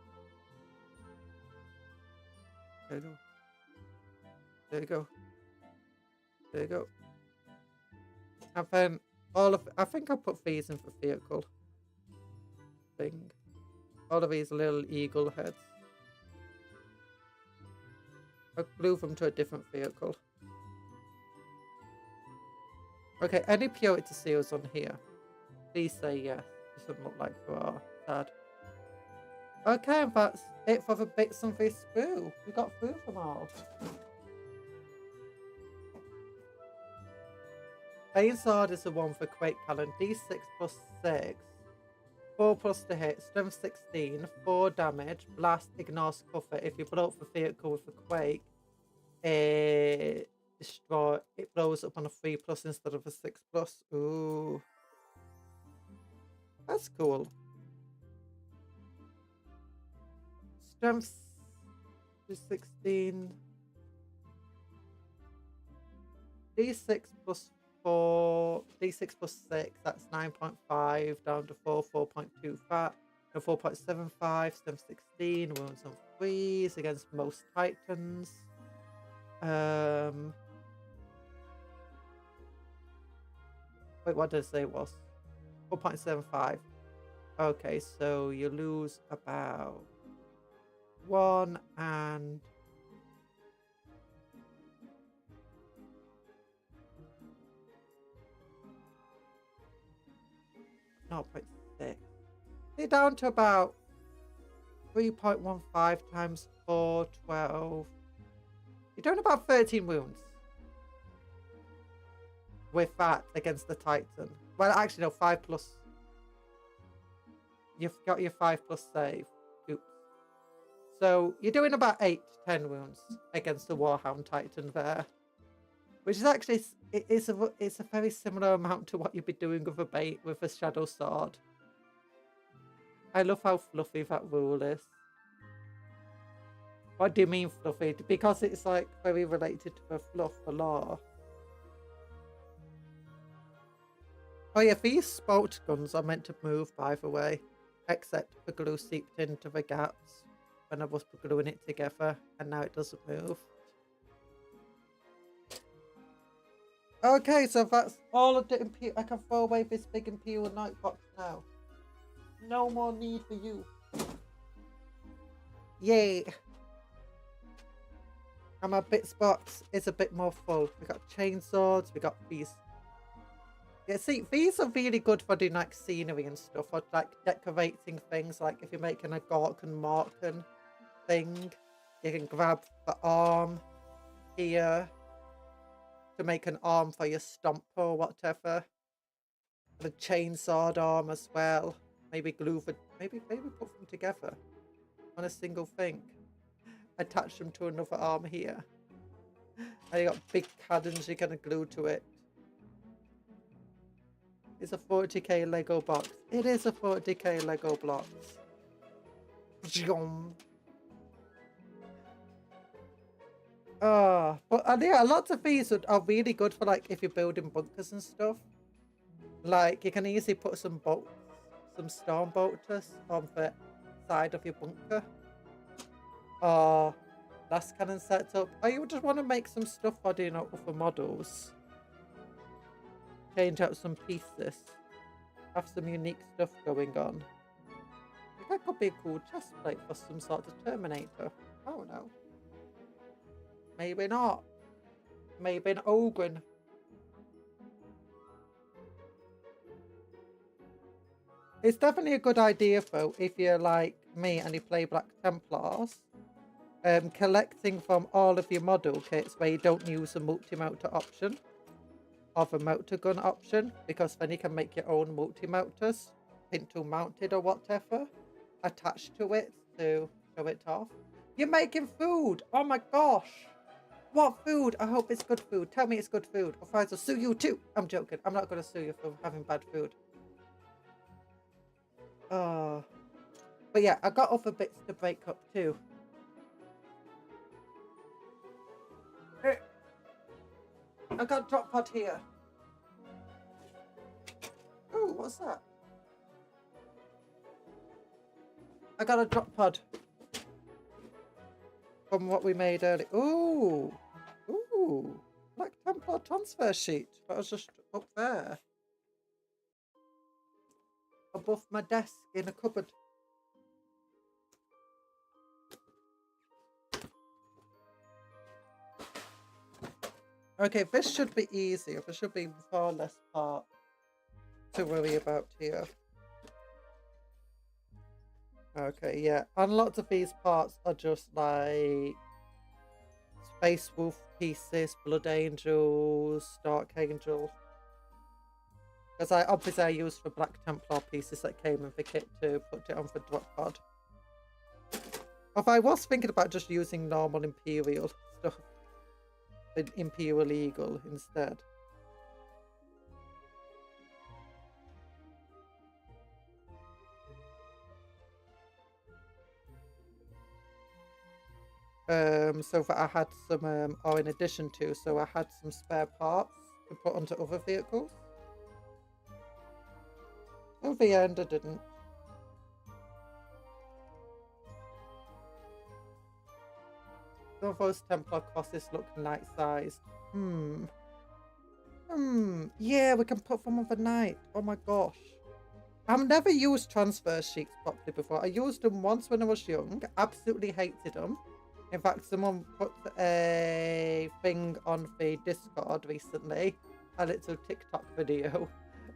There you go. There you go. There you go. And then I think I put these in the vehicle thing. All of these little eagle heads. I glue them to a different vehicle. Okay, any purity seals on here? Please say yes. Doesn't look like they are. Sad. Okay, and that's it for the bits on this sprue. We got through them all. Bane Sword is the one for Quake Cannon. D6 plus 6. 4 plus to hit. Strength 16. 4 damage. Blast ignores cover. If you blow up the vehicle with a Quake, it blows up on a 3 plus instead of a 6 plus. Ooh. That's cool. Strength 16. D6 plus 4. D6 plus 6. That's 9.5 down to 4. 4.2 fat. No, 4.75. Strength 16. Wounds on 3s against most Titans. Wait, what did I say it was? 4.75. Okay, so you lose about 1 and 0.6. You're down to about 3.15 times 4, 12. You're doing about 13 wounds with that against the Titan. Well, actually, no, 5 plus. You've got your 5 plus save. Oops. So you're doing about 8 to 10 wounds against the Warhound Titan there, which is actually it's a very similar amount to what you'd be doing with a Shadow Sword. I love how fluffy that rule is. What do you mean fluffy? Because it's like very related to the fluff, the lore. Oh yeah, these spout guns are meant to move, by the way, except the glue seeped into the gaps when I was gluing it together, and now it doesn't move. Okay, so that's all of the I can throw away this big Imperial Night box now. No more need for you. Yay. And my bits box is a bit more full. We got chainsaws, we got these. Yeah, see, these are really good for doing like scenery and stuff, or like decorating things, like if you're making a Gork and Marken thing, you can grab the arm here to make an arm for your stomper or whatever. The chainsawed arm as well. Maybe glue for, maybe put them together on a single thing. Attach them to another arm here. And you got big cannons you're gonna glue to it. It's a 40k Lego box. It is a 40k Lego box. But yeah, lots of these are really good for like if you're building bunkers and stuff. Like you can easily put some bolts, some storm bolters on the side of your bunker. Or last cannon setup. Or you just want to make some stuff for doing other models. Change out some pieces. Have some unique stuff going on. I think that could be a cool chest plate for some sort of Terminator. I don't know. Maybe not. Maybe an Ogren. It's definitely a good idea though, if you're like me and you play Black Templars, collecting from all of your model kits where you don't use a multi-mounter option or the motor gun option, because then you can make your own multi-motors, pintle mounted or whatever, attached to it to show it off. You're making food! Oh my gosh! What food? I hope it's good food. Tell me it's good food. Otherwise I'll sue you too. I'm joking. I'm not going to sue you for having bad food. But yeah, I got other bits to break up too. I got a drop pod here. Oh, what's that? I got a drop pod from what we made earlier. Ooh, ooh, Black Templar transfer sheet. That was just up there, above my desk in a cupboard. Okay, this should be easier. There should be far less part to worry about here. Okay, yeah. And lots of these parts are just like Space Wolf pieces, Blood Angels, Dark Angel. Because obviously I used the Black Templar pieces that came in the kit to put it on the drop pod. If I was thinking about just using normal Imperial stuff. The Imperial Eagle instead. So that I had some, or in addition to, so I had some spare parts to put onto other vehicles. In the end, I didn't. Some of those Templar crosses look night-sized. Yeah, we can put them on the night. Oh my gosh. I've never used transfer sheets properly before. I used them once when I was young. Absolutely hated them. In fact, someone put a thing on the Discord recently, a little TikTok video,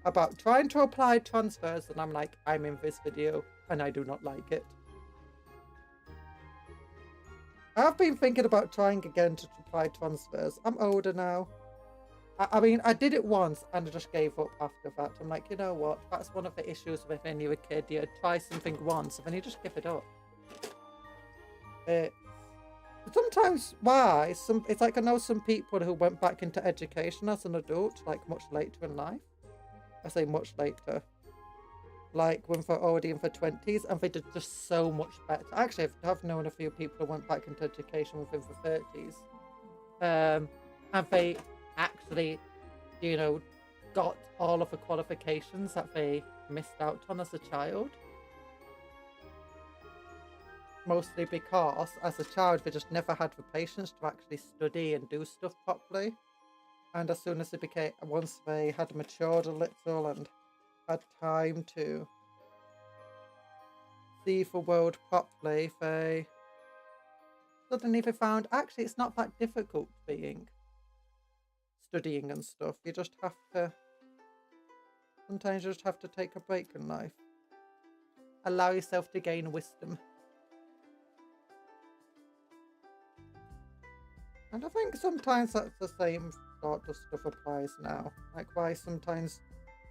about trying to apply transfers, and I'm like, I'm in this video, and I do not like it. I've been thinking about trying again to apply transfers. I'm older now. I mean, I did it once and I just gave up after that. I'm like, you know what? That's one of the issues with when you're a kid. You try something once and then you just give it up. Sometimes, why? It's like I know some people who went back into education as an adult, like much later in life. I say much later. Like when they're already in their 20s, and they did just so much better. Actually, I've known a few people who went back into education within their 30s. And they actually, you know, got all of the qualifications that they missed out on as a child. Mostly because, as a child, they just never had the patience to actually study and do stuff properly. And as soon as they became, once they had matured a little and had time to see the world properly, they suddenly found actually it's not that difficult studying and stuff. You just have to, sometimes you just have to take a break in life. Allow yourself to gain wisdom. And I think sometimes that's the same sort of stuff applies now. Like why sometimes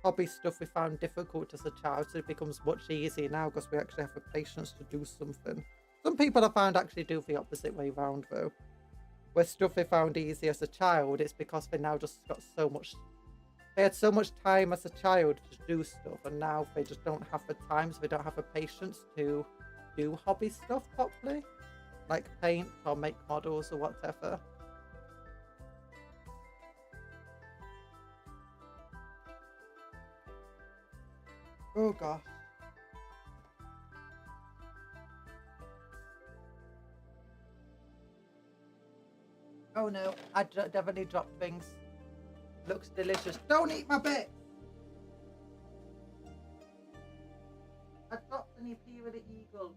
hobby stuff we found difficult as a child, so it becomes much easier now because we actually have the patience to do something. Some people I found actually do the opposite way round though. Where stuff they found easy as a child, it's because they now just got so much, they had so much time as a child to do stuff, and now they just don't have the time, so they don't have the patience to do hobby stuff properly. Like paint or make models or whatever. Oh gosh. Oh no, I definitely dropped things. Looks delicious. Don't eat my bit! I dropped an EP with the eagle.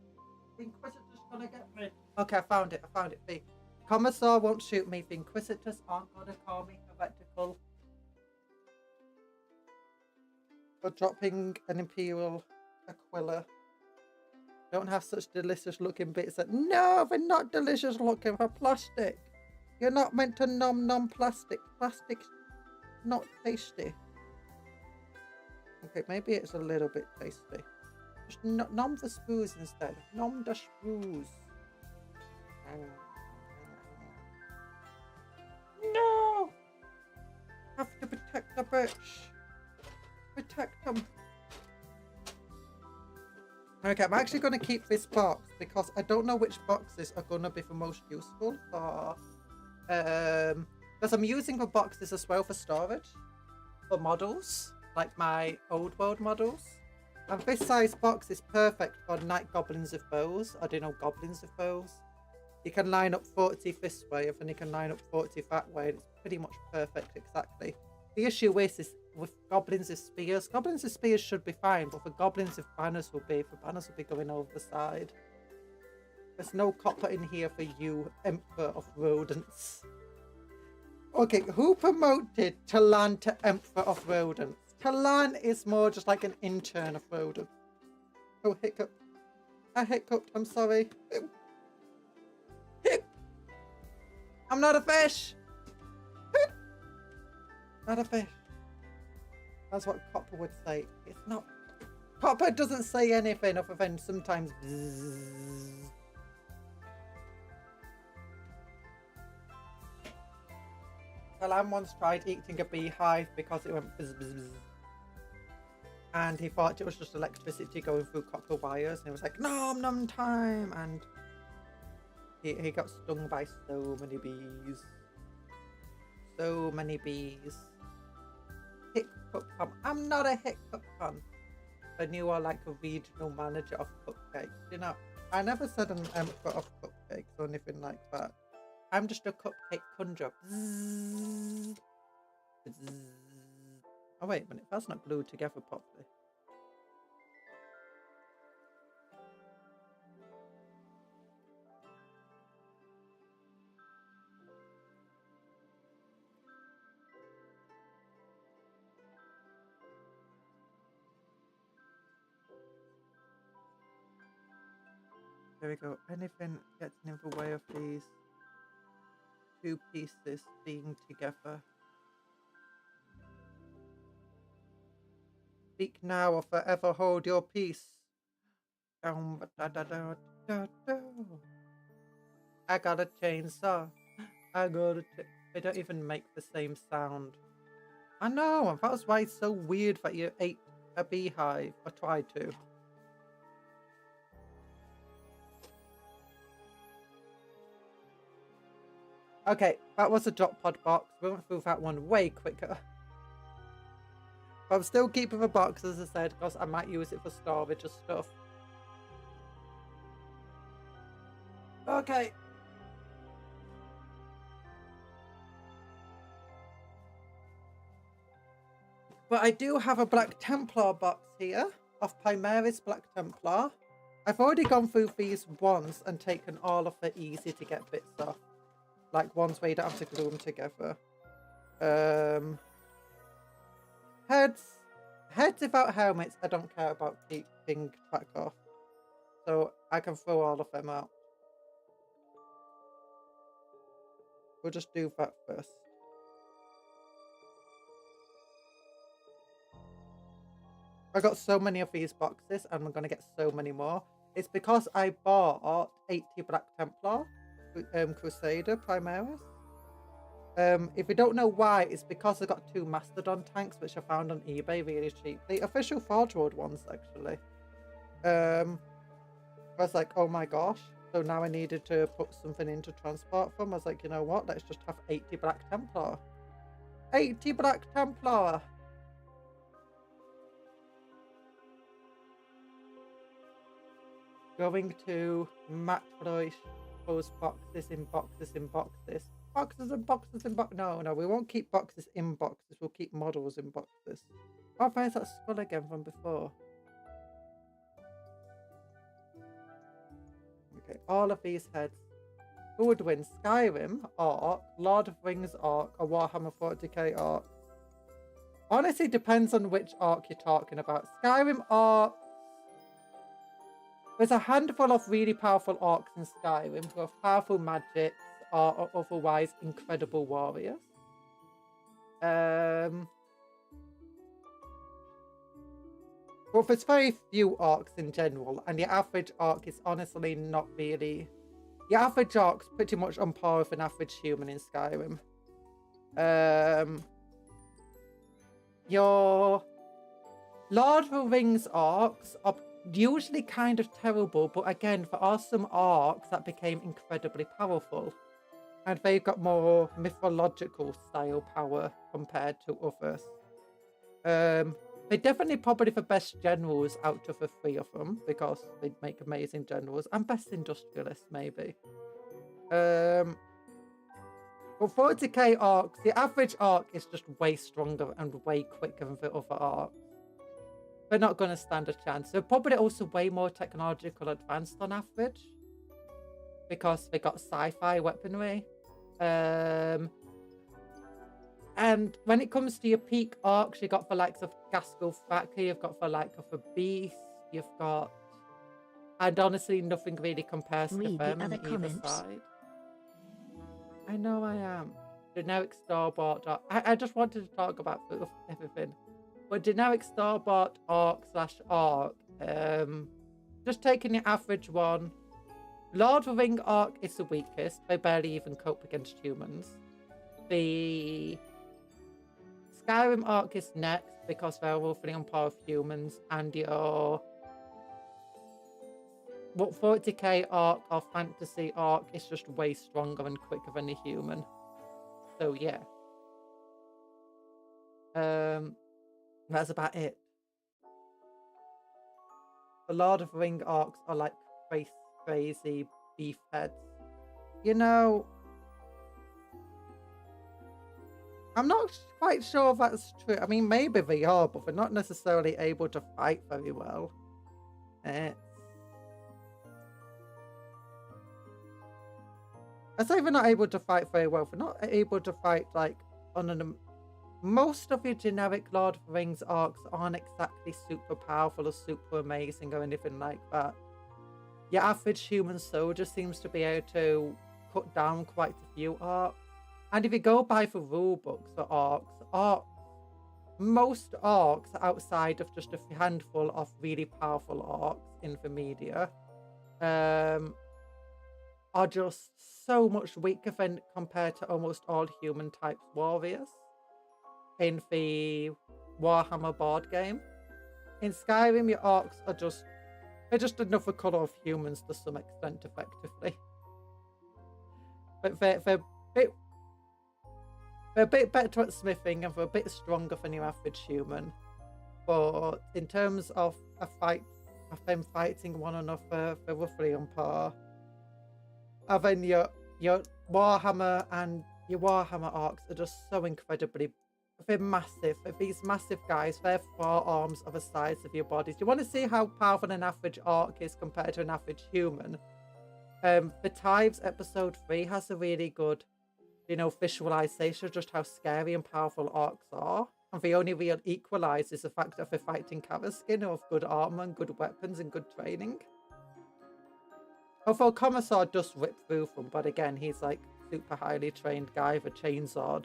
The Inquisitor's gonna get me. Okay, I found it. The Commissar won't shoot me. The Inquisitors aren't gonna call me heretical. For dropping an Imperial Aquila. Don't have such delicious looking bits. No, they're not delicious looking. They're plastic. You're not meant to nom plastic. Plastic's not tasty. Okay, maybe it's a little bit tasty. Just nom the sprues instead. Nom the sprues. No! Have to protect the bitch. Protect them. Okay, I'm actually going to keep this box because I don't know which boxes are going to be the most useful for... because I'm using the boxes as well for storage. For models. Like my old world models. And this size box is perfect for night goblins with bows. I don't know, goblins with bows. You can line up 40 this way, and then you can line up 40 that way. And it's pretty much perfect, exactly. The issue is with goblins with spears. Goblins with spears should be fine, but for goblins with banners will be going over the side. There's no copper in here for you, Emperor of Rodents. Okay, who promoted Talan to Emperor of Rodents? Talan is more just like an intern of rodents. Oh, hiccup. I hiccuped, I'm sorry. I'm not a fish! Not a fish. That's what Copper would say. It's not. Copper doesn't say anything other than sometimes bzzz. Talan once tried eating a beehive because it went bzz bzz bzz. And he thought it was just electricity going through copper wires. And he was like, nom time. And he got stung by so many bees. So many bees. Hiccup Con. I'm not a Hiccup Con. And you are like a regional manager of Cupcakes. You know, I never said an emperor of Cupcakes or anything like that. I'm just a Cupcake Conjuror. Bzzz. Bzzz. Oh wait a minute, that's not glued together properly. There we go. Anything gets in the way of these two pieces being together. Speak now or forever hold your peace. I got a chainsaw. They don't even make the same sound. I know, and that was why it's so weird that you ate a beehive, or tried to. Okay, that was a drop pod box. We went through that one way quicker. But I'm still keeping the box, as I said, because I might use it for storage and stuff. Okay. But I do have a Black Templar box here of Primaris Black Templar. I've already gone through these once and taken all of the easy to get bits off. Like ones where you don't have to glue them together. Heads without helmets, I don't care about keeping track of. So I can throw all of them out. We'll just do that first. I got so many of these boxes and I'm going to get so many more. It's because I bought 80 Black Templar Crusader Primaris. If you don't know why, it's because I got 2 Mastodon tanks which I found on eBay really cheaply. Official Forge World ones, actually. I was like, oh my gosh. So now I needed to put something in to transport from. I was like, you know what? Let's just have 80 Black Templar. 80 Black Templar! Going to match those boxes in boxes in boxes. Boxes and boxes and boxes. No, we won't keep boxes in boxes. We'll keep models in boxes. Oh, there's that skull again from before. Okay, all of these heads. Who would win? Skyrim Arc, Lord of Rings Arc, or Warhammer 40k Arc? Honestly, depends on which Arc you're talking about. Skyrim Arc. There's a handful of really powerful orcs in Skyrim who have powerful magics or otherwise incredible warriors. But there's very few orcs in general, and the average orc is honestly not really... The average orc's pretty much on par with an average human in Skyrim. Your Lord of the Rings orcs are usually kind of terrible, but again, there are some orcs that became incredibly powerful. And they've got more mythological style power compared to others. They're definitely probably the best generals out of the 3 of them, because they make amazing generals, and best industrialists, maybe. But 40k orcs, the average orc is just way stronger and way quicker than the other orcs. They're not going to stand a chance. They're probably also way more technological advanced on average, because they got sci-fi weaponry. And when it comes to your peak orcs, you got the likes of Gaskell Thacker, you've got the likes of a Beast, you've got... And honestly, nothing really compares to them on either side. I know I am. Generic store-bought... I just wanted to talk about everything. But generic store-bought orc/orc, just taking the average one. Lord of the Ring orc is the weakest. They barely even cope against humans. The Skyrim orc is next because they're roughly on par with humans. And your 40k orc or fantasy orc is just way stronger and quicker than a human. So yeah. That's about it. The Lord of the Ring orcs are like crazy beef heads. You know, I'm not quite sure if that's true. I mean, maybe they are, but they're not necessarily able to fight very well. I say they're not able to fight very well. They're not able to fight like on an... Most of your generic Lord of the Rings orcs aren't exactly super powerful or super amazing or anything like that. Your average human soldier seems to be able to cut down quite a few orcs. And if you go by the rule books for orcs, most orcs outside of just a handful of really powerful orcs in the media are just so much weaker than compared to almost all human types warriors in the Warhammer board game. In Skyrim, your orcs are just... They're just another colour of humans to some extent, effectively. But they're a bit better at smithing and they're a bit stronger than your average human. But in terms of a fight, of them fighting one another, they're roughly on par. And then your Warhammer and your Warhammer orcs are just so incredibly They're massive. These massive guys, their forearms are the size of your bodies. Do you want to see how powerful an average orc is compared to an average human? The Tives episode 3 has a really good, visualization of just how scary and powerful orcs are. And the only real equalizer is the fact that they're fighting Karaskin who have good armor and good weapons and good training. Although Commissar does rip through them, but again, he's like super highly trained guy with a chainsword.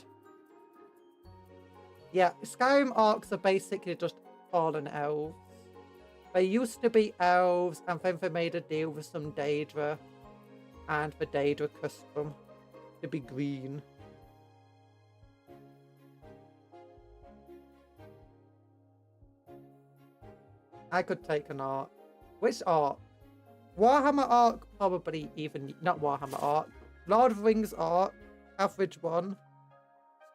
Yeah, Skyrim orcs are basically just fallen elves. They used to be elves, and then they made a deal with some Daedra, and the Daedra cursed them to be green. I could take an arc. Which arc? Warhammer arc, probably even... Not Warhammer arc. Lord of the Rings arc. Average one.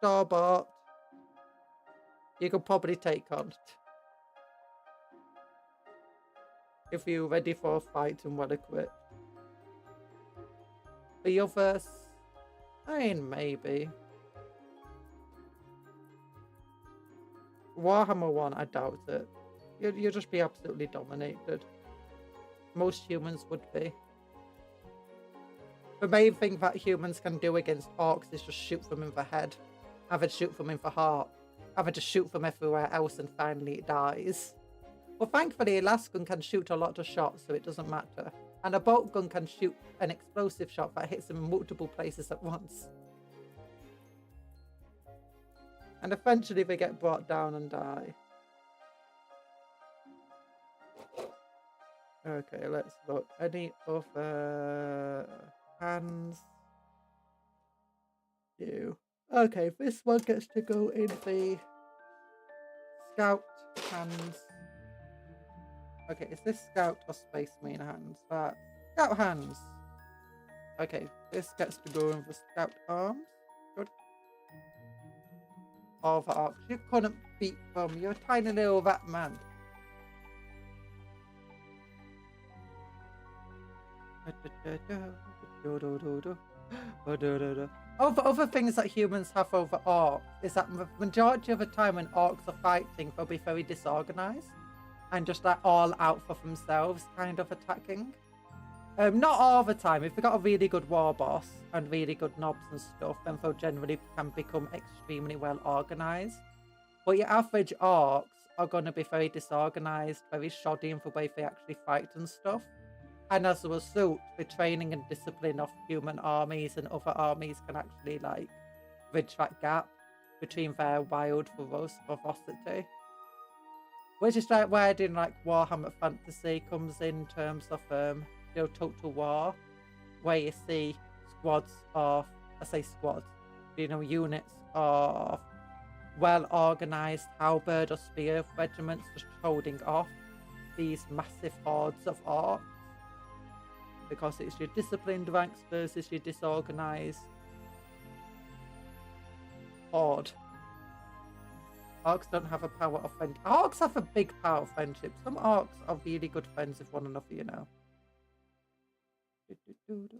Starbart. You could probably take on. If you're ready for a fight and well equipped. The others... I mean, maybe. Warhammer 1, I doubt it. You'll just be absolutely dominated. Most humans would be. The main thing that humans can do against orcs is just shoot them in the head. Have it shoot them in the heart. Have it just shoot them everywhere else and finally it dies. Well, thankfully, a last gun can shoot a lot of shots, so it doesn't matter. And a bolt gun can shoot an explosive shot that hits them in multiple places at once. And eventually they get brought down and die. Okay, let's look. Any other hands? No. Okay, this one gets to go in the scout hands. Okay, is this scout or space marine hands? That scout hands. Okay, this gets to go in the scout arms. Good. All the arcs. You couldn't beat them. You're a tiny little rat man. Oh, the other things that humans have over orcs is that the majority of the time when orcs are fighting, they'll be very disorganized and just like all out for themselves kind of attacking. Not all the time. If you've got a really good war boss and really good knobs and stuff, then they'll generally can become extremely well organized. But your average orcs are going to be very disorganized, very shoddy in the way they actually fight and stuff. And as a result, the training and discipline of human armies and other armies can actually like bridge that gap between their wild ferocity. Which is like where in like Warhammer Fantasy comes in terms of Total War, where you see squads of, I say squads, units of well-organized halberd or spear regiments just holding off these massive hordes of orcs. Because it's your disciplined ranks versus your disorganized horde. Orcs don't have a power of friendship. Orcs have a big power of friendship. Some orcs are really good friends with one another, you know.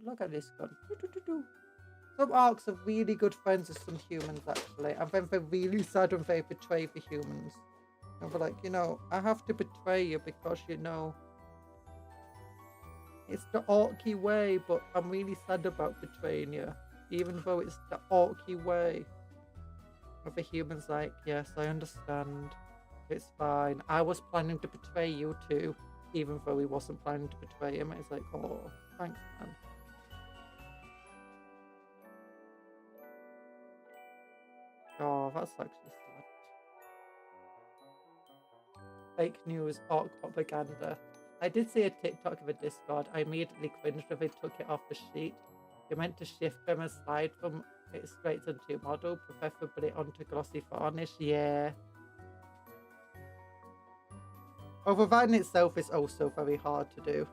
Look at this gun. Some orcs are really good friends with some humans, actually. And then they're really sad when they betray the humans. And they're like, I have to betray you because, it's the orky way, but I'm really sad about betraying you. Even though it's the orky way. And the human's like, yes, I understand. It's fine. I was planning to betray you too. Even though he wasn't planning to betray him. It's like, oh, thanks, man. Oh, that's actually sad. Fake news, orc propaganda. I did see a TikTok of a Discord. I immediately cringed when they took it off the sheet. You meant to shift them and slide from it straight onto your model, preferably onto glossy varnish. Yeah. Although that in itself is also very hard to do.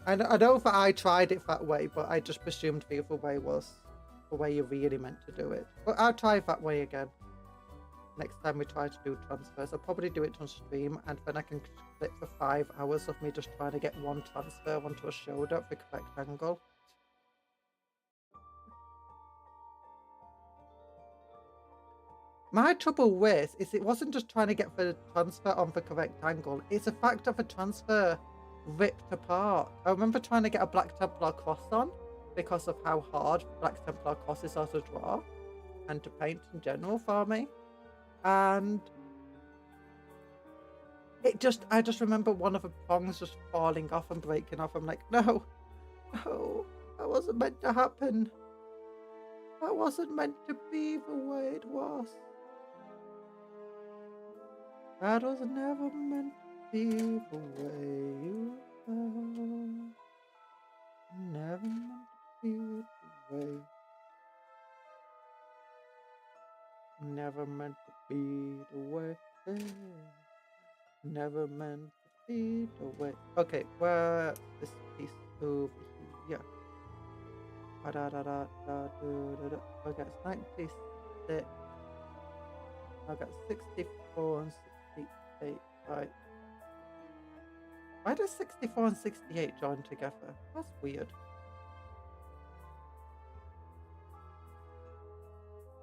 And I know that I tried it that way, but I just presumed the other way was the way you really meant to do it. But I'll try it that way again. Next time we try to do transfers, I'll probably do it on stream, and then I can clip for 5 hours of me just trying to get one transfer onto a shoulder at the correct angle. My trouble with is it wasn't just trying to get the transfer on the correct angle. It's a fact of the transfer ripped apart. I remember trying to get a Black Templar cross on because of how hard Black Templar crosses are to draw and to paint in general for me. And I just remember one of the prongs just falling off and breaking off. I'm like, no, that wasn't meant to happen. That wasn't meant to be the way it was. That was never meant to be the way you were. Never meant to be the way. Never meant to be the way. Never meant to be the way. Okay, where this piece over here? Okay, it's 96. I got 64 and 68. Right. Why does 64 and 68 join together? That's weird.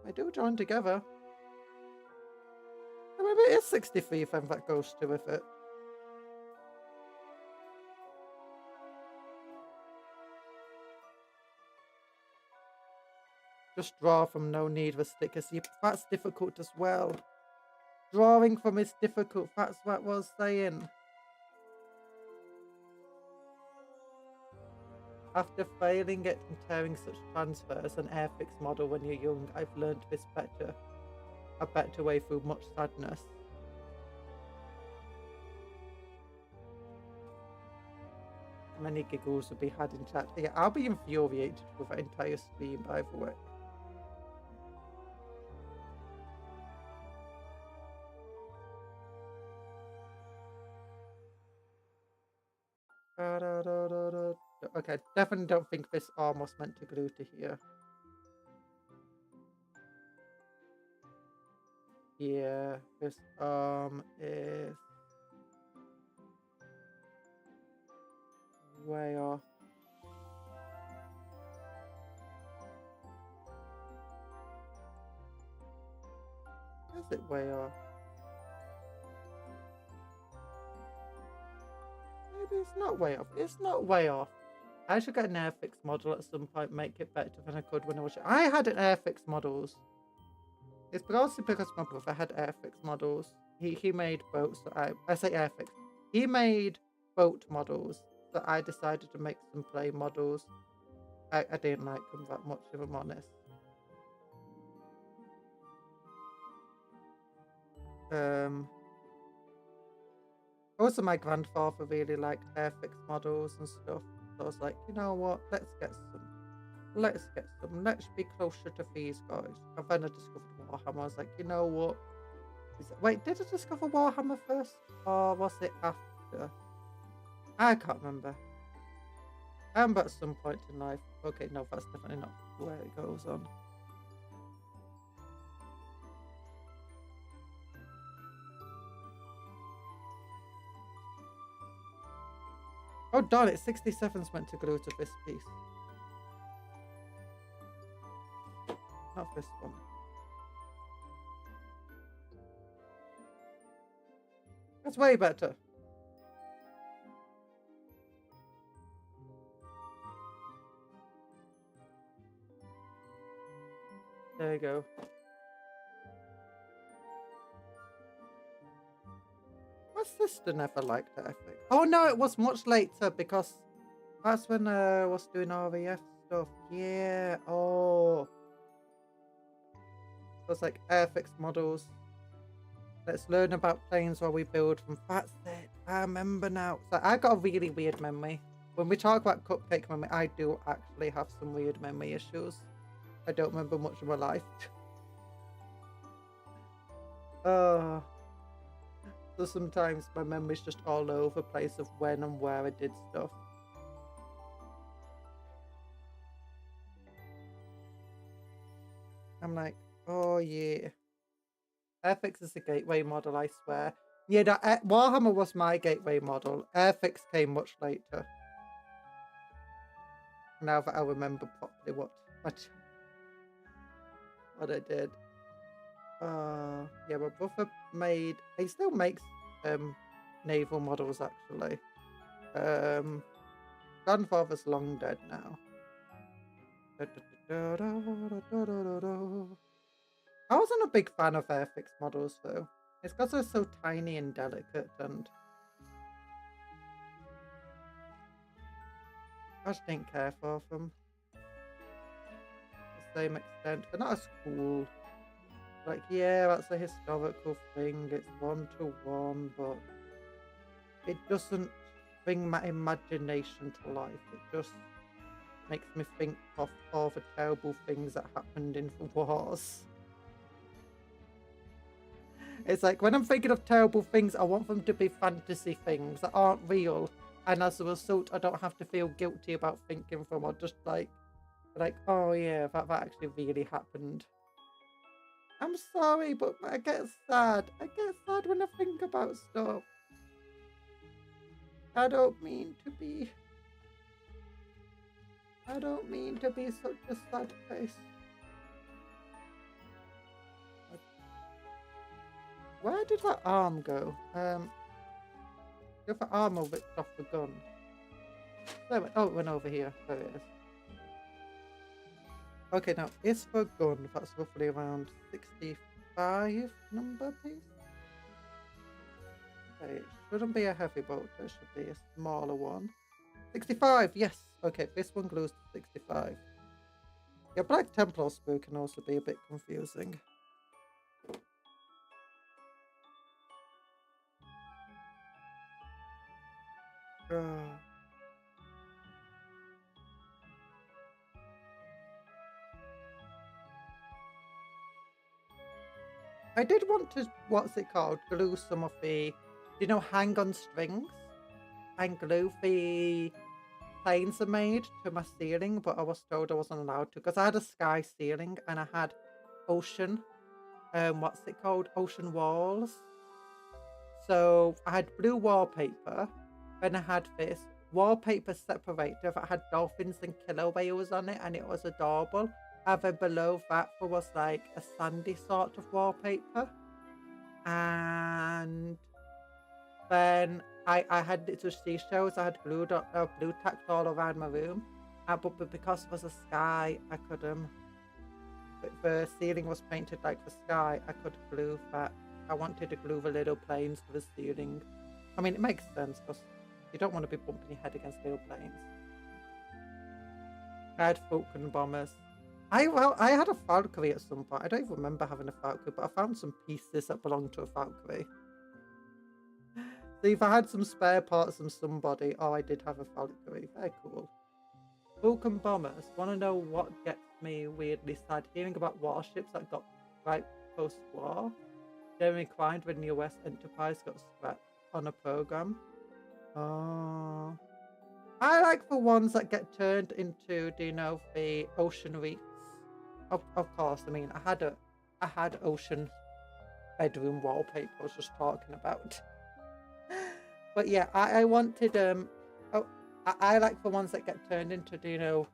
They do join together. Maybe it is 63 then that goes to with it. Just draw from no need for stickers. See, that's difficult as well. Drawing from is difficult. That's what I was saying. After failing it and tearing such transfers and airfix model when you're young, I've learned this better. A better way through much sadness. Many giggles will be had in chat. Yeah, I'll be infuriated with that entire stream, by the way. Okay, definitely don't think this arm was meant to glue to here. Yeah, this arm is way off. Is it way off? Maybe it's not way off. It's not way off. I should get an Airfix model at some point, make it better than I could when I was... I had an Airfix models. It's mostly because my brother had Airfix models. He made boats that I say Airfix. He made boat models that I decided to make some play models. I didn't like them that much, if I'm honest. Also, my grandfather really liked Airfix models and stuff. So I was like, you know what? Let's get some. Let's be closer to these guys. And then I discovered Warhammer. I was like, you know what? Wait, did I discover Warhammer first? Or was it after? I can't remember. I remember at some point in life. Okay, no, that's definitely not where it goes on. Oh darn it, 67's meant to glue to this piece. Not this one. That's way better. There you go. My sister never liked Airfix. Oh no, it was much later because that's when I was doing RAF stuff. Yeah, oh. It was like Airfix models. Let's learn about planes while we build them. That's it. I remember now. So I got a really weird memory. When we talk about Cupcake memory, I do actually have some weird memory issues. I don't remember much of my life. So sometimes my memory's just all over the place of when and where I did stuff. I'm like, oh yeah. Airfix is a gateway model, I swear. Yeah, Warhammer was my gateway model. Airfix came much later. Now that I remember properly what I did. Yeah, my brother made. He still makes naval models actually. Grandfather's long dead now. I wasn't a big fan of Airfix models though. It's because they're so tiny and delicate, and I just didn't care for them. The same extent, they're not as cool. Like, yeah, that's a historical thing, it's 1-to-1, but it doesn't bring my imagination to life. It just makes me think of all the terrible things that happened in the wars. It's like, when I'm thinking of terrible things, I want them to be fantasy things that aren't real. And as a result, I don't have to feel guilty about thinking them, or just like, oh yeah, that actually really happened. I'm sorry, but I get sad. I get sad when I think about stuff. I don't mean to be such a sad face. Where did that arm go? The other arm ripped off the gun. Oh, it went over here. There it is. Okay, now, is the gun, that's roughly around 65 number piece? Okay, it shouldn't be a heavy bolt, it should be a smaller one. 65, yes! Okay, this one glues to 65. Yeah, Black Templar sprue can also be a bit confusing. I did want to, glue some of the, hang on strings and glue the planes I made to my ceiling, but I was told I wasn't allowed to because I had a sky ceiling and I had ocean, ocean walls. So I had blue wallpaper, then I had this wallpaper separator that had dolphins and killer whales on it, and it was adorable. And then below that there was like a sandy sort of wallpaper. And then I had little seashells I had glued up, blue tacked all around my room. But because it was a sky, I could, the ceiling was painted like the sky, I could glue that. I wanted to glue the little planes to the ceiling. I mean, it makes sense because you don't want to be bumping your head against little planes. I had Falcon bombers. I had a Valkyrie at some point. I don't even remember having a Valkyrie, but I found some pieces that belonged to a Valkyrie. So if I had some spare parts from somebody, I did have a Valkyrie. Very cool. Falcon bombers. Want to know what gets me weirdly sad? Hearing about warships that got right post-war. Jeremy cried when the US Enterprise got scrapped on a program. Oh. I like the ones that get turned into, the ocean reefs. Of course, I mean, I had ocean bedroom wallpaper I was just talking about. But yeah, I wanted, I like the ones that get turned into,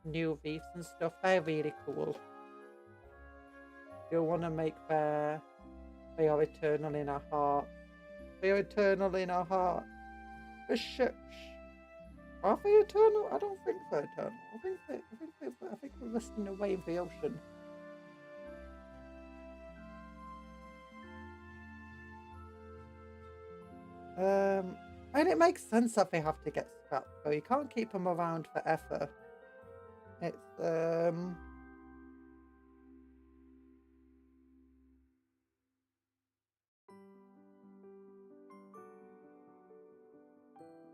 new reefs and stuff. They're really cool. You'll want to make they are eternal in our heart. They are eternal in our heart. The ships. Are they eternal? I don't think they're eternal. I think we're rusting away in the ocean. And it makes sense that they have to get scrapped, though. You can't keep them around forever. It's,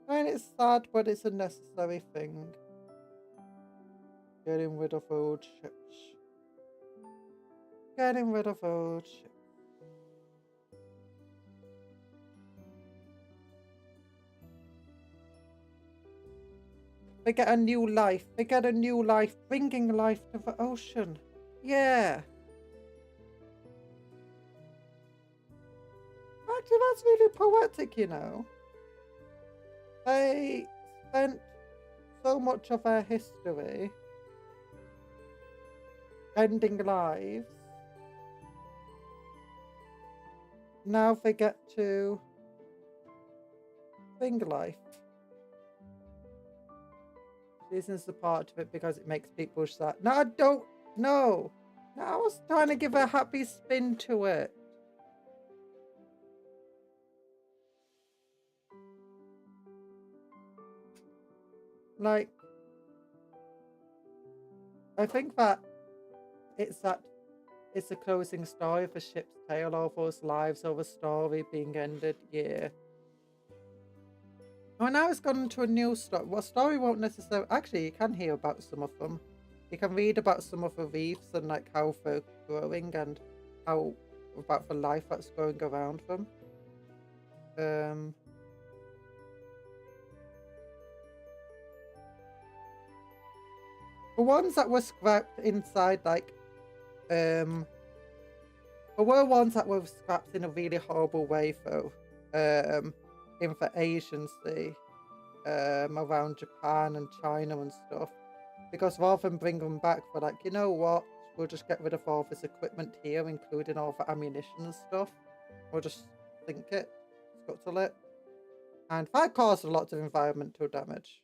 and it's sad, but it's a necessary thing. Getting rid of old ships. Getting rid of old ships. They get a new life. They get a new life, bringing life to the ocean. Yeah. Actually, that's really poetic, They spent so much of their history ending lives. now they get to thing life. This is the part of it because it makes people sad. No, I don't. No. No, I was trying to give a happy spin to it. Like, I think that it's a closing story of a ship's tale, all those lives of a story being ended. Yeah. Oh, now it's gone into a new story. Well, story won't necessarily... Actually, you can hear about some of them. You can read about some of the reefs and like how they're growing and how about the life that's going around them. The ones that were scrapped inside, like, there were ones that were scrapped in a really horrible way, though. In the Asian Sea, around Japan and China and stuff. Because rather than bring them back, we're like, you know what? We'll just get rid of all this equipment here, including all the ammunition and stuff. We'll just sink it, scuttle it. And that caused a lot of environmental damage.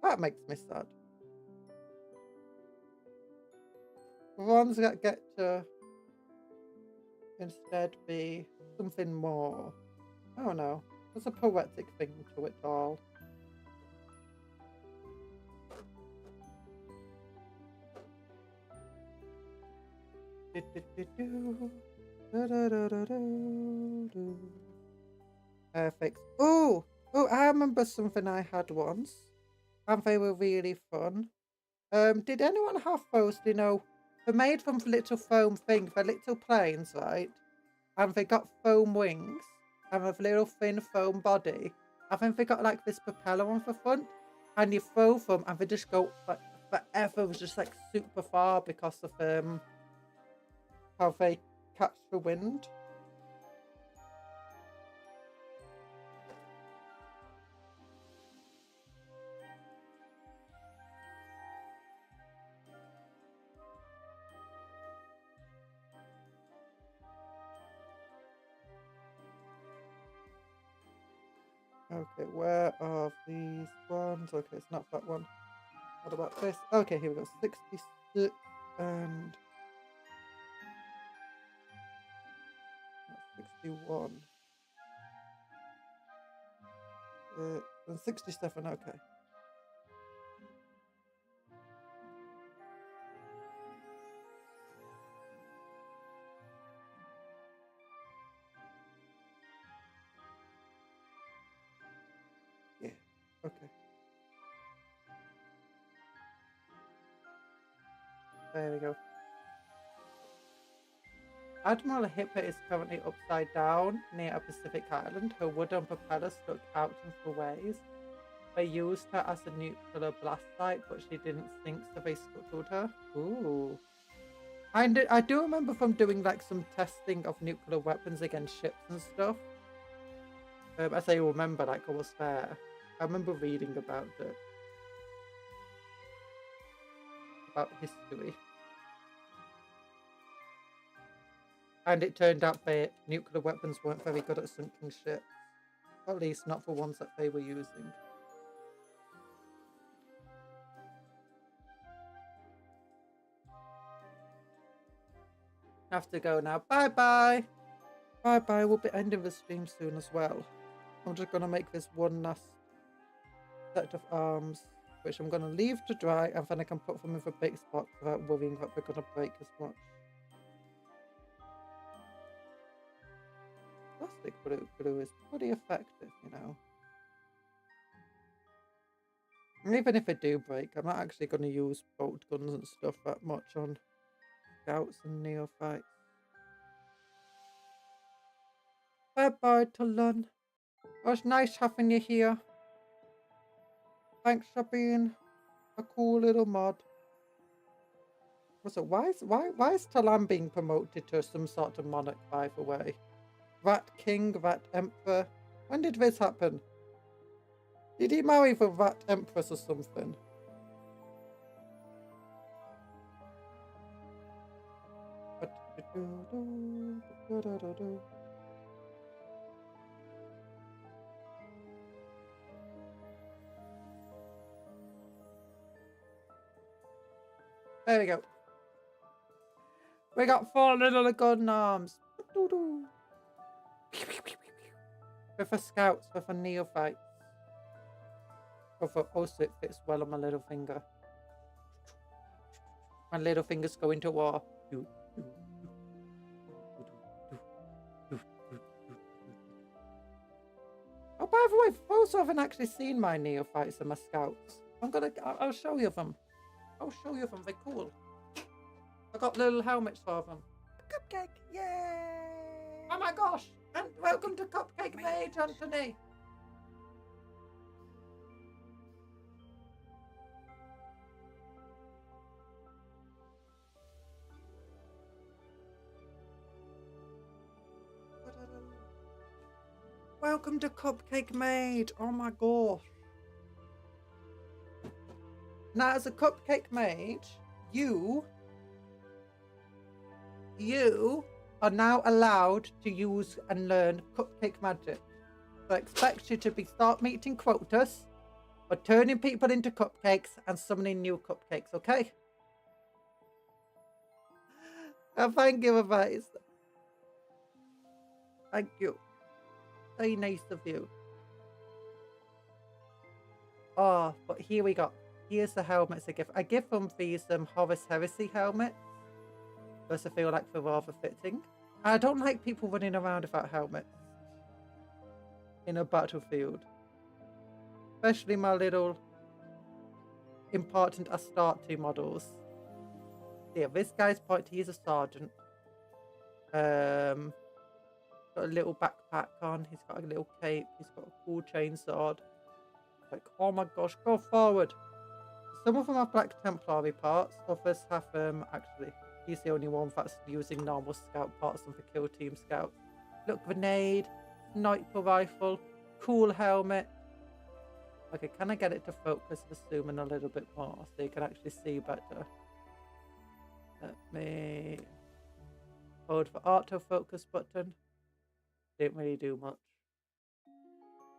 That makes me sad. The ones that get to instead be something more, I don't know, there's a poetic thing to it all. Perfect. Oh, I remember something I had once, and they were really fun. Did anyone have those? You know, they're made from little foam things. They're little planes, right? And they got foam wings and a little thin foam body. And then they got like this propeller on the front, and you throw them, and they just go like forever. It was just like super far because of how they catch the wind. Okay, where are these ones? Okay, it's not that one. What about this? Okay, here we go. 66 and 61. And 67, okay. Yeah, okay. There we go. Admiral Hipper is currently upside down near a Pacific island. Her wooden propeller stuck out in the waves. They used her as a nuclear blast site, but she didn't sink, so they scuttled her. Ooh. I do remember from doing like some testing of nuclear weapons against ships and stuff. As I remember, like I was there. I remember reading about it. About history. And it turned out that nuclear weapons weren't very good at sinking ships. Or at least not the ones that they were using. Have to go now. Bye-bye. Bye-bye. We'll be ending the stream soon as well. I'm just going to make this one last set of arms, which I'm going to leave to dry, and then I can put them in the big spot without worrying that they're going to break as much. Plastic glue is pretty effective, you know. And even if they do break, I'm not actually going to use bolt guns and stuff that much on scouts and neophytes. Bye-bye, Talon. It was nice having you here. Thanks for being a cool little mod. Also, why is Talon being promoted to some sort of monarch, by the way? Rat King, Rat Emperor. When did this happen? Did he marry the Rat Empress or something? There we go. We got 4 little gun arms. We're for scouts, we're for neophytes. Also, it fits well on my little finger. My little fingers go into war. Oh, by the way, for those who haven't actually seen my neophytes and my scouts, I'll show you them. I'll show you them, they're cool. I got little helmets for them. Cupcake, yay! Oh my gosh! And welcome to Cupcake Mage, Anthony! Welcome to Cupcake Mage! Oh my gosh! Now, as a Cupcake Mage, you are now allowed to use and learn cupcake magic. So I expect you to start meeting quotas for turning people into cupcakes and summoning new cupcakes, okay? Oh, thank you, advice. Thank you. Very nice of you. Oh, but here we go. Here's the helmets I give. I give them these Horus Heresy helmets. Because I feel like they're rather fitting. I don't like people running around without helmets in a battlefield. Especially my little important Astarte models. Yeah, this guy's point, he's a sergeant. Got a little backpack on, he's got a little cape, he's got a cool chainsword. Like, oh my gosh, go forward. Some of them have Black Templary parts, others have actually. He's the only one that's using normal scout parts and for kill team scouts. Look, grenade, sniper rifle, cool helmet. Okay, can I get it to focus the zoom in a little bit more so you can actually see better? Let me hold the autofocus button. Didn't really do much.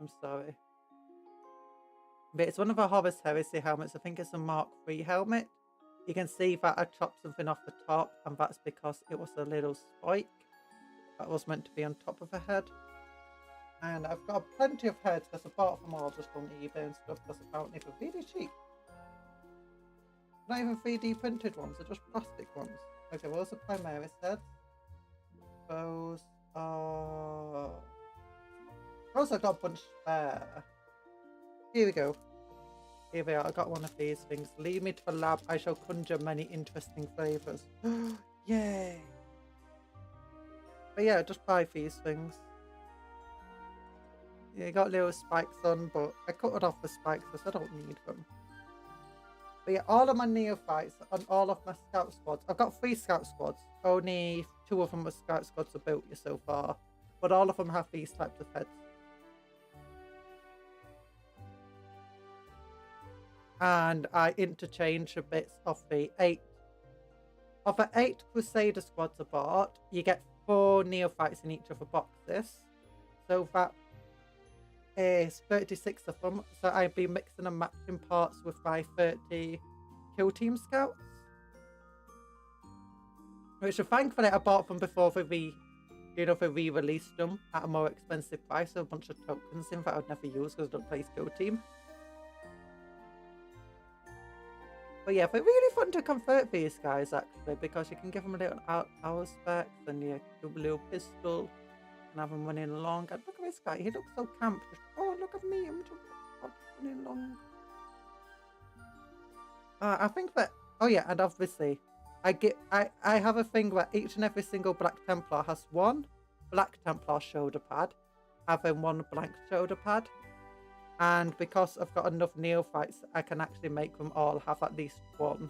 I'm sorry. But it's one of the Horus Heresy helmets. I think it's a Mark III helmet. You can see that I chopped something off the top, and that's because it was a little spike that was meant to be on top of the head. And I've got plenty of heads because I bought them all just on eBay and stuff because apparently they're really cheap. Not even 3D printed ones, they're just plastic ones. Okay, well, those are Primaris heads. Those are... Those I got a bunch spare. Here we go. Here we are, I got one of these things. Lead me to the lab, I shall conjure many interesting flavours. Yay! But yeah, just buy these things. Yeah, you got little spikes on, but I cut it off the spikes because I don't need them. But yeah, all of my neophytes and all of my scout squads. I've got 3 scout squads. Only 2 of them are scout squads I've built you so far. But all of them have these types of heads. And I interchange the bits of the 8 Crusader squads I bought. You get 4 neophytes in each of the boxes, so that is 36 of them. So I'd be mixing and matching parts with my 30 kill team scouts, which thankfully I bought them before they re-released them at a more expensive price. So a bunch of tokens in that I'd never use because I don't play kill team. But yeah, they're really fun to convert these guys actually, because you can give them a little hour specs and you give a little pistol and have them running along. And look at this guy, he looks so camp. Oh, look at me, I'm just running along. I think that, oh yeah, and obviously I have a thing where each and every single Black Templar has 1 Black Templar shoulder pad, having 1 blank shoulder pad. And because I've got enough neophytes, I can actually make them all have at least 1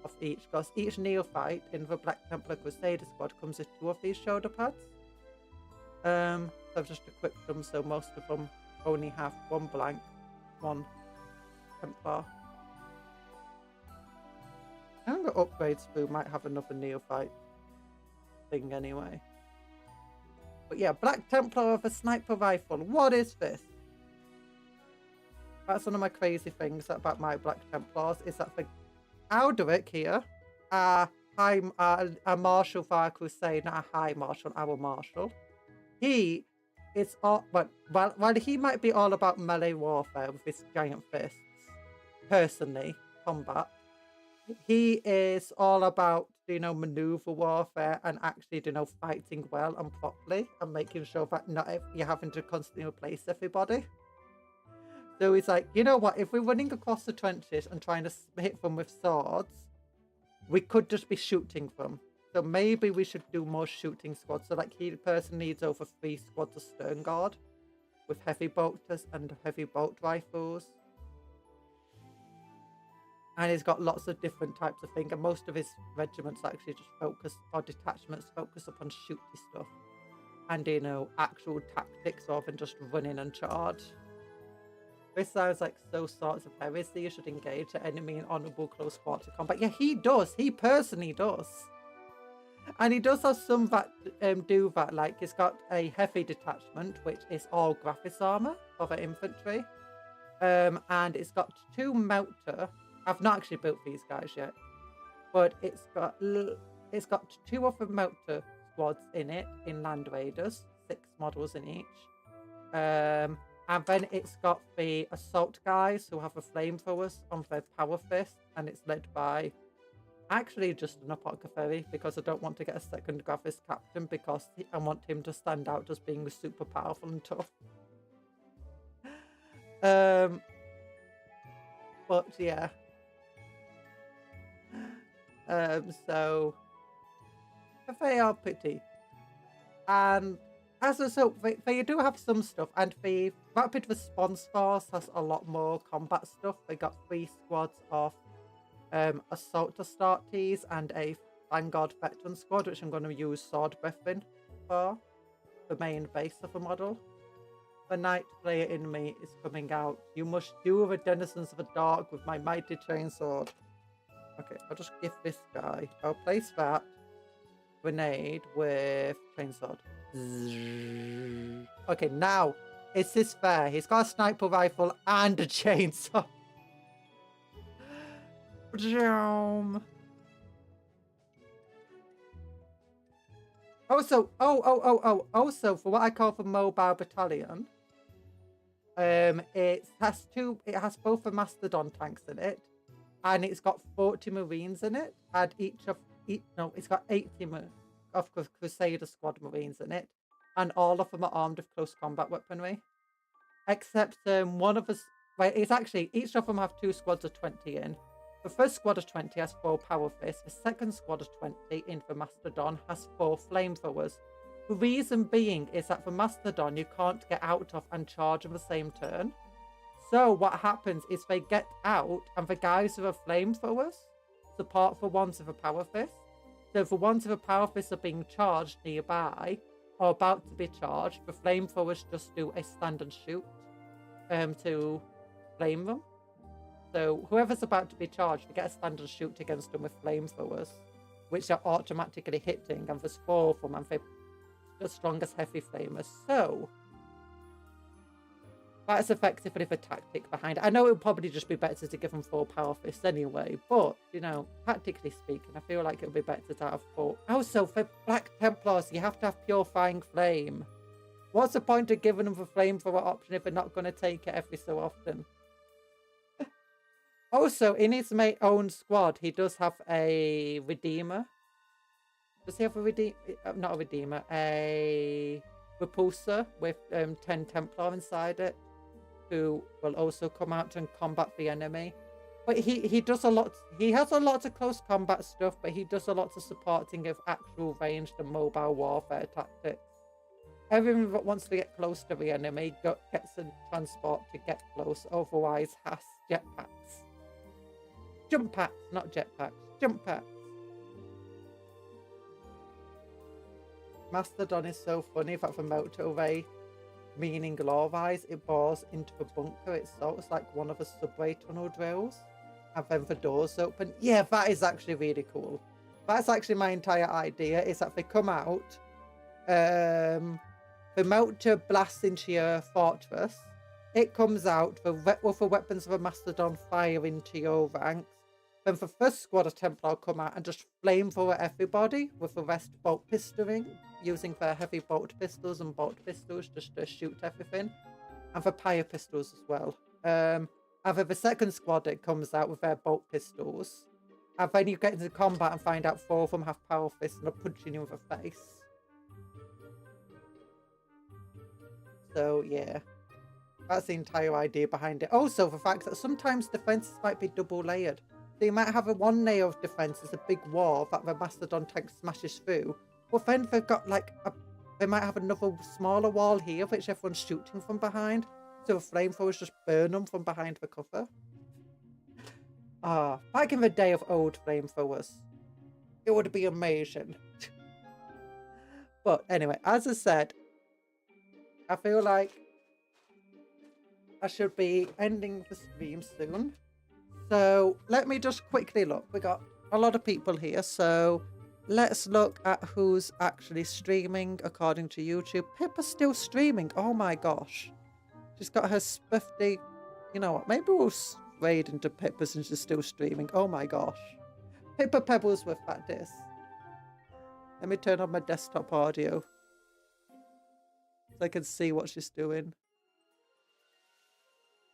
of each. Because each neophyte in the Black Templar Crusader squad comes with 2 of these shoulder pads. So I've just equipped them so most of them only have 1 blank, 1 Templar. I'm going to upgrade Spoo, might have another neophyte. thing anyway. But yeah, Black Templar with a sniper rifle. What is this? That's one of my crazy things about my Black Templars, is that for Alderic here, a martial for our crusade, not a high martial, our martial. He is all, well, he might be all about melee warfare with his giant fists, personally, combat. He is all about, maneuver warfare and actually, fighting well and properly and making sure that not you're having to constantly replace everybody. So he's like, you know what, if we're running across the trenches and trying to hit them with swords, we could just be shooting them. So maybe we should do more shooting squads. So like he personally needs over 3 squads of stern guard with heavy bolters and heavy bolt rifles. And he's got lots of different types of things. And most of his regiments actually just focus, or detachments focus upon shooty stuff. And, actual tactics rather than just running and charge. This sounds like so sorts of heresy. You should engage the enemy in honourable close quarter combat. Yeah, he does. He personally does. And he does have some that do that. Like, he's got a heavy detachment, which is all graphics armour for the infantry. And it's got 2 melter. I've not actually built these guys yet. But it's got 2 of the melter squads in it, in Land Raiders. 6 models in each. And then it's got the assault guys who have the flamethrowers on their power fist, and it's led by actually just an apothecary, because I don't want to get a second graphics captain, because I want him to stand out as being super powerful and tough. But yeah. So they are pretty. And as a result, they do have some stuff, and the Rapid Response Force has a lot more combat stuff. They got 3 squads of Assault Astartes and a Vanguard Veteran squad, which I'm going to use Sword Breathing for the main base of the model. The Night Player in me is coming out. You must duel the denizens of the dark with my mighty chainsword. Okay, I'll just give this guy. I'll place that grenade with chainsword. Okay, now, is this fair? He's got a sniper rifle and a chainsaw. Also, also, for what I call the mobile battalion, it has both the Mastodon tanks in it, and it's got 40 Marines in it, and it's got 80 of Crusader Squad Marines in it, and all of them are armed with close combat weaponry. Except one of us, it's actually, each of them have 2 squads of 20 in. The first squad of 20 has 4 power fists. The second squad of 20 in the Mastodon has 4 flamethrowers. The reason being is that the Mastodon you can't get out of and charge in the same turn. So what happens is they get out, and the guys with the flamethrowers support the ones with the power fist. So if the ones with the power fist are being charged nearby, or about to be charged, the flamethrowers just do a stand and shoot to flame them. So whoever's about to be charged, they get a stand and shoot against them with flamethrowers, which are automatically hitting, and there's 4 of them, and they're the strongest heavy flamers. So that is effectively the tactic behind it. I know it would probably just be better to give them 4 power fists anyway, but, tactically speaking, I feel like it would be better to have 4. Also, for Black Templars, you have to have Purifying Flame. What's the point of giving them the flamethrower option if they're not going to take it every so often? Also, in his own squad, he does have a Redeemer. Does he have a Redeemer? Not a Redeemer, a Repulsor with 10 Templar inside it, who will also come out and combat the enemy. But he does a lot. He has a lot of close combat stuff, but he does a lot of supporting of actual ranged and mobile warfare tactics. Everyone that wants to get close to the enemy gets a transport to get close, otherwise has jetpacks. Jump packs, not jetpacks. Jump packs. Mastodon is so funny that the motorway, meaning law-wise, it bores into the bunker itself. It's like one of the subway tunnel drills. And then the doors open. Yeah, that is actually really cool. That's actually my entire idea, is that they come out, Emote blasts into your fortress. It comes out, with the weapons of a Mastodon fire into your ranks. Then the first squad of Templar come out and just flamethrower everybody, with the rest bolt pistoling, using their heavy bolt pistols and bolt pistols just to shoot everything. And the pyre pistols as well. And then the second squad, it comes out with their bolt pistols. And then you get into combat and find out 4 of them have power fists and are punching you in the face. So, yeah. That's the entire idea behind it. Also, the fact that sometimes defenses might be double layered. So you might have a one layer of defense as a big wall that the Mastodon tank smashes through. But then they've got like they might have another smaller wall here which everyone's shooting from behind. So the flamethrowers just burn them from behind the cover. Ah, back in the day of old flamethrowers. It would be amazing. But anyway, as I said, I feel like I should be ending the stream soon. So let me just quickly look. We got a lot of people here. So let's look at who's actually streaming according to YouTube. Pippa's still streaming. Oh my gosh. She's got her spiffy. You know what? Maybe we'll raid into Pippa since she's still streaming. Oh my gosh. Pippa Pebbles with that disc. Let me turn on my desktop audio so I can see what she's doing.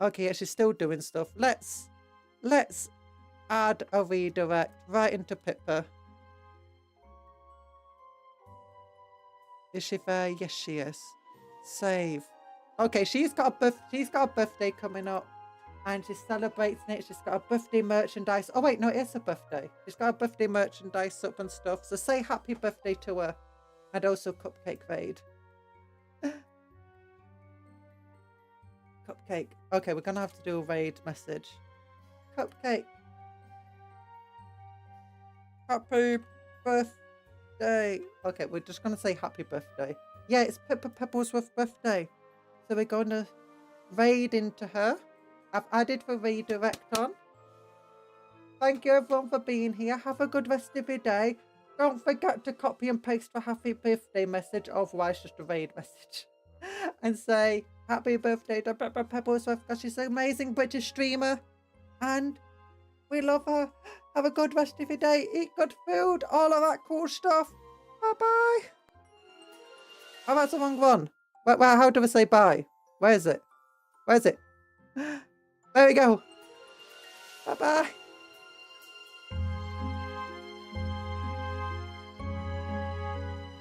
Okay, yeah, she's still doing stuff. Let's add a redirect right into Pippa. Is she there? Yes, she is. Save. Okay, she's got a birthday coming up, and she's celebrating it. She's got a birthday merchandise. Oh wait, no, it is a birthday. She's got a birthday merchandise up and stuff. So say happy birthday to her, and also Cupcake raid. Cupcake. Okay, we're gonna have to do a raid message. Cupcake. Happy birthday. Okay, we're just gonna say happy birthday. Yeah, it's Pippa Pebblesworth's birthday. So we're gonna raid into her. I've added the redirect on. Thank you everyone for being here. Have a good rest of your day. Don't forget to copy and paste the happy birthday message, otherwise just a raid message. And say happy birthday to Pippa Pebblesworth because she's an amazing British streamer. And we love her. Have a good rest of your day. Eat good food. All of that cool stuff. Bye-bye. Oh, that's the wrong one. Wait, how do I say bye? Where is it? Where is it? There we go. Bye-bye.